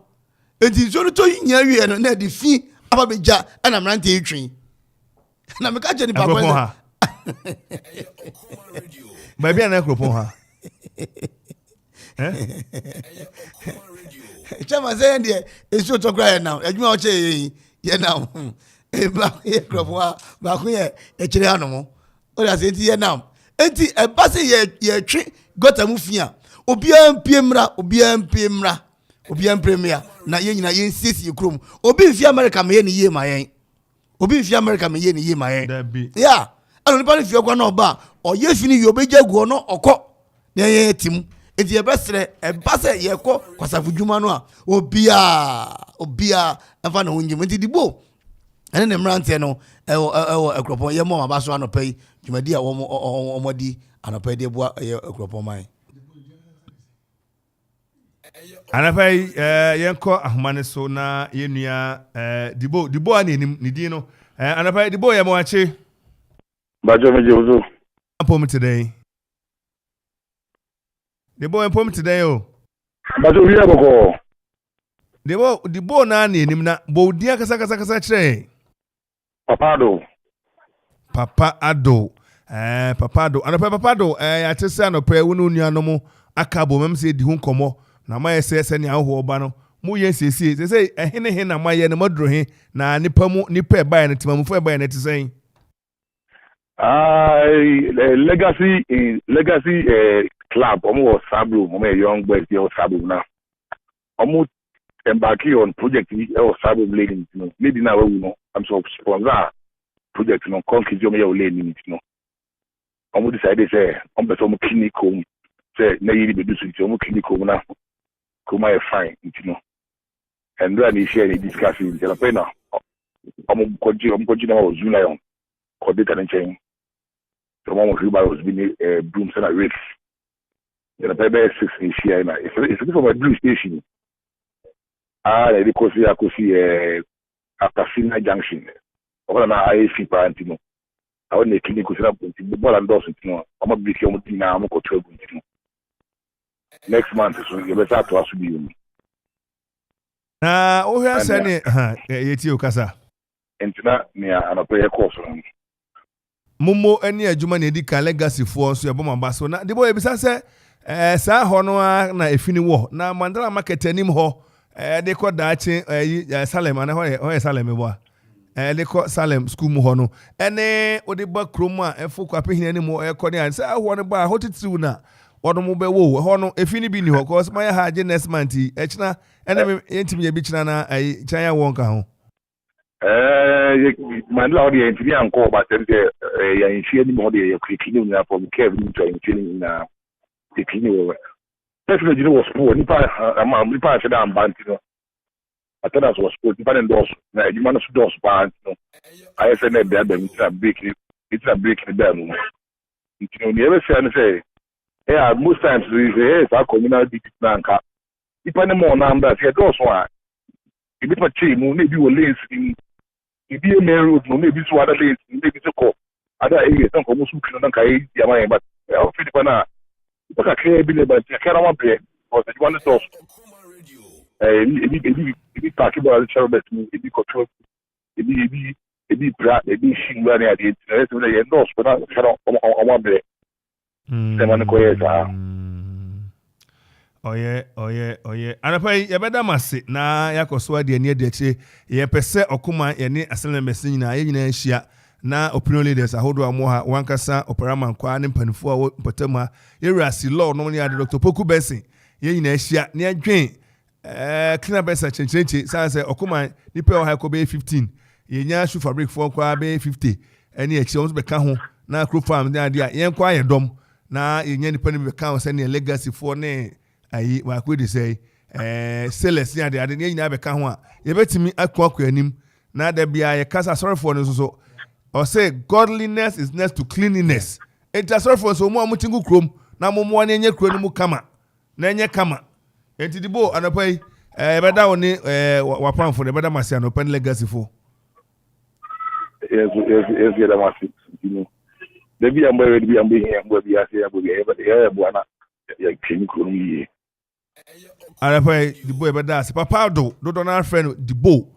Speaker 4: enti ensuo no to nya wie no na di fi aba beja ana mrante etwi na me ka je ni papa
Speaker 1: ba bia na ekropon ha
Speaker 4: chama say ndie ensuo to kra now adwuma o che ye now e ba ye kropon ba ko ye e kire anomo o da say ti ye now enti e ba say ye twi gota mu fia obi ampiemra na ye nyina ye nsisi krom obi mfi America me ye ni ye ma yen yeah anu pa ni fi okwa na oba o ye fini yo beja gu no okọ na ye tim enti ye besre e ba se ye kọ kwasafu dwuma no a obia afa na honjim enti dibo ene ne mrante no ekropon ye mo ma ba so anopai dwumadi a omodi anopai de bua ye ekropon mai
Speaker 1: anapai yenko ahumane so na yenua dibo ani ni di no anapai dibo ye mo ache
Speaker 8: bajo meje ozo
Speaker 1: pom today dibo pom today o
Speaker 8: bajo wi aboko
Speaker 1: dibo na ani nim na bo dia kasa kire
Speaker 8: papa ado anapai papa ado
Speaker 1: ya tese anapai wonu nuanom aka bo mem se di hu nkomo na ma yese ne aho ba no mu ye sesi se ehene na ma ye ne modro he na nipa e ba ne timamu fo e ba ne tisen
Speaker 8: legacy club omo sabro omo young boys dey sabro na omo embark on project e sabro lady no lady na we no am so sponsor project no concrete omo ye lady no omo decide say omo beso omo clinical say na yiri be do so omo clinical na kuma e fine ntino and then he share discussing the pena omo koji na o zuna yon ko de kan chen so omo riba was been brooms and rakes the pebe 6 in share na it's for my blue station they kosi after Sina Junction omo na IFP parantino I want the clinic to up the ball and does ntino omo bi ki omo tina omo ko travel ntino next month so you better to us be
Speaker 1: na o hia sene yeti okasa
Speaker 8: entina ne anope course
Speaker 1: mumo eni adwuma na edi ka legacy fo so yebo mamba so na debo ebisa se sa ho no na efini wo na Mandela Market anim ho de ko daache Salem ana ho Salem bo de kɔ Salem school mu hɔ no ɛne ode ba krom a ɛfo kwa pehina ne mu ɛkɔ ne an sɛ ahɔ ne ba hotitiw na wɔn mo bɛwo hɔ no efi ne bi ni hɔ cause my ha je next month ɛkyina ɛna yɛntimi yɛ bi kyina na ayi kyanya wɔn ka ho
Speaker 8: mandla ɔde yɛn ntimi ankɔ ba sɛm sɛ yɛn nhwie ne mu ɔde yɛ kwikini nyinaa from kev ne ntwa nhwie ne nyinaa kwikini wɔ pɛfɛ gyina wɔ sport nipa ahyɛ dɛ ambanti no attendance was sport nipa ne ndɔɔso na adwuma no so dɔɔso paa nti no ayɛ sɛ na ɛbɛa bɛm ntina break ne bɛɛ mu nti no neɛ ɛbɛfia no sɛ most times saa communal duty na nka nipa ne mɔɔ nam da sɛ ɛdɔɔso a ebi pa kyee mu na ebi wɔ lanes mu ebi yɛ main road no na ebi so ada lanes na ebi so kɔ ada area sɛ nkɔmɔ so kiri no na nka yɛ di ama yɛn ba ɔfi nipa no a nipa kakra bi na ɛba nti kakra ma brɛ ɔsɛ adwuma no dɔɔso ebi paaki bɔ ɔde kyerɛ bɛt mu ebi kɔtɔ ebi bra ebi si nwura ne adeɛ nti na ɛsɛ sɛ yɛn dɔɔso na kakra ɔmo abrɛ sɛma no kɔyɛ saa
Speaker 1: ɔyɛ anapa yi yɛbɛda mase na yɛakɔ so adeɛ ani adi akyire yɛpɛ sɛ ɔkoma yɛne asɛlɛmɛse nyinaa yɛnyinaa ahyia na opinion leaders ahodoɔ a mo ha wankasa ɔparama nkwa ne mpanimfoɔ a wɔ mpɔtam ha yɛwura ase law no ne ade Dr. Poku Benson yɛnyinaa ahyia ne yɛdwen cleaner bɛsa kyɛnkyɛnkyɛ saa sɛ ɔkoma nipa wɔ ha kɔ bɛyɛ 15 yɛnya shoe fabric foɔ kɔ bɛyɛ 50 ɛne akyire wɔn nso bɛka ho na Crow Farm ne adeɛ a yɛn kɔ ayɛ dɔm na yɛnya nipa no bɛka ho sɛ ne legacy foɔ ne ayi waako de sɛ sellers ne adeɛ ne nyinaa bɛka ho a yɛbɛtumi akɔ anim na da bia yɛkasa asɔrefoɔ no nso so ɔsɛ godliness is next to cleanliness enti asɔrefoɔ nso mo a motingu krom na mo mo ne nyɛ kuro no mu kama na nyɛ kama enti dibo anapa yi yɛbɛda wo ne wapamfo ne yɛbɛda mase anɔpa ne legacy foɔ
Speaker 8: yes yɛda mase debi ambo ready bi ambo here ambo bi ase ambo bi ya bo na ya twemi kuro yi
Speaker 1: arapa the boy beda ase papa do na friend the bo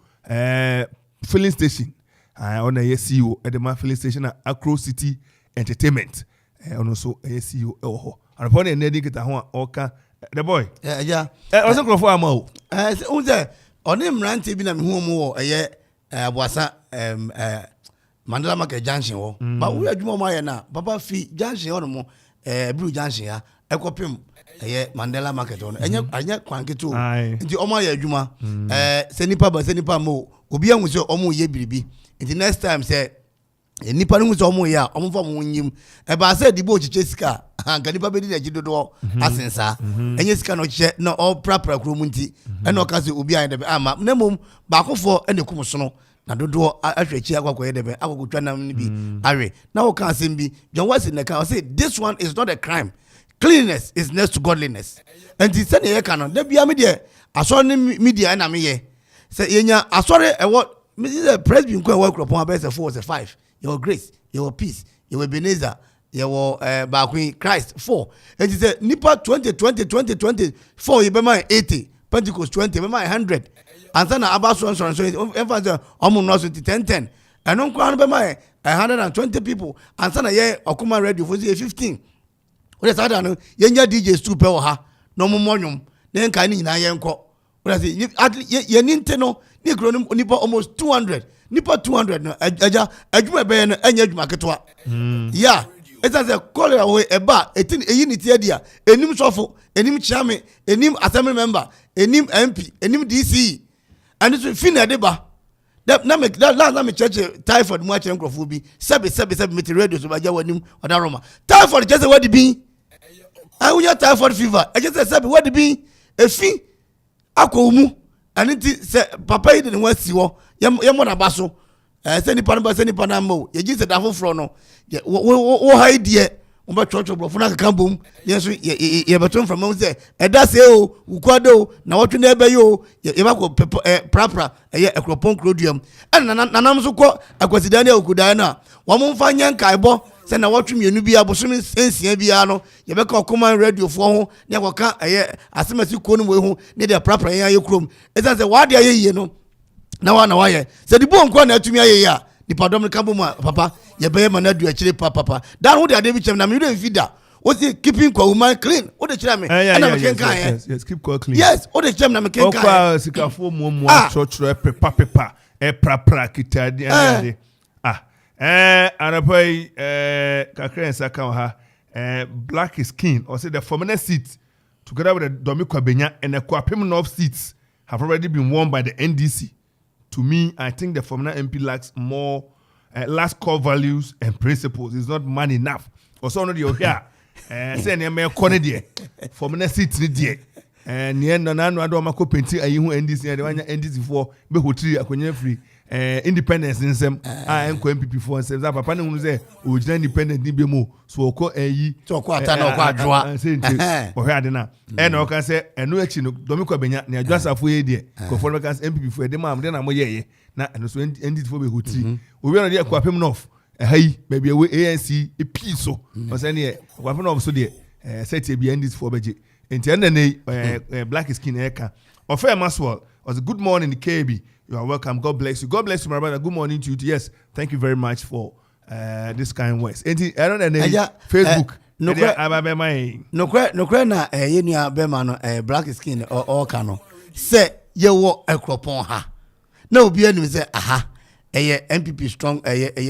Speaker 1: filling station on a CEO at the man filling station at Accra City Entertainment ono so CEO e ho arapa na nedi kita ho oka the boy
Speaker 4: yeah
Speaker 1: o se krofo ama o
Speaker 4: unze oni mrante bi na me hu mu wo eye aboasa Mandela Market Junction wo ba wo adwuma mo aye na papa fi junction ono mo Blue Junction ya ekopim Mandela Market ono anya kwanketo nti omo aye adwuma se nipa mo obi anwu se omo ye biribi nti next time se nipa no so omo ya omo fa mo nyim ba se dibo chiche sika anka nipa be di na gidodo asensa enye sika no chiche na o prapra kro mu nti ena o ka se obi aye de ama na mom ba akofo ene kum so no na dodo ahwechi akwakoye debe akokotwa nam ni bi awe na wo kan asem bi John Wesley ne kan say this one is not a crime, cleanliness is next to godliness. And he said ye kan da bia me de asore ne media na me ye say yenya asore e what me the president ko work upon about 4 or 5 your grace your peace your Ebenezer your Bakwi Christ 4 and he said nipa 20 be my 80 Pentecost 20 be my 100 and then about so emphasis almost not 10 and on crown be my 120 people and then ye Okoman radio for 15 what that no yenya DJ super ha no momonyum then kan ni na ye nko what say ye ninte no ni kro nipa almost 200 nipa 200 no aja adwuma be no anya adwuma ketwa yeah it's as a call away eba etin eyiniti adia enim sofo enim chiame enim assembly member enim MP enim DC and it's fin deba na me church typhoid mu ache nkrofo bi sebe meter radio so baja wanim odaroma typhoid just what be I we typhoid fever I just sebe what be efi akomu and it say papa yi de wan si wo ye mo na baso se nipa na mo ye ji se da foforo no wo haidie on ba church bro funa kan bom yeso ye beton from mo say e da se o ukwado na wotwe na ebe yo ye ba ko prapra ye ekropon krodium en nanam so ko akwasidane okudan na wo mo mfa nyanka ebo se na wotwe mienu bi aboso mi sensia bia no ye be ka Okoman radio fo ho ne ko ka asemasi ko no we ho ne de prapra ye krom e say wa de ye no na wa ye se di bo nko na atumi aye ya di padom ka bo papa ye be ma na du akire papa dan wo de ade bi chem na me do fida o say keeping kwa woman clean o de kire me na me ken kan
Speaker 1: yes keep kwa clean
Speaker 4: yes o de chem na me ken kan
Speaker 1: okwa sikafo mu church pepa prapra kitadi anapai kakra nsaka ha black skin or say the former seat together with the Domi Kwabenya and the Kwapem North seats have already been won by the NDC. To me, I think the former MP lacks more last core values and principles. It's not man enough. Also, no deal here. Say ne me kone die. Former seats ni die. And yen no nanu ado mako penti ayi hu NDC and the one NDC for be hotri akonye free. Independence in some enko MPP for nsem za papa ne hunu say original independent ni be mo so oko eyi
Speaker 4: so oko ata na oko adwoa
Speaker 1: say nti o hwe ade na na o kan say eno echi no Domi Kwabenya na adwasafo ye de ko for kan MPP for de ma na mo ye na eno so ndit for be hoti obi no de Kwapem North hayi baby we ANC e so o say ne Kwapem North so de set e be ndit for beje nti ene ne black skin e ka Ofe Maswell was a good morning the KB. You are welcome. God bless you. God bless you, my brother. Good morning to you. Yes, thank you very much for this kind words. I don't know Facebook. No
Speaker 4: kwe na yenu bema no black skin or kano. Say ye wo ekropon ha. Na obi anu say aha. MPP strong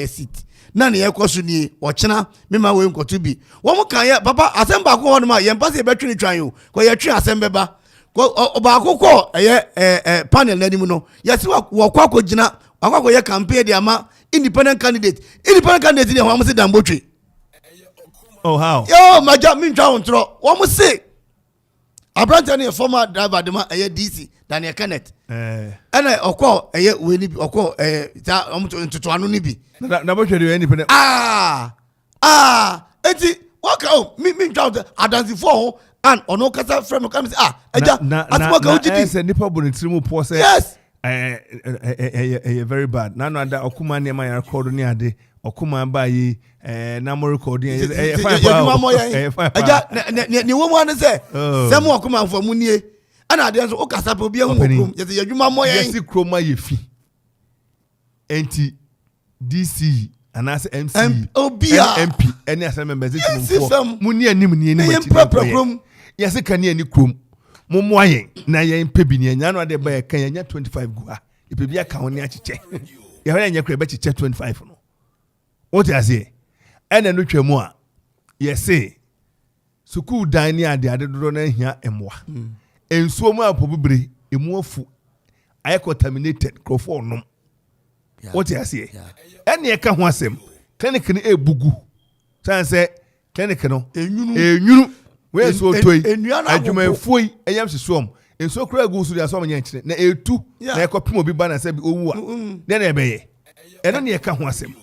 Speaker 4: seat. Na ne yekoso ni ochena mema we nkoto bi. Wo mo kan ye papa asemba ko ho no ma ye mpase e betwe ni twan yo. Ko ye twe asembe ba. Obakoko panel na nimu no yesi wakwa ko gina wakwa ko ye campaign de ama independent candidate dey ho am say dambotwe.
Speaker 1: Oh how
Speaker 4: yo maja mi ntwa ontro wo mo say abrante na former driver de ma DC Daniel Kenneth ena okọ we ni bi okọ ta omto anu ni bi
Speaker 1: na botwe dey independent
Speaker 4: enti waka mi ntwa adansi for and ono kasa frame come say eja atimoka ugidi
Speaker 1: say nipa bonitirimu po say
Speaker 4: yes
Speaker 1: very bad na no ada Okoman ne ma ya record ni ade Okoman ba yi na mo record eja ni wo mo an say sem Okoman fo mu nie ana ade so o kasa pe obi ehun okrom yesi yadwuma mo yen yesi kroma ye fi enti DC anase MC
Speaker 4: obia
Speaker 1: MP any assignment message mo mu nie anim nie ni
Speaker 4: ma
Speaker 1: yes kan ye ni krom mo ayen na ye pebi ni anya no ade ba ye kan ye 25 gu a e pebi aka woni achiche ye ho anya kra be chiche 25 no what you say ene no twemu a ye say school dan ni ade dodo na hia emwa ensuo mu apobibre emu afu aye contaminated crofo nom what you say ene ye ka ho asem clinic ni ebugu san say clinic no enyunu we so toy adwuma foi eyam sesom enso kra gu so dia so manya nkire na etu na ekopim obi ba na se bi owu a de na ebeye eno ne eka ho asem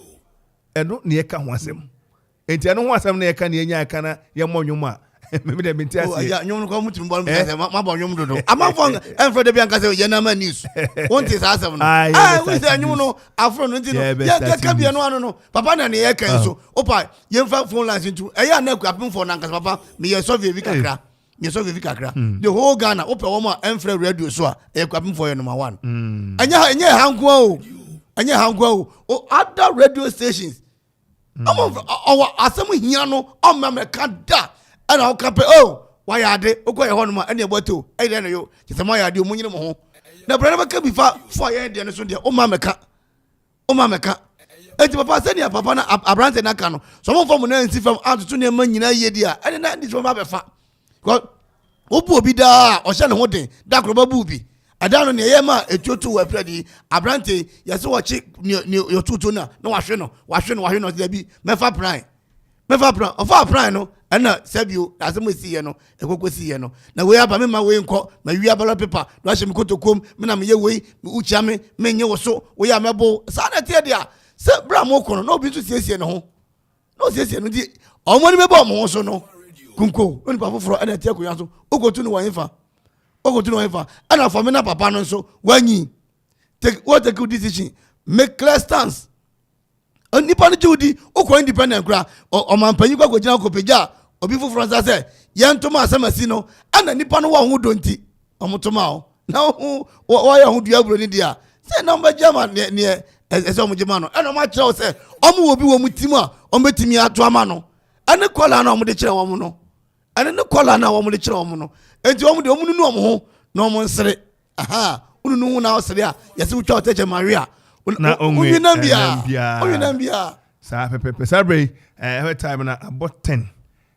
Speaker 1: enti eno ho asem na eka na enya eka na ye monwom a me de menti ase
Speaker 4: ya nyom ko mutim bol me se ma bo nyom dodo amafo enfro de bianka se ye na ma news wonti sa asem no we say nyom no afro no nti no ya ka bia no ano no papa na ne ye kan so opa ye mfa phone lines into eya na akuapem for na nka papa me ye so vi kakra the whole Ghana opa wo ma enfro radio so a akuapem for number 1 anya hango o other radio stations our asem hia no o ma me ka da ana o kape why ade ogo ye hono ma ene boto e de no yo kisema ya ade omunyine mo ho na brother baka bi fa ye de no so de o ma meka enti papa se ne papa na abrante na ka no so mo fam na nsi fam atutu ne ma nyina ye di a ene na ndi so ma be fa ko obu obi da o hye ne ho den da kro babu bi adano ne ye ma etutu wa predi abrante ye se wo chi yo tutu na wahwe no de bi mefa prime ofa prime no ana sabio asemo si ye no ekokosi ye no na we aba me ma we nko ma wi abalo paper do ahye me kotokom me na me ye we ucha me nye wo so we ya mebo sa na tie dia se bra mo kono no bi so siesie ne ho no siesie no di omo ni mebo mo so no kunko oni pa foforo ana tie koyan so ogotu no wanfa ana for me na papa no so wanyi take a decision make clear stance onipa no judi okwa independent kra o mampanyi kwa gojina kopeja obi foforo nsa se ye ntoma asamasi no ana nipa no wa ho donti omotoma o na wo ya ho dua bro ni dia se number german ne ese omujema no ana ma kire se omo obi wo mutim a ombetimi ato ama no ane kola na omde kire wo mo no ane ne kola na omde kire wo mo no enti omde omunu nu omo ho na omo nsere aha ununu na osere a yesi utwa oteche maria
Speaker 1: na onwe
Speaker 4: Nambia.
Speaker 1: Sa pepe sabre every time na about 10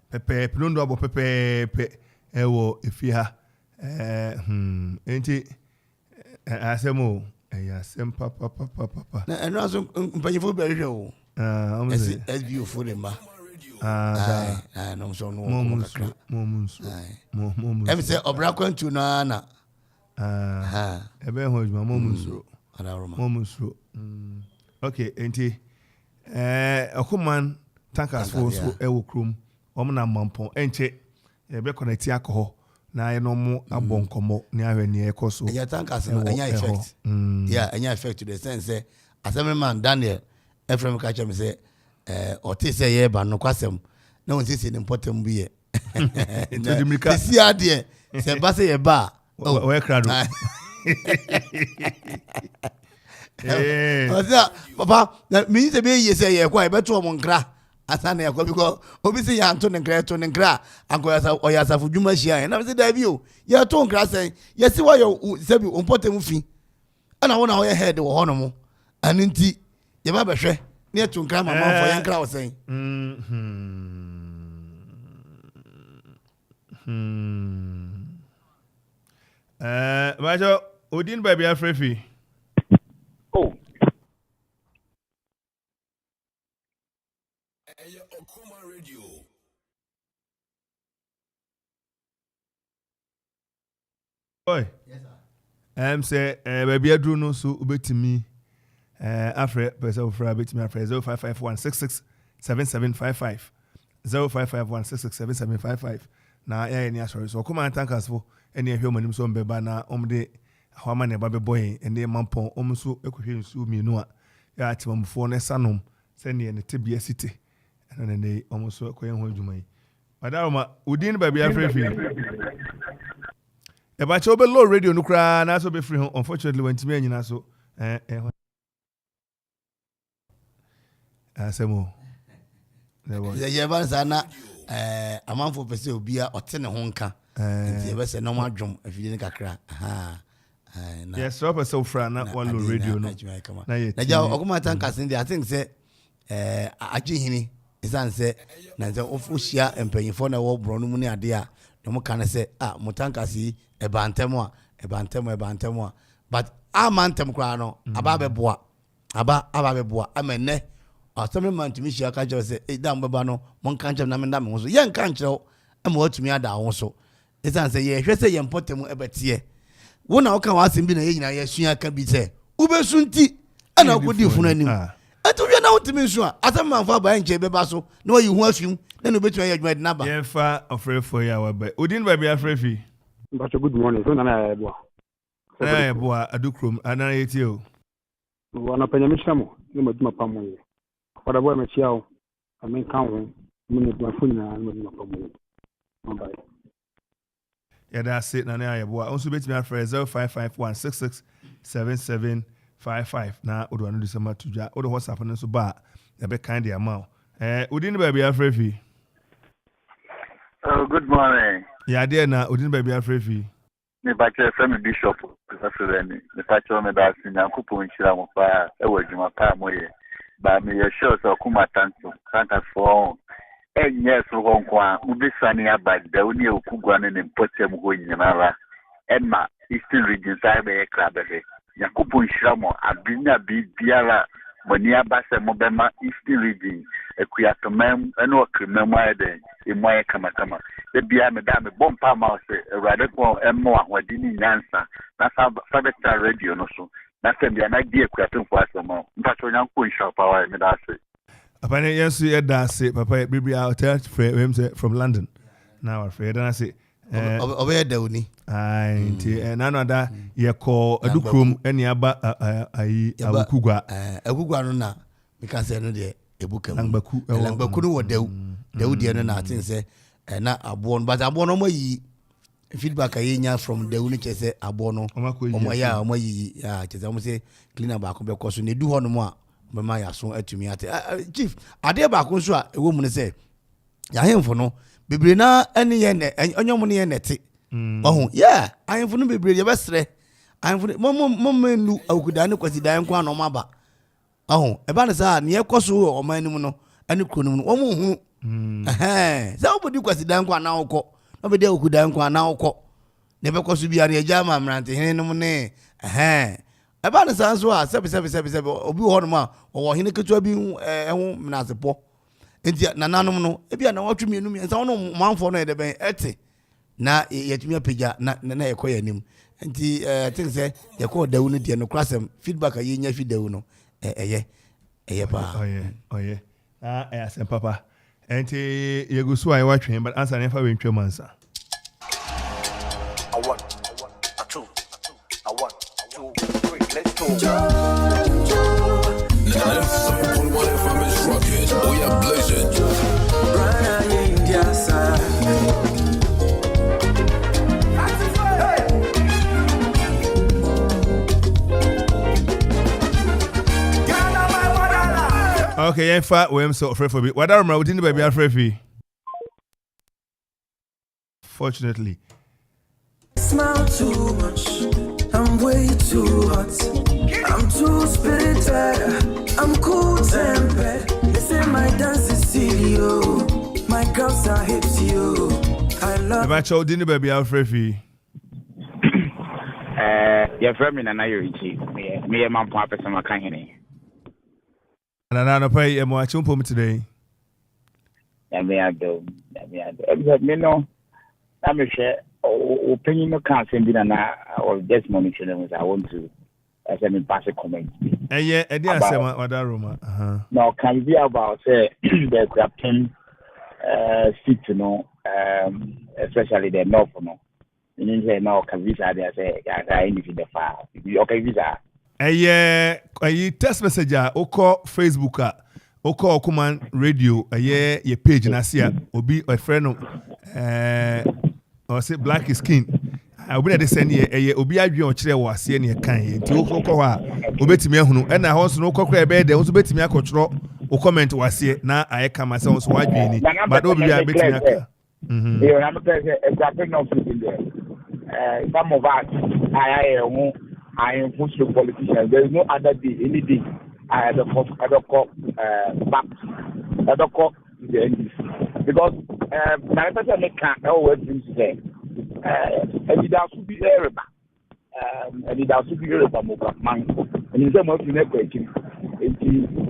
Speaker 1: pepe plundo abo pepe ewo efia enti asemo asem papa
Speaker 4: na eno aso mpanyefo be hwe o SBO for them ba no so no
Speaker 1: momunsu
Speaker 4: em say obra kwantu na
Speaker 1: ebe ho juma momunsu okay enti Okoman tankers for so ewo krom omna mampon enche ebe connect akọ na ye no mo abonkomo ni ahwani ekoso
Speaker 4: ya tankers no anya effect anya effect to the sense say assembly man Daniel Ephraim catch me say oti say ye ba no kwasem na won sisi ni important bi ye si ade se ba say ye ba
Speaker 1: we krado
Speaker 4: papa me say be ye say ye kwa e beto mo nkra asana yakwa because obi say ya to nkra anko ya safu dwuma hia na say da bi o ya to nkra sen ye si wa yo sabi important fi ana wona ho ye head wo ho no mo aninti ye ba behwe na to nkra mama for ye nkra wo sen
Speaker 1: Bajo Odin baby afrefi.
Speaker 8: Oh.
Speaker 5: Okoman Radio.
Speaker 1: Oi. Yes sir. Say baby adru no so ubetimi afre person ofra betimi afre 0551667755 0551667755 na ya ni asori so Okoman tankers for eni ehwe omanim so mbeba na omde ahwama ne ba beboy eni mampon omso ekohwe nsu mienu a ya atimamfo ne sanom se ne tebia city ena ne omso ekoyen ho adwuma yi madama udin ba bia free e ba che obe low radio no kra na so be free unfortunately wantimi anyina so asemo
Speaker 4: ye ba sana amanfo pese obia ote ne ho nka nti e be se no madwom afide ne kakra
Speaker 1: yes so pese ofra na one low radio no
Speaker 4: na ja Okoman tankers ndi I think say agihini isan say na say ofuhia empanyifo na wo bro no mu ne ade a no mo kan say mo tankers yi e bantem a but amantem kra no aba beboa amene asemi man tumi hia ka je say da mbeba no mon kan je na me ndam ho so ye nkan kire am watumi ada ho so isan say ye hwe say ye mpotem ebetie wona wo kan wasim bi na ye nyina ye sua ka bi say ubesunti ana okodi funu anim atu wi na wotimi nsu a asemi man fa ba nche beba so na yi hu asum na no betumi ye adwuma de na ba
Speaker 1: ye fa ofrefo ya wa ba odin ba bia frefi
Speaker 9: but good morning so na ebo
Speaker 1: adukrom ana yetio
Speaker 9: wana penyamishamo ni maduma pamoja wada boy mechiao amen kanwo muni dwafuni na maduma pamoja mbaye
Speaker 1: ya da sit na na yebo onso betimi afre 0551667755 na odo anu disema tuja odo WhatsApp no so ba ya be kind ya ma odin ba bia frefi
Speaker 8: Good morning.
Speaker 1: Ya there na odin ba bia frefi
Speaker 8: Me bache femi bishop president me pacho me da sinyankupo nchira mo pa ewe juma pa moye ba me ye sure so kuma tanka for enye so konkwa ubisani abade oni okugwa ne mpotem ho nyinara enma eastern region sai be krabe yakupo nchira mo abinya bibiara moni abase mo bema eastern region ekuyatomem eno okrimem ayede imoye kama the bia me da me bompa ma se erade ko emmo ahwadi ni nyansa na sabeta radio no so na se bia na die ekuyatomfo asemo mpacho nyanko insha power me da se
Speaker 1: apane yesu e da se papa bibia hotel from London now afraid and I say
Speaker 4: obe da oni
Speaker 1: nti na no da ye ko adukrom eni aba ayi
Speaker 4: akugwa no na me ka se no de ebuka langbaku no wo dawu de no na atin se na abon but abon no mayi feedback ayenya from dawu no chese abon no omayi ya chese mo se cleaner ba ko be ko so ne du ho no mo a be ma ya so atumi ate chief ade ba ko so a ewo mu ne se ya hemfo no bebre na ene ye ne onyomo ne ye nete ohu yeah ahemfo no bebre ye besre I'm for mom Okudani kwasi dan kwa no maba. Oh, eba ne sa ne ekoso o man nim no ane kronum no omo hu. Sa obodi kwasi dan kwa na okọ. Obedi Okudan kwa na okọ. Ne be koso bia ne agya ma mrante hene nim ne. Eba ne sa so a sebe obi ho no ma o hene ketua bi ehu mnasepo. Enti na nanom no ebia na watwe mienu mi nsa wono manfo no ede ben ete na yetumi apagya na yekoya nim. Enti I think say yekoya dawu no de no krasem feedback ayi nya fi dawu no eye pa.
Speaker 1: Oye. Na asem papa. Enti yegusu ayi watwe but answer never we ntwe mansa.
Speaker 6: I want, a two, let's go.
Speaker 5: We are blazing.
Speaker 1: Okay, in fact, we're so afraid for me. What I remember, we didn't baby afraid. Fortunately.
Speaker 7: Smile too much. I'm way too hot. I'm too spirited. I'm cool tempered. They say my dance is silly, oh. My girls are hips, yo. I love.
Speaker 1: If I told didn't baby afraid.
Speaker 10: Your friend and I are me and my papa some kind.
Speaker 1: And I don't pay a more chump today.
Speaker 10: Me do. Me no. I'm a share. Opinion no can't send in or just monitoring. I want to as I pass a comment.
Speaker 1: Yeah, I did say what that room.
Speaker 10: No, can be about the captain seat, you know, especially the north, you know. You say no, can visa there say I need the file. Okay, visa.
Speaker 1: A text message oko Facebook oko Okoman radio ye page na sia obi a friend or say black skin obi na send ye obi adwe o kire wo ase ne kan ye nti oko ha obetimi ehunu e na ho so no kokora e be de so betimi akotro o comment wase na aye kama se so wadwe ni but obi bia betimi aka
Speaker 10: you na me say exactly no fit there some of us I am full politician. There is no other day, any day. I had a call back. I don't call the NDC because my person can't always say. And it has to be there, and it has to be there for man. And in some of the networking,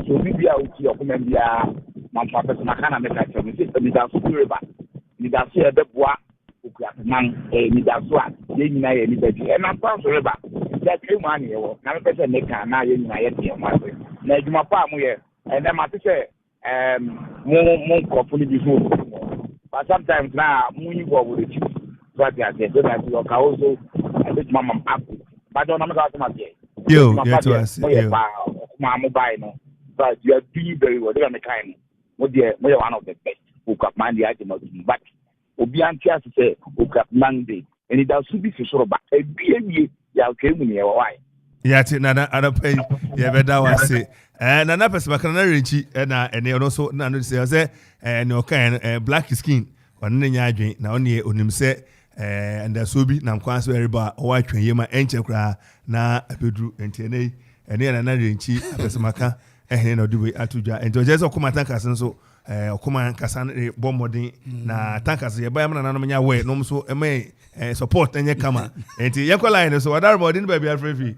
Speaker 10: so we be out here, Okoman Kasa, my person, I can't make a change. And it has to be there. It has to be there. Man, that's what you know. And I'm proud of that. Money, now person make now you know. Now you my palm here, and then I say, more company before. But sometimes now, moving forward with you, what I said, so that you can also, I think Mama up. But don't know about my day.
Speaker 1: You to us,
Speaker 10: Mama buy no, but you are doing very well. They are the kind. What you are one of the best who got money item of but. Obi antia say okap Monday and it does be so ba e bie ya okemu ne why
Speaker 1: ya ti na pay ya beda wase na person makana na renchi na ene no so na no say ne okan black skin one ne nya adwen na one onim say and so bi na nkwan so eriba o wa twen yema enche kra na apedru enti ene na renchi person maka ehne na odiwe atudwa enti je so Okoman Kasa so Okoman Kasa bomodin na tankas ye ba na nya we no so support enye kama enti ye line so wadar modin ba bia frefi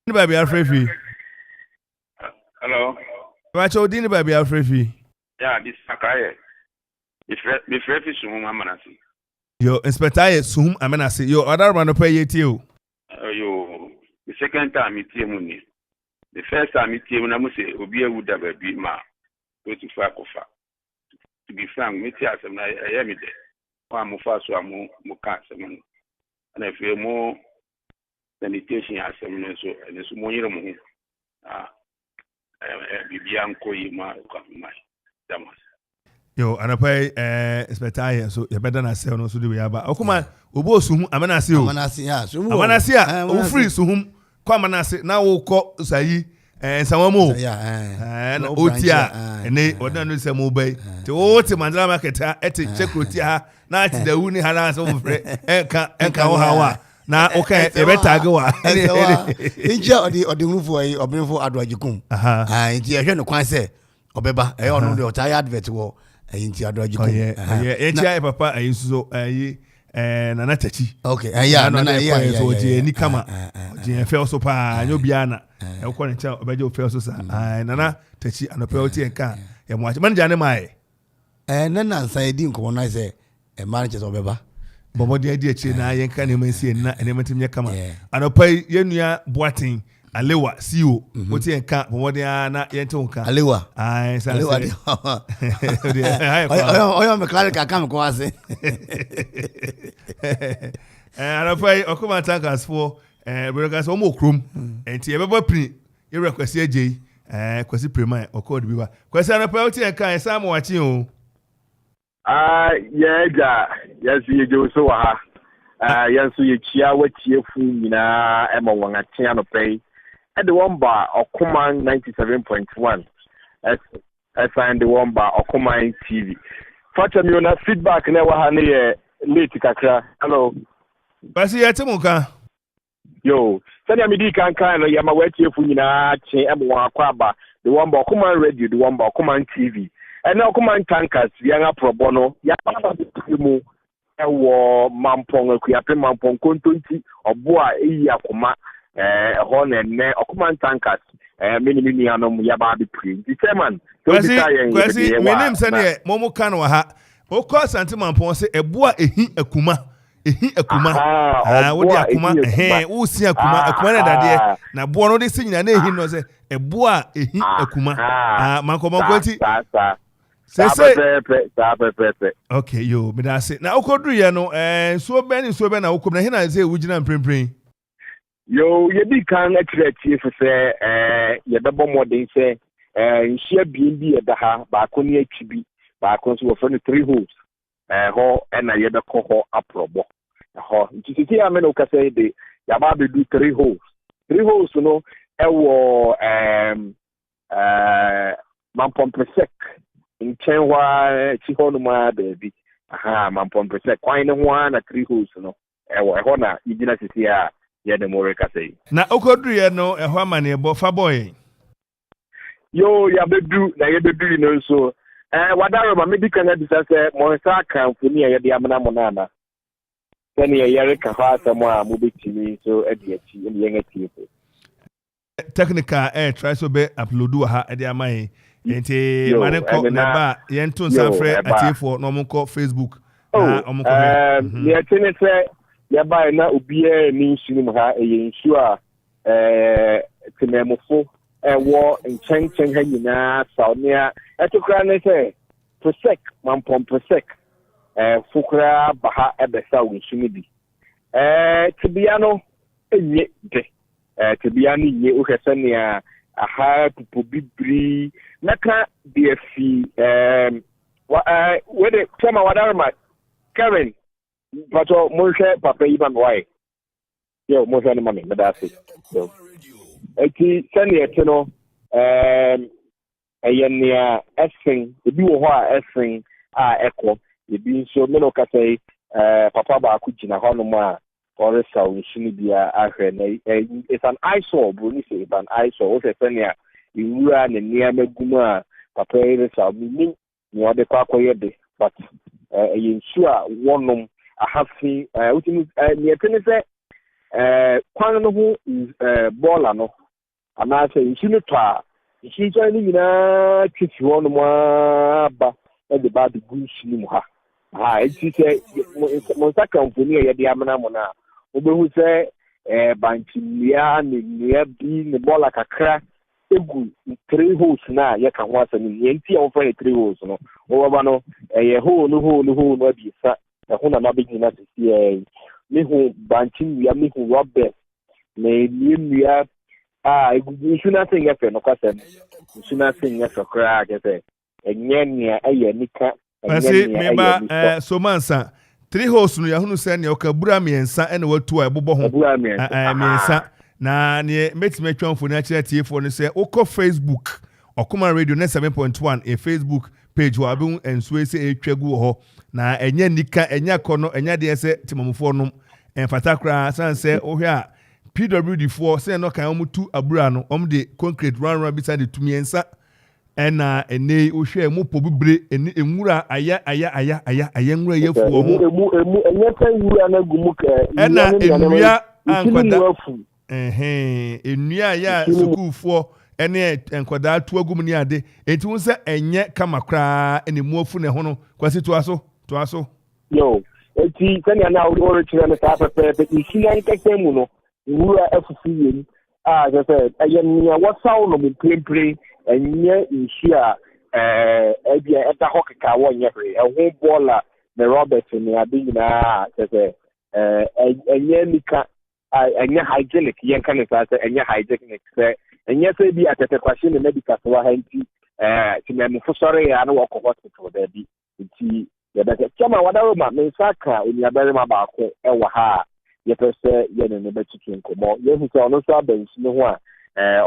Speaker 1: ni ba bia frefi
Speaker 8: Hello.
Speaker 1: Wacha odin ba bia frefi
Speaker 8: Yeah, this Sakaye. If frefi suhum amanasi.
Speaker 1: Yo inspector suhum amanasi yo wadar man no pay yeti o
Speaker 8: Yo the second time it came the first time it came, I must say, Obi would have been ma go to Fakofa. To be frank, me tell some I am there. I'm fast, so I'm more cancer. And I feel more sanitation as some so and it's more room. Bianco, you might come my damas.
Speaker 1: Yo, and I pay inspector so you better not say no so do we have Okoman Obo suhum amanasi o
Speaker 4: Amanasi ya
Speaker 1: amanasi o free suhum kwa manase na wo ko sayi Nsawamo na otia ene odan no se mo bai te o te Mandela market ha ete chekroti ha na ati da wuni ha na so mfre enka wo hawa na okay e beta go wa
Speaker 4: inja odi nrufu ayi obinfo adoajikum inti ehwe no kwan se obeba e onu de otaya advert wo inti adoajikum
Speaker 1: inti ayi papa ayi so ayi nana tachi
Speaker 4: okay nana
Speaker 1: so je ni kama je fe so pa nyobia na e ko ne cha obeje o fe so sa nana tachi anope oti enka e mo achi manager ne mai
Speaker 4: nana nsan di nko na se e manager so obeba
Speaker 1: bomodi adi echi na yenka ne mansi na ene matim kama anope yenua boatin Alewa CEO oti enka bomodi na yente onka
Speaker 4: Alewa
Speaker 1: sa
Speaker 4: Alewa oyo me klare ka kam ko ase
Speaker 1: anope Okoman Kasa for broadcast omo krom enti ebeba pri ye request eje kwesi prema okod biba kwesi anope oti enka esa mo wachi o
Speaker 10: yeah, yes, you do so. Yes, you cheer what cheerful, Emma Wanga Tiano Pay at the one bar Okoman 97.1 as the one bar Okoman TV. Facha me on feedback never honey late kakra. Hello.
Speaker 1: Basi yatemuka.
Speaker 10: Yo, send me can kind of Yama wet cheerful, Emma Kwaba, the one bar Okoman Radio, the one bar Okoman TV. And now Okoman Tankers, Yanga Pro Bono, Yapa Mu, Mampong, Kuyape Mampong, Kontunti, or Boa, Yakuma, Hon and Okoman Tankers, many Anum Yababi Pre. The chairman,
Speaker 1: Kwesi, my name Sanya, Momo Kanwaha, Oko Santimampong say, a boa, a Akuma. Wodi akuma wo si akuma da de na bo no de sinya na ehi no se eboa ehi akuma manko ati okay yo me da se na okodru ye no so be na okom na he na se wugina mprempren
Speaker 10: yo ye bi kan akireti se ye bebo modern se nhia bnb ye da ha ba ko ni atwibi ba ko so wo for 3 holes ho na ye be ko ho aprobo ho ntiti ame no kase de ya ba be do 3 holes no ewo mampompesek nchenwa chi ho no ma baby mampompesek kwan ne ho na 3 holes no ewo na igina sisi a ye de more kase
Speaker 1: na okodru ye no eho amane bo fa boy
Speaker 10: yo ya bedu na ye bedu no so wadaro ma medical na bisa se mo sa kan funi ye de amana monana sani ye yare ka fa asamo a mo betimi so edi achi ni ye ngati
Speaker 1: technical try so be upload ha e de amai enti mane ko na ba ye nto sanfre atifo no mo ko Facebook na o mo ko
Speaker 10: ye tene se ye ba na obi e ni nsinu ha e ye nsu a tenemofo ewo nchenchen ha nyina saunia etokra ne se prosek mampom prosek fukra baha ebesa winsumi bi tibiano enye de tibiano ye o hesania aha pupo bibri naka dfi wede chama wadarma Karen pato moshe papa iban why yo moshe ni mami medasi so eti sani etino ayenia essing ebi wo ho a essing a ekwo ebi nso me no ka say papa ba akugina ho no ma or saw nshini bia ahwe na it's an eyesore bro ni say an eyesore o se sani a iwura ne nia maguma a papa ire saw mi ni ode kwa koye de but yensu a wonom ahafi utimi ni etene se kwan no ho baller no ana say nshini to a nshini so ni nyina twiti ho no ma ba e de ba de gunshini mu ha enti se mo saka mfoni ye de amana mo na obehu se banchimia ne nia bi ne baller kakra egu 3 holes na ye ka ho asani enti e ofere 3 holes no o ba no ye hole no abi sa ho na na bi na sisi me hu banchimia me hu rubber me nia egu nsuna senga fe no kwasem nsuna senga sokra akese enyenia aye nika
Speaker 1: Asi meba somansa 3 holes no yahunu se ne okabura miensa ene watu a ebobo ho miensa na ne metime twamfo na kire tiefo ne se wokọ Facebook Okoman Radio 7.1 e Facebook page wa be enso ese etwagu ho na enya nika enya kono enya de ese timamufo nom enfatakra sanse ohwe a PWD4 say no kan omutu abura no de concrete run beside the tumiensa ena ene ohwe mu pobubre eni enwura aya nwura yefu
Speaker 10: emu enye kan nwura na gumu ka
Speaker 1: ena enwia ankwada enwia ya sukufo ene enkwada to agum ni ade enti won se enye kamakra ene muafu ne ho no kwasi to aso
Speaker 10: yo eti kan ya na oro chira na ta pepe isina nkeke mu no nwura afufu yem je se ayemia wasaw no mu prempre enye nhia ebia eta hokeka wonye hwe eho bola na Robert ni adina se enye nika enye hygienic yen kan se enye hygienic se enye se bi atete kwashe ne medical so ha nti timem fusore ya na woko hospital da bi nti ya da kema wadaro ma me saka oni abere ma ba ko ewa ha ye pese ye ne betutu nkomo ye hu se ono so abansi ne ho a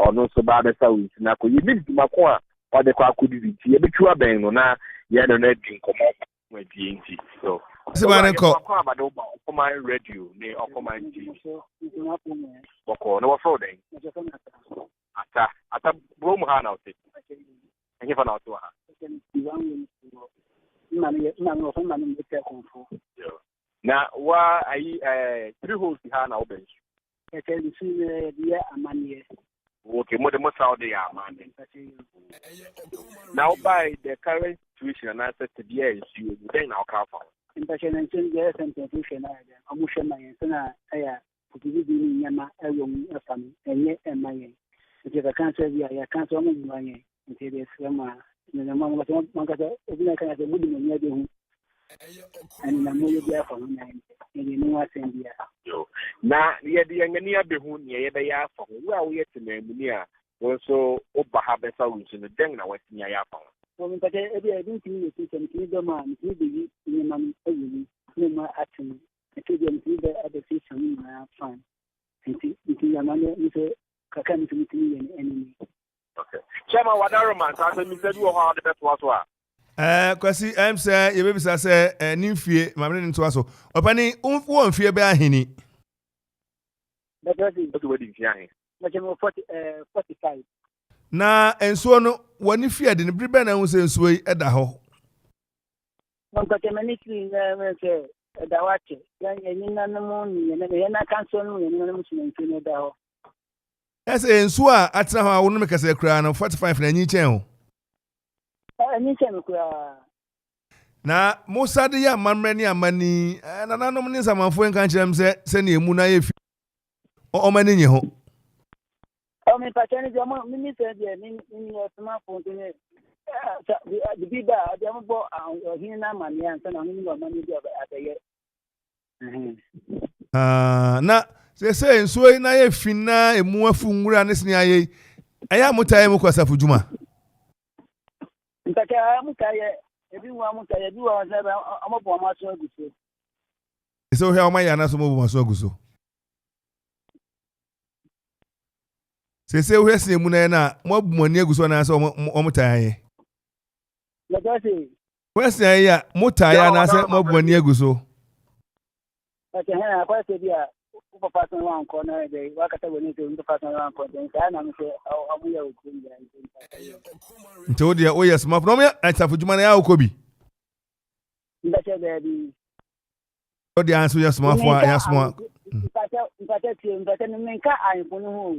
Speaker 10: ono so ba be sa wi na ko ye bi mako a ode kwa akudi nti ye betu aban no na ye no na di nkomo wa di nti so
Speaker 1: Simane ko
Speaker 10: Okoman Radio ne Okoman TV boko no wafro den ata bro mu ha na ote enye fa na ote ha na wa ayi three holes ha na oben okay mo de mo Saudi ya man now by the current situation and answer to the issue then now can for
Speaker 9: international change sentence na amushema yensana aya kubibi ni nyama ayo afami enye emaye ntika kansa bia ya kansa omo nyanye ntika sema na mama mangata obina kana de budi menya de hu ani na moyo bia fa nya ni ni wasembia
Speaker 10: yo na ye de ngani abehu ne ye be ya fa wo a wo ye temamu ni a wo so oba ha be sa wunsu no den na wasinya ya fa
Speaker 9: so mpake ebia edinti ni system ni do ma ni bi ni mam eyi ni ma atin ekebe ni be adesi sami na fan nti ya mane ni se kaka ni tumi ni enemy
Speaker 10: okay chama wadaro man sa me se du ho ha de beto so a
Speaker 1: kwasi em say ye bebi sa say nimfie mamre ni to aso opani wo mfie be ahini
Speaker 10: beto wedi mfie ahin
Speaker 9: majemo 45
Speaker 1: na ensuo no woni fie de ne bribe na hu se ensuo yi eda ho
Speaker 9: mpake maniki na se eda wache ya nyina no mu ni na kanso no ni na mu sine nti eda ho
Speaker 1: ese ensuo a atena ho a wo no me kase kura no 45 na nyi chen ho
Speaker 9: anyi chen kura
Speaker 1: na Musa de ya mamre ni amani na nanom ni samanfo enka nkyerem se na emu na ye fi o mani nyi ho
Speaker 9: o me patani de mo mi se de ni osma fo de the biba de mo bo hin na mani an na ni mo mani de abeye
Speaker 1: na se ensuo na ye fi na emu afu nwura ne sini aye aya mutaye mu kwasafu juma
Speaker 9: ntaka mutaye ebi wa mutaye bi wa se amobo amaso aguso
Speaker 1: so he amaya na so mo amaso aguso se we se mu na mo bumoni aguso na so omutaye
Speaker 9: legasi
Speaker 1: we se ya mutaye na se mo bumoni aguso
Speaker 9: ake hena kwa se bia uko pasan wa nko na de wakata woni to ndo pasan wa nko de sa na mi se amuya okunja
Speaker 1: nto dia o yes ma from ya atafu juma na ya okobi
Speaker 9: ndache baby
Speaker 1: o dia anso yes ma fo ya smo
Speaker 9: mpate ni nka ayfunu ho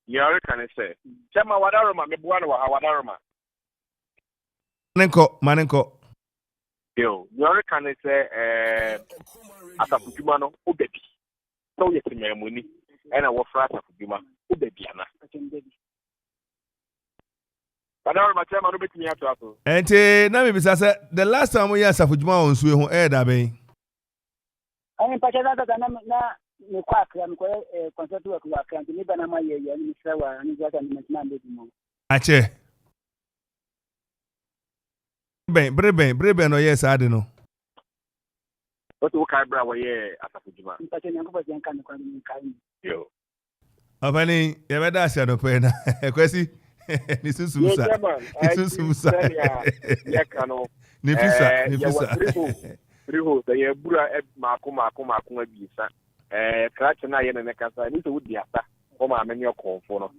Speaker 10: yare kan se chama wadaro ma mebuwa na wadaro ma
Speaker 1: manenko
Speaker 10: yo yare kan se atafujuma no obebi so yetimemu ni ena wo fra atafujuma obebi ana wadaro ma chama no betimi ato aso
Speaker 1: ente na me bisa se the last time we asafujuma on so ho da ben
Speaker 9: ayi mpate na ni kwa akra ni kwa concert work wa akra ni bana ma ye ni misra wa ni zata ni mtima mbedi mo
Speaker 1: ache breben no yes ade no
Speaker 10: What will Cabra way at Afujima? Yo.
Speaker 1: Abani, Yavada Sadopena, Quasi, Nisusa, Nisusa,
Speaker 10: Yakano,
Speaker 1: Nifisa,
Speaker 10: Riho, the Yabura Makuma Bisa, Kratchana and Nekasa, need to be after Homa Menio Conforno,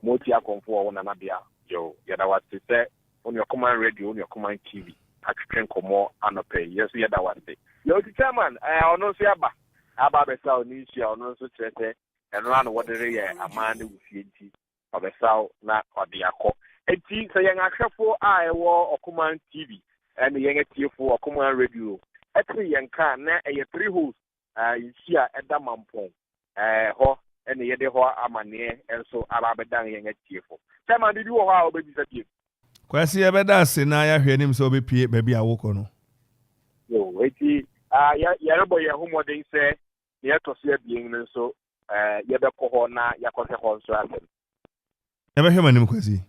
Speaker 10: Motia Confor, and Anabia, Yo, Yadawas to say on your command radio, on your command TV, African Como, Anope, yes, Yadawate. Yo, the chairman, I know Siaba, Abba Nisha, or no such and run what the a man with CNT of the South, not or the Ako. And see, so young Ashafo, I wore Okoman TV and the young for Okoman radio. Actually, young can, a 3 hosts, you see at the Mampong, ho, and the Yedeho Amane, and so Abadan young at Tiefo. Chairman, did you how baby that you?
Speaker 1: Quasi Abada Senaya, hear him so be baby. I walk on.
Speaker 10: Yo, wait, Yaraboy, whom what they say, near to see being so. Yebe kohona yakote konsuate.
Speaker 1: Ebe hema nim kwasi.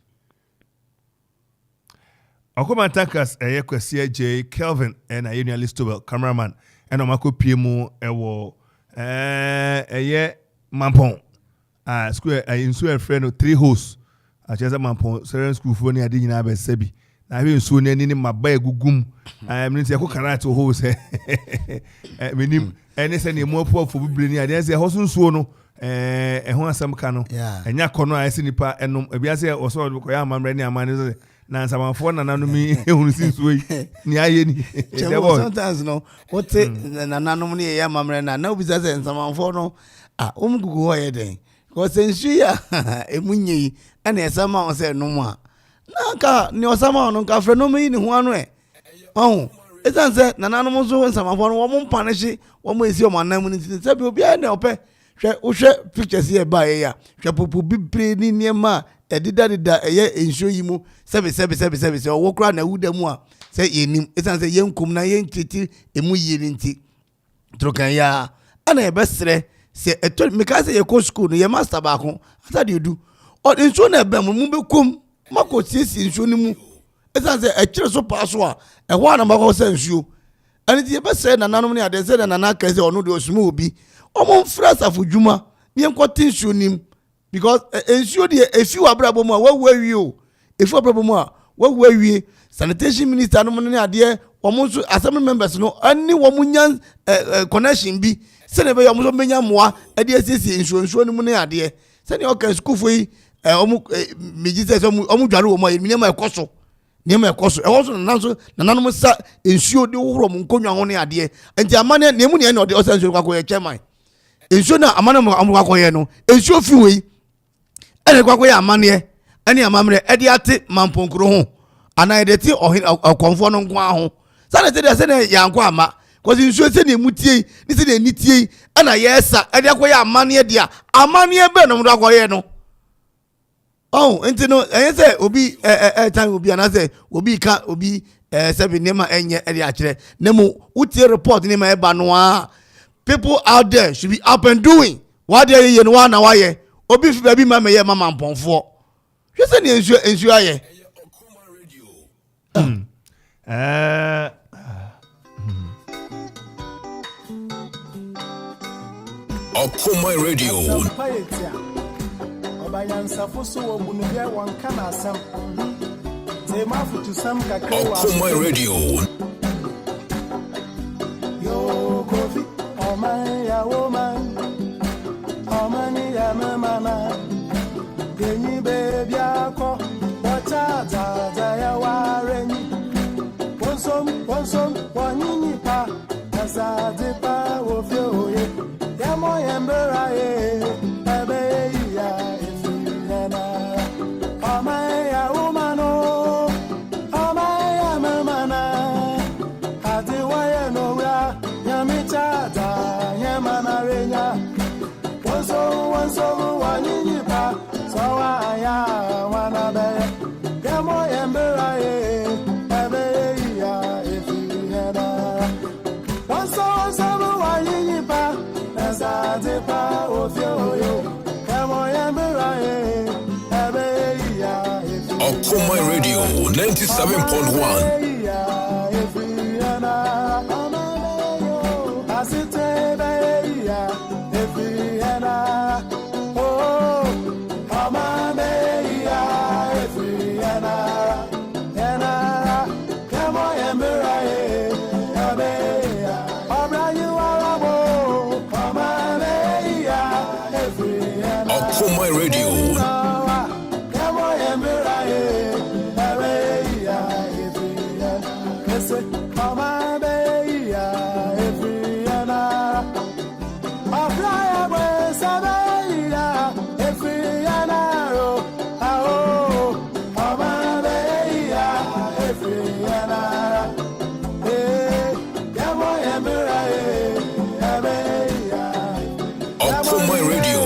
Speaker 1: Okoman Takas kwasi J Kelvin and Ayunia Listowell cameraman and omako piemu ewo Mampong. Square insu friend 3 hosts. Acheza Mampong Seren school for ni ade nyina be sebi. Na hwe nsu ne ni maba egugum. Mini se yakokara to host. Menim ene se ne mo po bibre ni ade se hoso nsuo no ho asam ka no enya kono a ese nipa enom ebiase oso ko ya amamre ni amane na nsamafo na nanom ehunu sinsuo yi ni aye ni
Speaker 4: sometimes no what na nanom ni ya amamre na obi say nsamafo no gugu ho ye den ko sensu ya emunyi ene esama on say no a na ka ni osama no ka fre no mi ni ho anu esan say na nanom so nsamafo no wo mo mpanishi wo mo esi o manam ni se bi obi na ope hwe pictures here ba ya hwe popo bibre ni niema edida eye ensuo yi mu sebe wo kra na wuda mu a se yenim esan se yenkum na yentiti emu yiri nti trokan ya ana ebesre se eto meka se ye ko school no ye master ba ko ata de du o ensuo na ebe mu bekom mako sisi ensuo ni mu esan se ekire so paso a ehwa na mako se ensuo ani ti ebesre na nanom ni ade se na na ka se onu de osumu obi omo fresh afudwuma bi enkotin shunim because ensure the efi abrabo mu a wawi o efi abrabo mu a wawi sanitation minister no ne ade omo so assembly members no ani wo munyan connection bi se ne be omo so menya moa ade asisi ensure no mu ne ade se ne okay school for yi omo meji se omo dware wo mu a yemi ma ekoso niema ekoso ewo na nanom sa ensure de wo mu nkonwa ho ne ade enti amane ne mu ne na ode osanso kwakọ ye chairman ensure na amane mu kwakọ ye no ensure fi we ene kwakọ ye amane ene amamre ede ate mamponkro ho ana ede ti okonfo no nko aho sana te de se ne yanko ama cause ensure se ne mutie ni se ne nitie ana yesa ede kwakọ ye amane de amane be no mu kwakọ ye no enti no say obi time obi ana say obi ka obi seven nema enye ede akire nemu utie report nema eba no a people out there should be up and doing what they ye no wa na wa ye obi fi baby mama ye mama mponfo hwe se ne ensu aye
Speaker 5: Okoman Radio. Okoman Radio.
Speaker 7: Yo, Kofi, Oman, ya woman, Oman, ya mama, Kenny baby, ako, Wata, ya wareni, Wonsom, Waninipa, Nazadipa, Wofio, Yamo Yambera, Ebe, ya, Oman, ya woman, Oman, ya mama, Adiwaya no ra, Yamichada, Yamana Renya, Wonsom, Waninipa, Sawaya, Wanabe, Yamo Yambera, Ebe, ya, if you had a Wonsom, Waninipa, Nazadipa, Ofio, Yamo Yambera, Ebe, ya, if you
Speaker 5: Okoman Radio 97.1. Okoman Radio.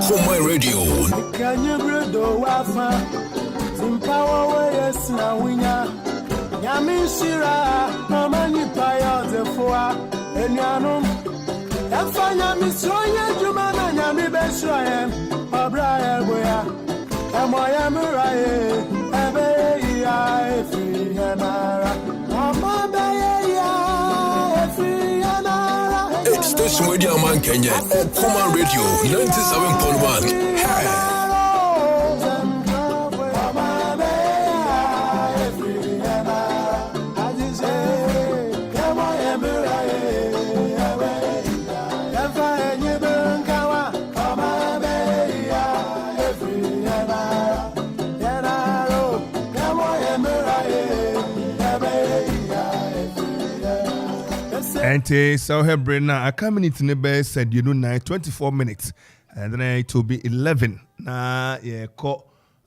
Speaker 5: Okoman Radio.
Speaker 7: Can you bring the wafa? Power yes na winya. Nyami shira, mama ni paya de foa. Enyano. Efanya misroye juma na nyami besroye. Obra boya. Emoya muraye. Ebe ya efi yanara. Mama be ya efi yanara.
Speaker 5: It's Station Radio Man Kenya. Okoman Radio 97.1. Hey.
Speaker 1: And so her brain a community neighbor said 24 minutes and then it will be 11 na ye ko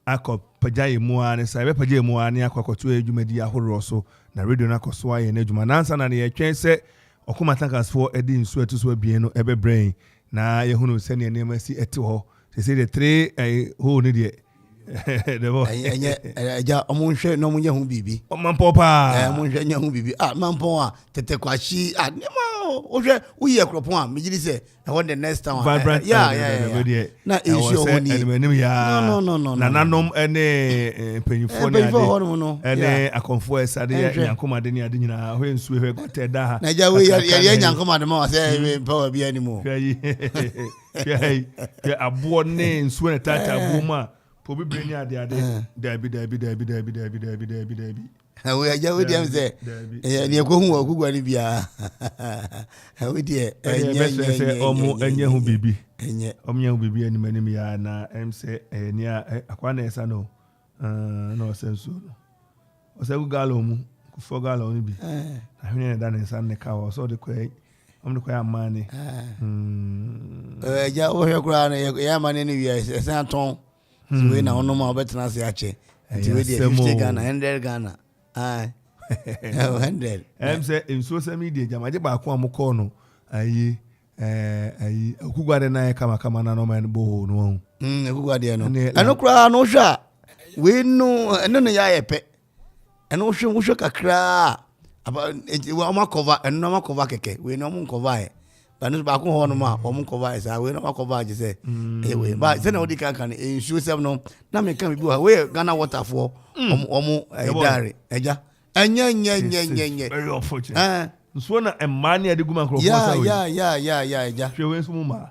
Speaker 1: akọ pajaye muane sa be pajaye muane akwakoto edwumadi ahoro so na radio na koso aye na edwuma nansa na ye twen se Okoman Tankasfo edi nsu atu so abien no ebe brain na ye hunu se ne nema si eti ho se the 3 ho ne de debo
Speaker 4: enye eja omunhwe no munye hu bibi
Speaker 1: mampo pa
Speaker 4: munhwe nya hu bibi mampo a tete kwashi nema ohwe uye kropon a mejiri se e the next time yeah na issue oni no
Speaker 1: na nanom ene penyufo ne ade ene akonfo esade yankomade ne ade nyina hwe nsu hwe gote da ha
Speaker 4: na ja we ye yankomade ma se power bi animo
Speaker 1: ya abo ne nsu ne tata abo ma Pobi breni ade dabi.
Speaker 4: We aja we dem say ni ekohu ogugwa ni bia. We die
Speaker 1: enye omo enye hu bibi. Omye hu bibi animanim ya na em say ni akwa na esa no. No senso no. O say galo mu, ku fo galo ni bi. Ahwene na dan nsa ne ka wo so de kwai. Om de kwai amane.
Speaker 4: Ja o hwe kura na ya amane ni wi esa ton. So we na ono ma obetena se ache. Ti we dey 50 Ghana, 100 Ghana. 100.
Speaker 1: Em say in social media jamaje ba ko amko no. Ayi okugwade na kama na no man bo no.
Speaker 4: Okugwade no. Eno kura no hwa. We no eno ne ya yepe. Eno hwe kakra. Aba wa cover eno ma cover keke. We no mo cover e. Banu ba ko ho no ma o mo cover isa we no ma cover je say we ba se na odi kan ensure sem no na me kan bi we Ghana water for omo dare eja enye
Speaker 1: very unfortunate so na emani ade guma crop for
Speaker 4: ya eja
Speaker 1: hwe so mu ma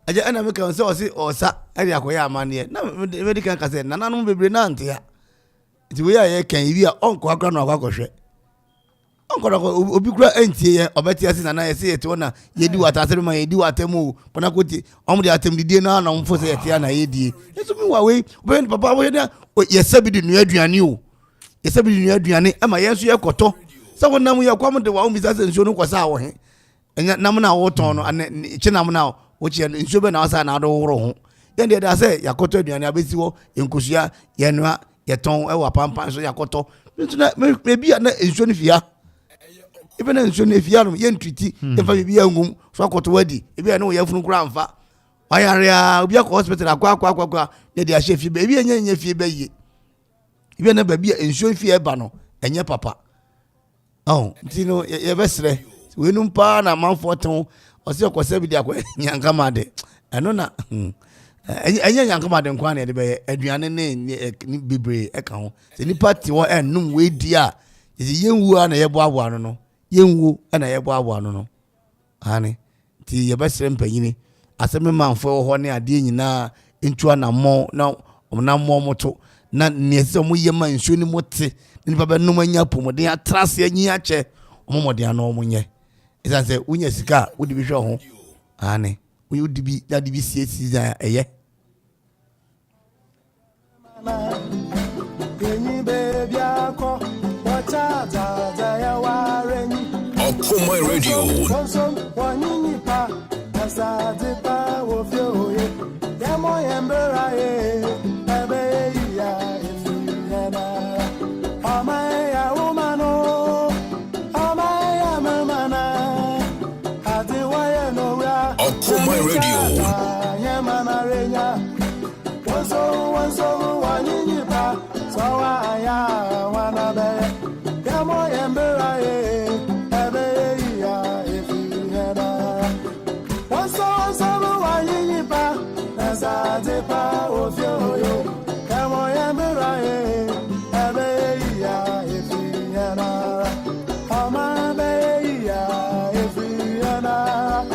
Speaker 4: eja ana me kan se o se osa ade akoya amane na me di kan ka se nananom bebre na ntia ti we ya ye kan bi a onko akra no akwakohwe obi kura entie ye obeti ase na ye se yete ona yedi watasere ma yedi watemu pona koti omde atem didie na na mfo se yete na yedie eso mi wa we obi papa wo ye sabidi nu aduane o ye sabidi nu aduane ama ye so ye koto sa wonam ye kwam de wa omi sa se nso no kwasa wo he enya nam na wo ton no chi nam na wo chi nso be na asa na do woro ho ye de da se yakoto aduane abesi wo enkusua ye noa ye ton e wa pampan so yakoto me bia na nso ni fia even nso na fia no ye ntwiti e fa bia ngum so akoto wadi e bia na wo yafunu kura mfa wayarea obi akọ hospital akwa ye de ahye fie be bia nya fie be ye e bia na ba bia nso fie ba no enye papa ntino ye besre we num pa na manfo ton o se okosa bi de akwa nyankama de eno na enye nyankama de nkwa na de be aduane ne bibre e ka ho se ni party wo enum we di a ye yenwu na ye boabo ano no yenwu na ye boabo ano no ani ti ye besre mpanyini aseme manfo ho ne ade nyina ntua na mo na mo moto na ne se mo ye man nsuo ni mote ni papa num anya pomoden atrase anyi ache omomoden ano omunye isa se unya sika udi bi hwe ho ani udi bi da bi sie za eye
Speaker 7: Baby,
Speaker 5: Okoman Radio. Okoman Radio.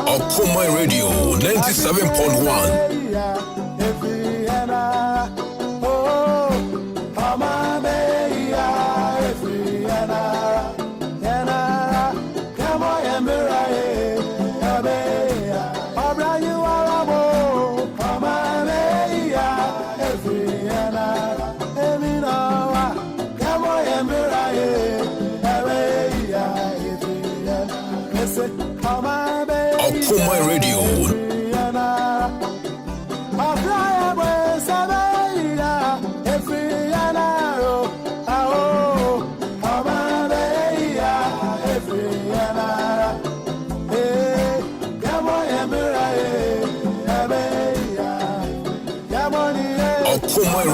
Speaker 5: Okoman Radio 97.1. Okoman Radio. Okoman Radio.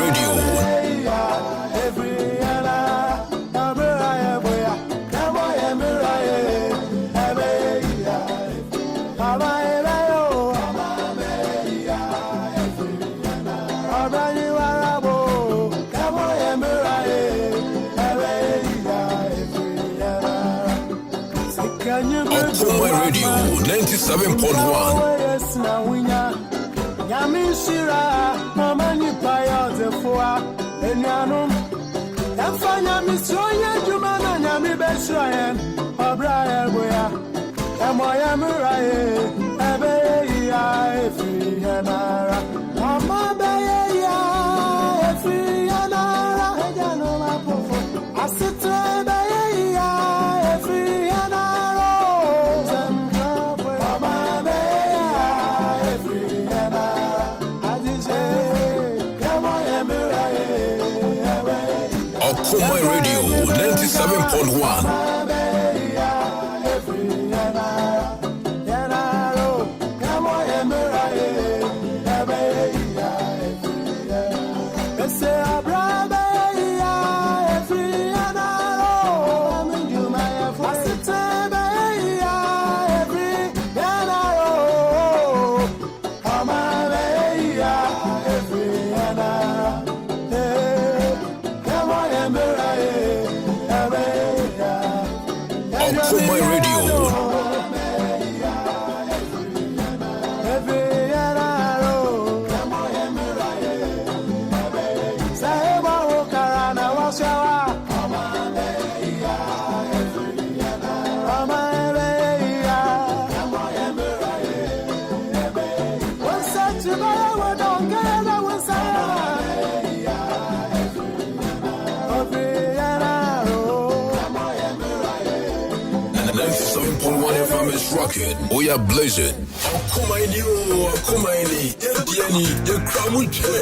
Speaker 5: Okoman Radio 97.1.
Speaker 7: Yamishira, Mamani Paya, the Foa, and Yanum. And Fanya Missoya, Jumana, Yami Beshoyan, O'Brien, Boya, and Moyamurai, Abeya, Frianara, Mama Beya, Frianara, Yanoma Pofo, Asita Beya, Frianara, Mama Beya, Frianara.
Speaker 5: Okoman Radio 97.1. Okoman Radio. Rocket, we are blazing.
Speaker 6: Okoman you, Okoman Ediani, the Kramuche.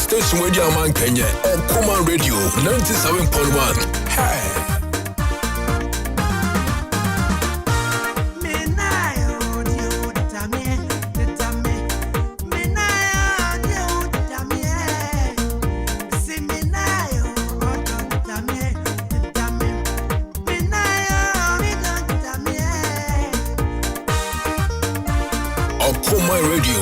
Speaker 5: Station Radio Man Kenya, Okoman Radio 97.1. Hey. Okoman Radio.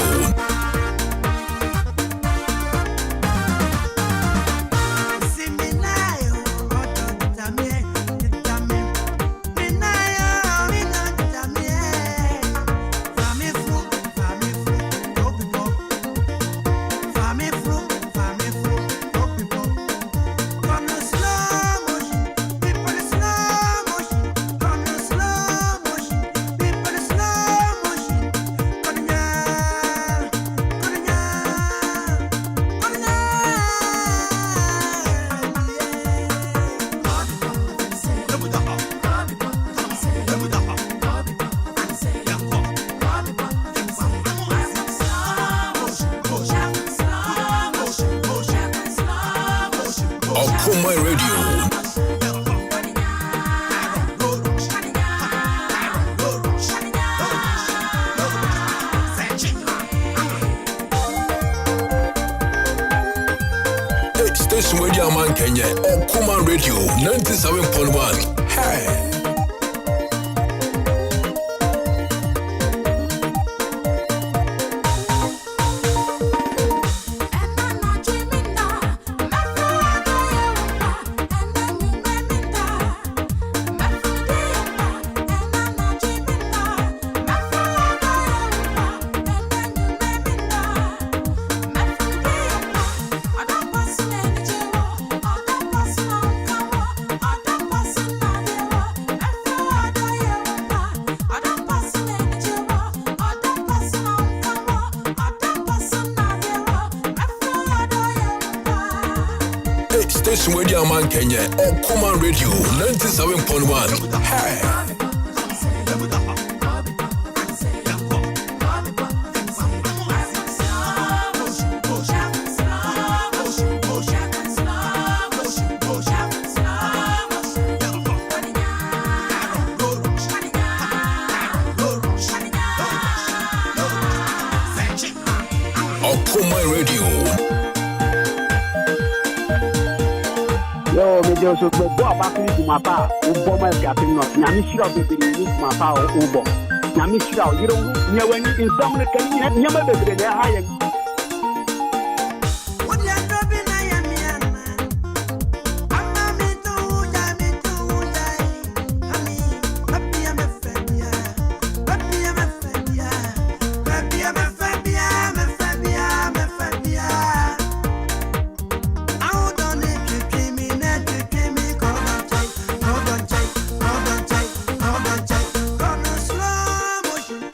Speaker 5: Okoman Radio. Station Radio Man Kenya, Okoman Radio 97.1. Hey. Station Radio Man Kenya, Okoman Radio 97.1. Hey. Okoman Radio.
Speaker 9: Yo, me just so go back to my pa. Ubo my captain not. Nyami shira baby ni my pa ubo. Nyami shira you don't nya when in some can nyama baby there high. What you dropping I am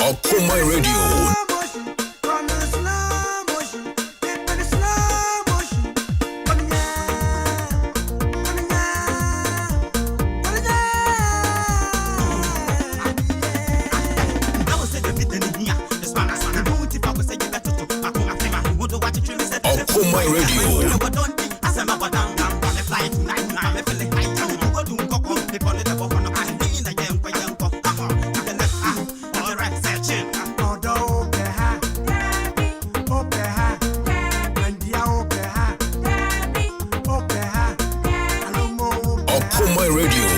Speaker 5: Okoman Radio. Okoman Radio. Okoman Radio.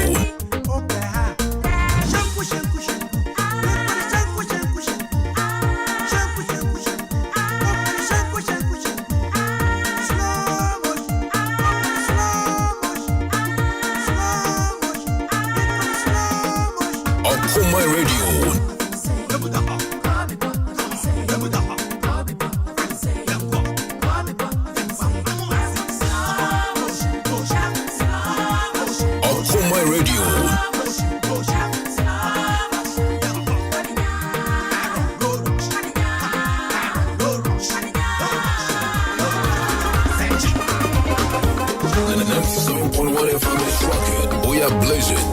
Speaker 5: Okoman Radio. Okoman Radio. And the 97.1 FM is rocking. We are blazing.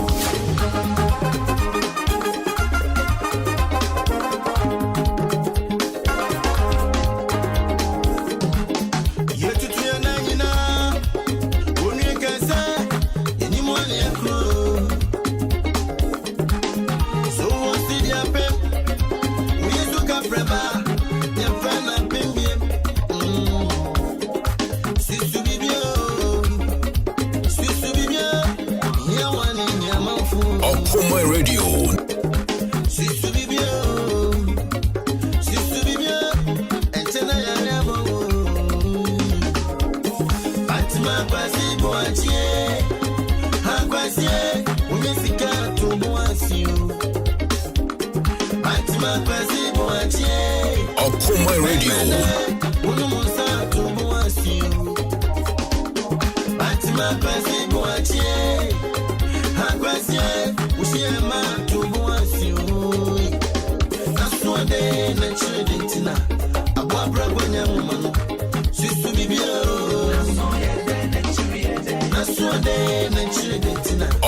Speaker 5: Okoman Radio.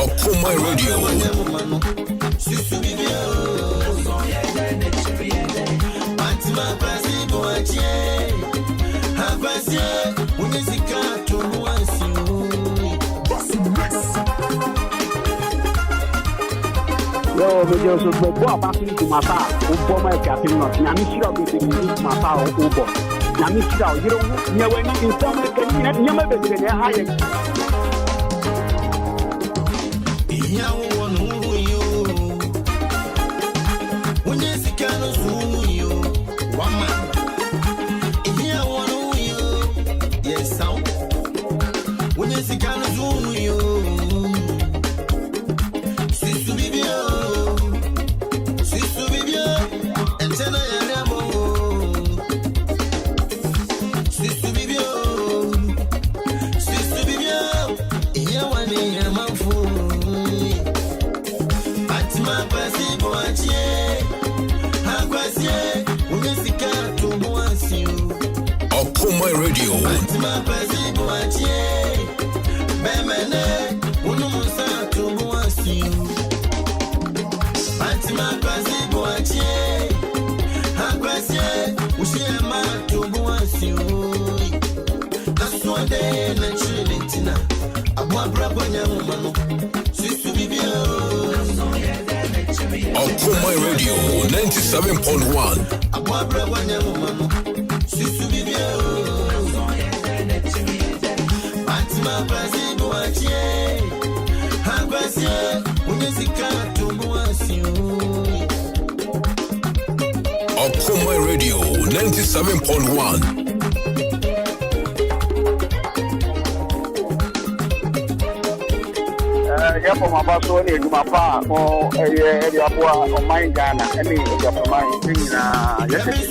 Speaker 5: Okoman Radio. Okoman Radio.
Speaker 9: o me je so bo abasin to mapa o bo ma ka tin no na mi shira be be ni mapa o bo na mi shira o yero nya we ni inform ka ni nya ma be be ne ha ye
Speaker 7: iya wo no yo wonye sikano su yo wama iya wo no yo yes sound wonye sikano su yo
Speaker 5: Okoman Radio. Okoman Radio 97.1. Okoman Radio 97.1.
Speaker 8: Yeah, for my boss, only to my pa, or a boy of mine, Ghana, any of your mind, yes.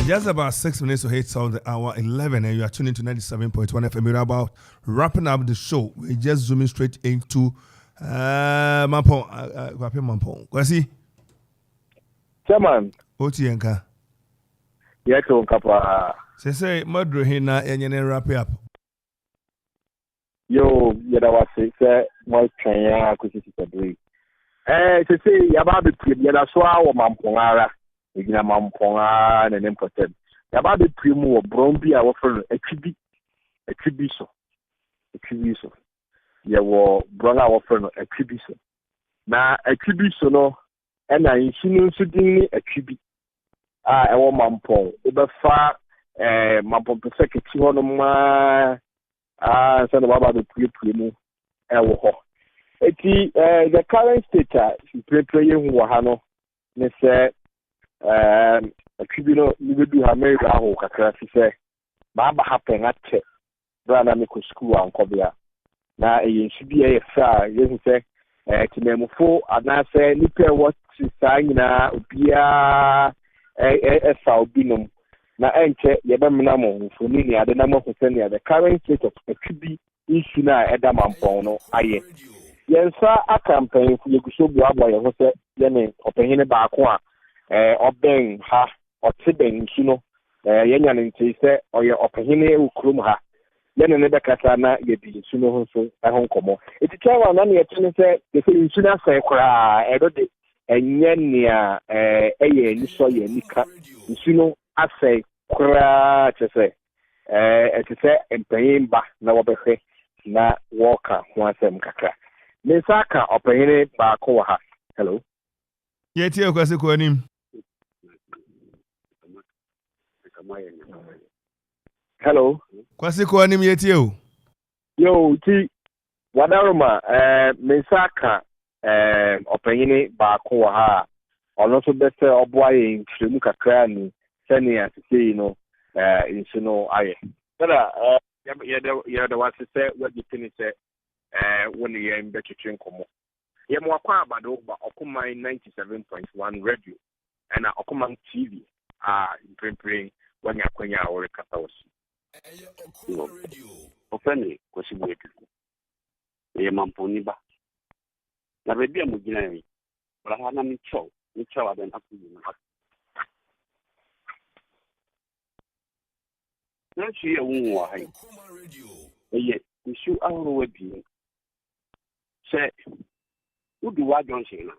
Speaker 1: Just about 6 minutes to 8 on the hour 11, and you are tuning to 97.1 FM. We're about wrapping up the show. We're just zooming straight into Mampong. Mampong. Kwasi?
Speaker 8: Chairman.
Speaker 1: Oti Yanka.
Speaker 8: Yato Kapa.
Speaker 1: Say, Madro Hina, and you wrap up.
Speaker 8: Yo, Yadawasi, say, my Kenya, Kusi. To say, Yababi, Yadaswa, or Mampongara. Igina Mamponga and then protect. About the primo of Bromby, our friend, a tribiso. Yeah, well, brother, our friend, a tribiso. Now, a tribiso, no, and I insinuated a tribi. I want Mampong. About far, Mampong, the secretary on my son about the primo. The current state, playing Wahano, they said. A tribunal, you do have made a whole cacrassy say, Baba happen at check, Brana Miko school and Cobia. Now, a should be a far, you say, to them for, and I say, Nipper what to sign now, be a Salbinum. Now, enter Yabaminamo, for me, the number of the current state of a tribi issue now at Damampono, aye. Yes, sir, a campaign for you to show you about your hotel, Yemen, or Pahina Bakwa. Obeng ha otibeng suno yenya nti se oye opahine ukrum ha yene ne bekata na yedi suno ho so ehon komo etikawa na ne yetene se de se insuna sai kura edode enye nia eye ni so ye nika suno asai kura chese etise empayimba na wobehwe na woka ho asem kakra ne saka opahine ba ko ha hello
Speaker 1: yeti akwase ko anim
Speaker 8: Hello.
Speaker 1: Kwasi ko anim yeti o.
Speaker 8: Yo, ti wadaroma mesaka opanyini baako wa ha. Ono so bese oboaye ntremu kakra ni senia sisi no insu no aye. Tara yada wasese wagitini se woni ye mbetwetwe nkomo. Ye mo akwa abado ba Okoman 97.1 radio and Okoman TV imprint wanya kwanya awore kata wasi.
Speaker 11: Ofeni kwesi bwetu. Ye mamponi ba. Na bebia mugina yi. Wala hana micho aben akuyi na. Na shi ye wunwa hai. Ye isu ahoro webi. Se udu wa Johnson na.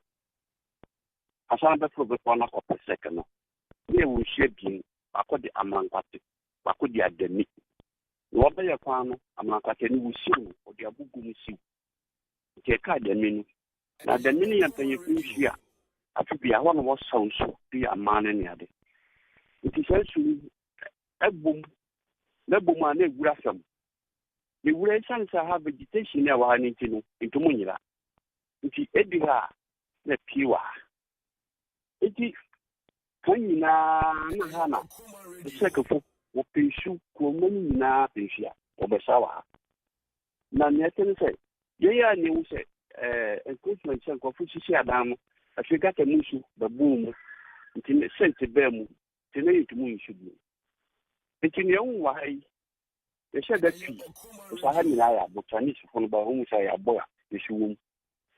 Speaker 11: Asan be pro be pona ko peseka no. Ye wo hye bi akodi amankwate. Akodi adani. What are your plan? I'm not getting with you or the Abugu with you. Take a deminu. Now, the mini and penny fish here. I could be a one of us sounds so be a man any other. It is actually a boom. The boom and a grassam. The relations have vegetation now, I need to know into Munira. It is Edira, the pure. It is Kanyina, the second. Opishu komuni na peshia obesawa na netene se ye ni wo se encouragement se ko fu sisi adam afika ke musu da boom ntine sente bemu tene yitumu nshubu ntine yan wa hai ye she da twi so ha ni na ya bo tani su funu ba hu sa ya bo ya yeshuwum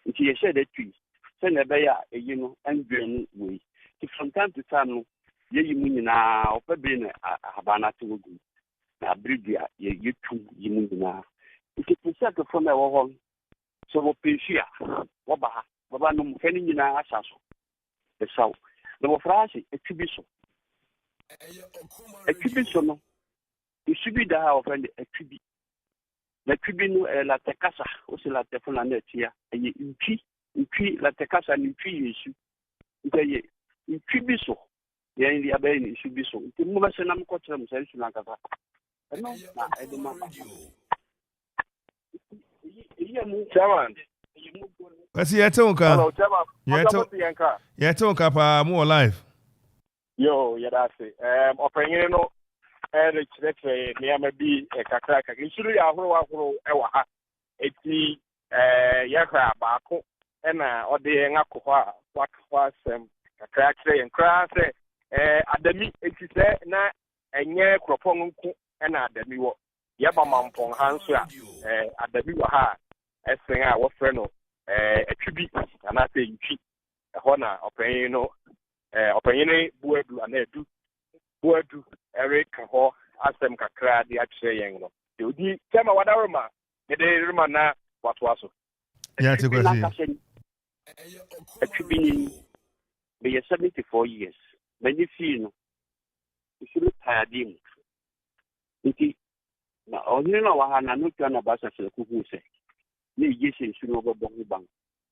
Speaker 11: nti ye she da twi se na be ya eyi no andwenu we from time to time no ye mu nyina ofabe na habana tugu na bribia ye yetu yimu nyina ikipisa to from e wo ho so wo pensia wo ba baba no mfani nyina asaso e saw no wo frase etubiso no isubi da ha ofende etubi la tubi no la tekasa o se la tefona na tia ye nti la tekasa ni nti yesu ntaye ntubiso ye ndi abe ni should be so nti mo ba se na mko tira mo se na kasa no na edo mama ye mu chairman
Speaker 1: Kwasi yetonka hello
Speaker 8: chairman
Speaker 1: yetonka pa mo live
Speaker 8: yo yadase opanyin no the church me am bi kakra kakra isuru ya ahoro ewa ha eti yakra baako na ode ngakọ ha wakwa sem kakra kire nkra se adami etise na enye kropon nku na adami wo yeba mampon hanso a adami wo ha esen a wo frɛ no atwibi ana se ntwi ho na opanyin no opanyin buadu ana edu buadu ereka ho asem kakra de akyerɛ yen no de odi tema wadaroma de rema na watwaso
Speaker 1: ya te kwasi
Speaker 11: atwibi ni be 74 years many feel you should tired him nti na onye na wa na no twa na basa se ku hu se ne yesi nsu no bobo hu ban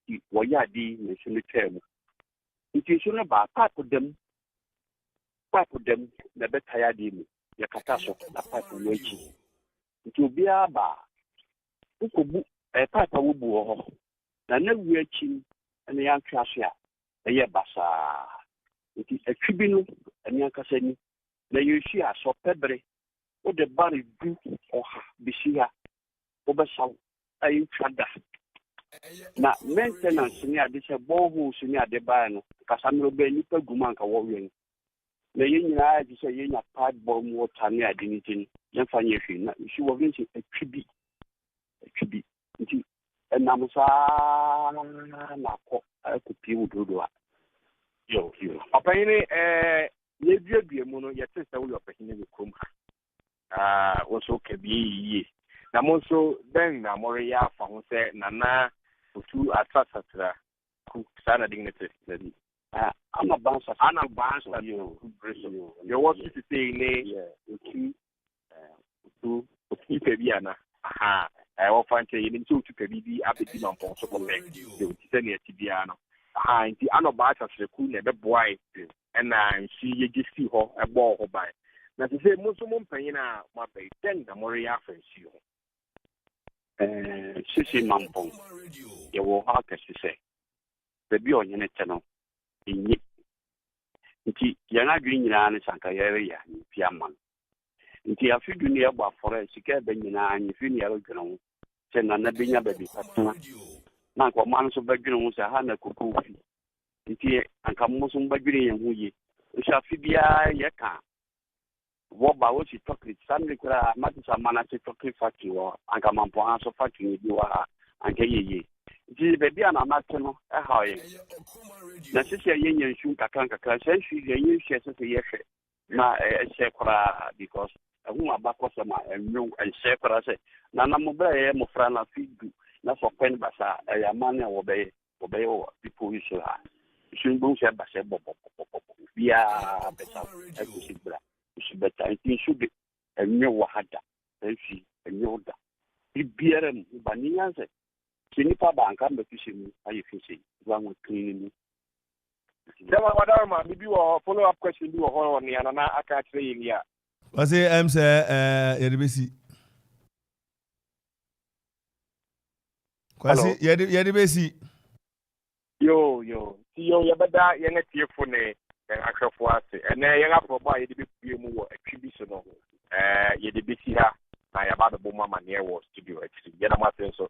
Speaker 11: ti wo ya di ne nsu no twem nti nsu no ba pipe dem na be tired him ya kata so na pipe no echi nti obi aba ukobu pipe wo bu ho na na wu echi na ya ntwa so a eye basa nti atwibi no anya kasa ni na yesu aso pebre o de bari du oha bisia o be saw ayi twada na maintenance ni ade se borehole ni ade ba no kasa no be ni paguma nka wo wen na yenyina ade se yenya pipe bomb water ni ade ni tin yan fanye hwe na yesu wo vinci atwibi nti enamusa na ko akupi wudodo a yo opanyine ye duadua mu no ye tese wo opanyine be krom wo so kabi yi na mo so den na mo ya afa ho se nana otu atasatra ku sana dignity na di ana bansa yo what you say ne otu kabi ana wo fanche ye ni otu kabi bi abeti mampon so ko me de otu se ne atibia no nti ano ba atasreku na be boy na nsi ye gesi ho ebo ho bai na te sɛ mo nso mo mpanyin a moabɛyi dɛn na moreyɛ afa nsuo ho sisi mampɔn yɛwɔ hɔ akɛse sɛ baabi a ɔnyene te no ɛnye nti yɛn adwene nyinaa ne sanka yɛreyɛ nti ama no nti afidu ne yɛbɔ afɔre sika ɛbɛ nyinaa nyefi ne yɛredwene ho sɛ nana bɛnya baabi katena na anka ɔma no nso bɛdwene ho sɛ ha na kokoo fi nti anka mo nso mbɛdwene yɛn ho yie nso afi biara yɛka wɔba wɔsi chocolate sande koraa mate sɛ ama no ase chocolate factory wɔ anka mampɔn ha so factory ne bi wɔ ha anka yɛyie nti baabi a nanate no ɛhaw yɛn na sisi yɛnyɛ nsu nkakra sɛ nsu yɛnyɛ nsu ɛsɛ sɛ yɛhwɛ na ɛhyɛ koraa because ɛho abakɔsɛm a ɛnwo ɛnhyɛ koraa sɛ nana mo bɛrɛ yɛ mmɔfra na fidu na sɛ ɔpɛ no basa ɛyɛ amane a wɔbɛyɛ wɔ people yi so ha nsu mbom sɛ ɛba sɛ bɔbɔbɔbɔbɔ biara bɛsa ɛkɔsi bra nsu bɛta nti nsu de ɛnwo wɔ ha da ɛnfi ɛnwo da bibiara mu ba ne nya sɛ sɛ nipa ba anka mbɛtu hyɛ mu ayɛ fi sɛ wanwa kiri mu
Speaker 12: Dama wadama bibi wo follow up question bi wo ho ne ana na aka kire yini a.
Speaker 1: Wase em say yedebesi. Kwasi yedebesi.
Speaker 12: Yo ti yo yebada ye na tiefo ne ahwefo ase. Ene ye afro ba ye de bepie mu wo atwi bi so no. Yedebesi ha na ya ba do mama ne wo studio actually. Ye na ma fe so.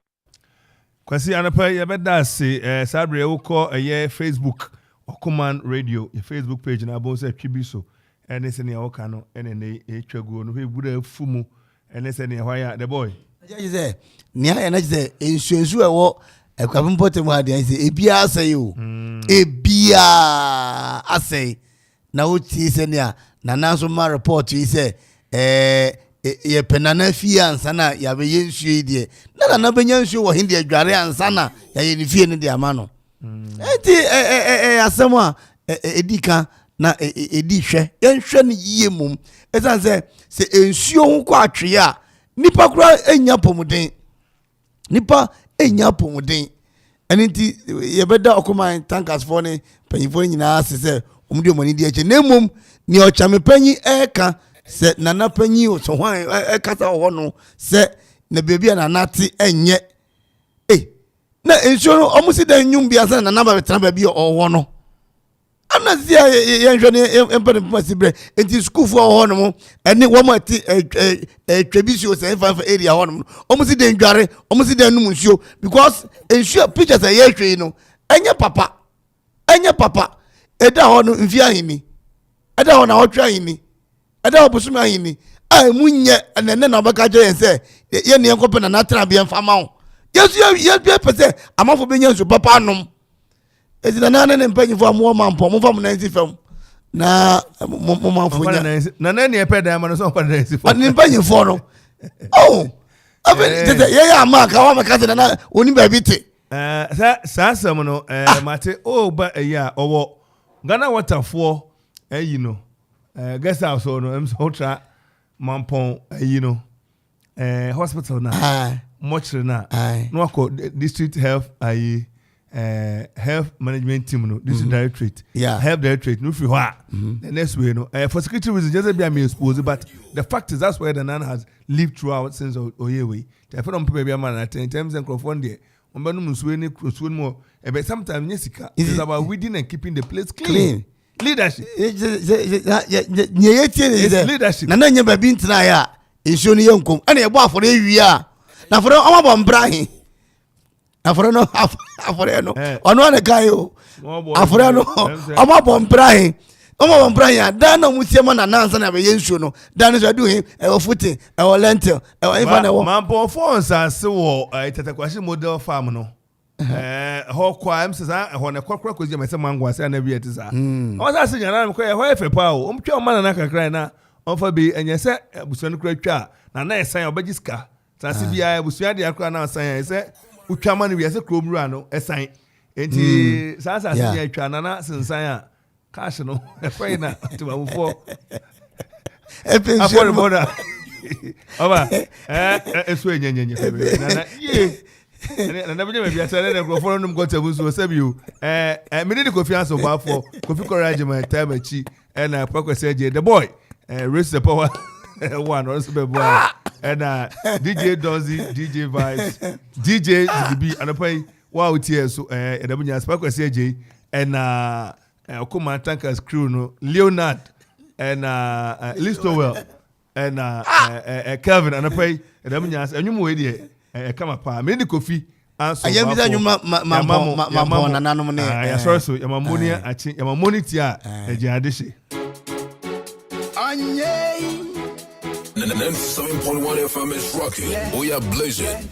Speaker 1: Kwasi anapa yebada se sabre wo ko Facebook. Okoman Radio, your Facebook page na bon say Chibiso. And it's in your cano, and then they go no we would have fumu, and it's in your the boy.
Speaker 4: I say, near and I say, in Shuwa, a cabin bottom where they say, Ebia say you, Ebia, I say, now tis in ya, Nanasoma report, he say, ye penana fian sana, ya be yin shady, not another young show, India, Garian sana, ya in fear in the amano. Asemwa edika na edihwe yenhwe ne yie mum esan se ensuo ho kwa atwe a nipa kura enya pomuden eniti yebeda Okoman tankers for ne panyifo nyina se omudi omani di eche nemum ni ochame panyi eka se nana panyi o so hwan ekasa ho no se na bebi na nati enye na ensure no omusi da nyum bia se na naba betra ba bi owo no anazia ye nhwe ne empere pasibre enti school fo owo no mo ene wo ma ti twebisio se fa area ho no omusi da ndware omusi da num nsuo because ensure pictures ye hwe no enye papa eda ho no mfi ahini eda ho na otwe ahini eda ho busumi ahini a munye ene na obaka je yen se ye ne enkope na natra bia mfa ma ho yes be pese amafo be nyanso papa anom ezina nana ne mpanyifo amwo mampo mo fam 90 fam na mo mamfo nya
Speaker 1: na nani e peda ma no so pa 90
Speaker 4: fam ne mpanyifo no oh abe tete ye ya ma ka wa maka tete na oni ba bi te
Speaker 1: sa sam no mate o ba ya owo Ghana waterfo you know guest house no em so tra mampon you know hospital na much na no ko district health health management team no district directorate health directorate no fi ho the next way no for security reasons just be am exposed but the fact is that's where the nan has lived throughout since oyewe the from people be am na in terms and crofon there ombanu musuwe ni krosuwe mo but sometimes nyesika is about weeding and keeping the place clean. Leadership leadership
Speaker 4: na nya ba bi ntina ya ensuo ni yenkom ana ye bo afore wi a na afore o mabo mbrahin afore no ono na kai o afore no o mabo mbrahin da na musiema na nansa na be yensuo no da no so adu he e wo footing e wo lentil e wo ifa na wo
Speaker 1: mampo phones ase wo tetakwashi model farm no ho kwa msesa ho ne kokora kozi me se mango ase na bi etisa o sa se nyana me ko ye ho efe pa o mtwa ma na kakra na onfa bi enye se busuan kura twa na esan obagiska sase bia busuan de akra na esan se utwa ma no bi ase kromru no esan enti sasa se ya twa na sensan a cash no efai na tubamufo
Speaker 4: epension
Speaker 1: boda oba eso enyenyenye na ye na benya bia sele na microphone num go tabu so sabiu me need Kofi Ansong Baffour Kofi courage my time achi na Pakwese the boy Race the Power one also be boy and DJ Donzi, DJ Vibes, DJ DB and pay wow here so and the bunya spark was CJ and Okoman Tankers crew no Leonard and Listowell and Kelvin and pay and the bunya and you mo dey come up me the Kofi Ansong
Speaker 4: Baffour. Ayemi da nyuma ma na nanom ne.
Speaker 1: Ya sorry so ya mamoni achi ya mamoni tia eje adehye.
Speaker 5: Anye 97.1 FM is rocking. We are blazing.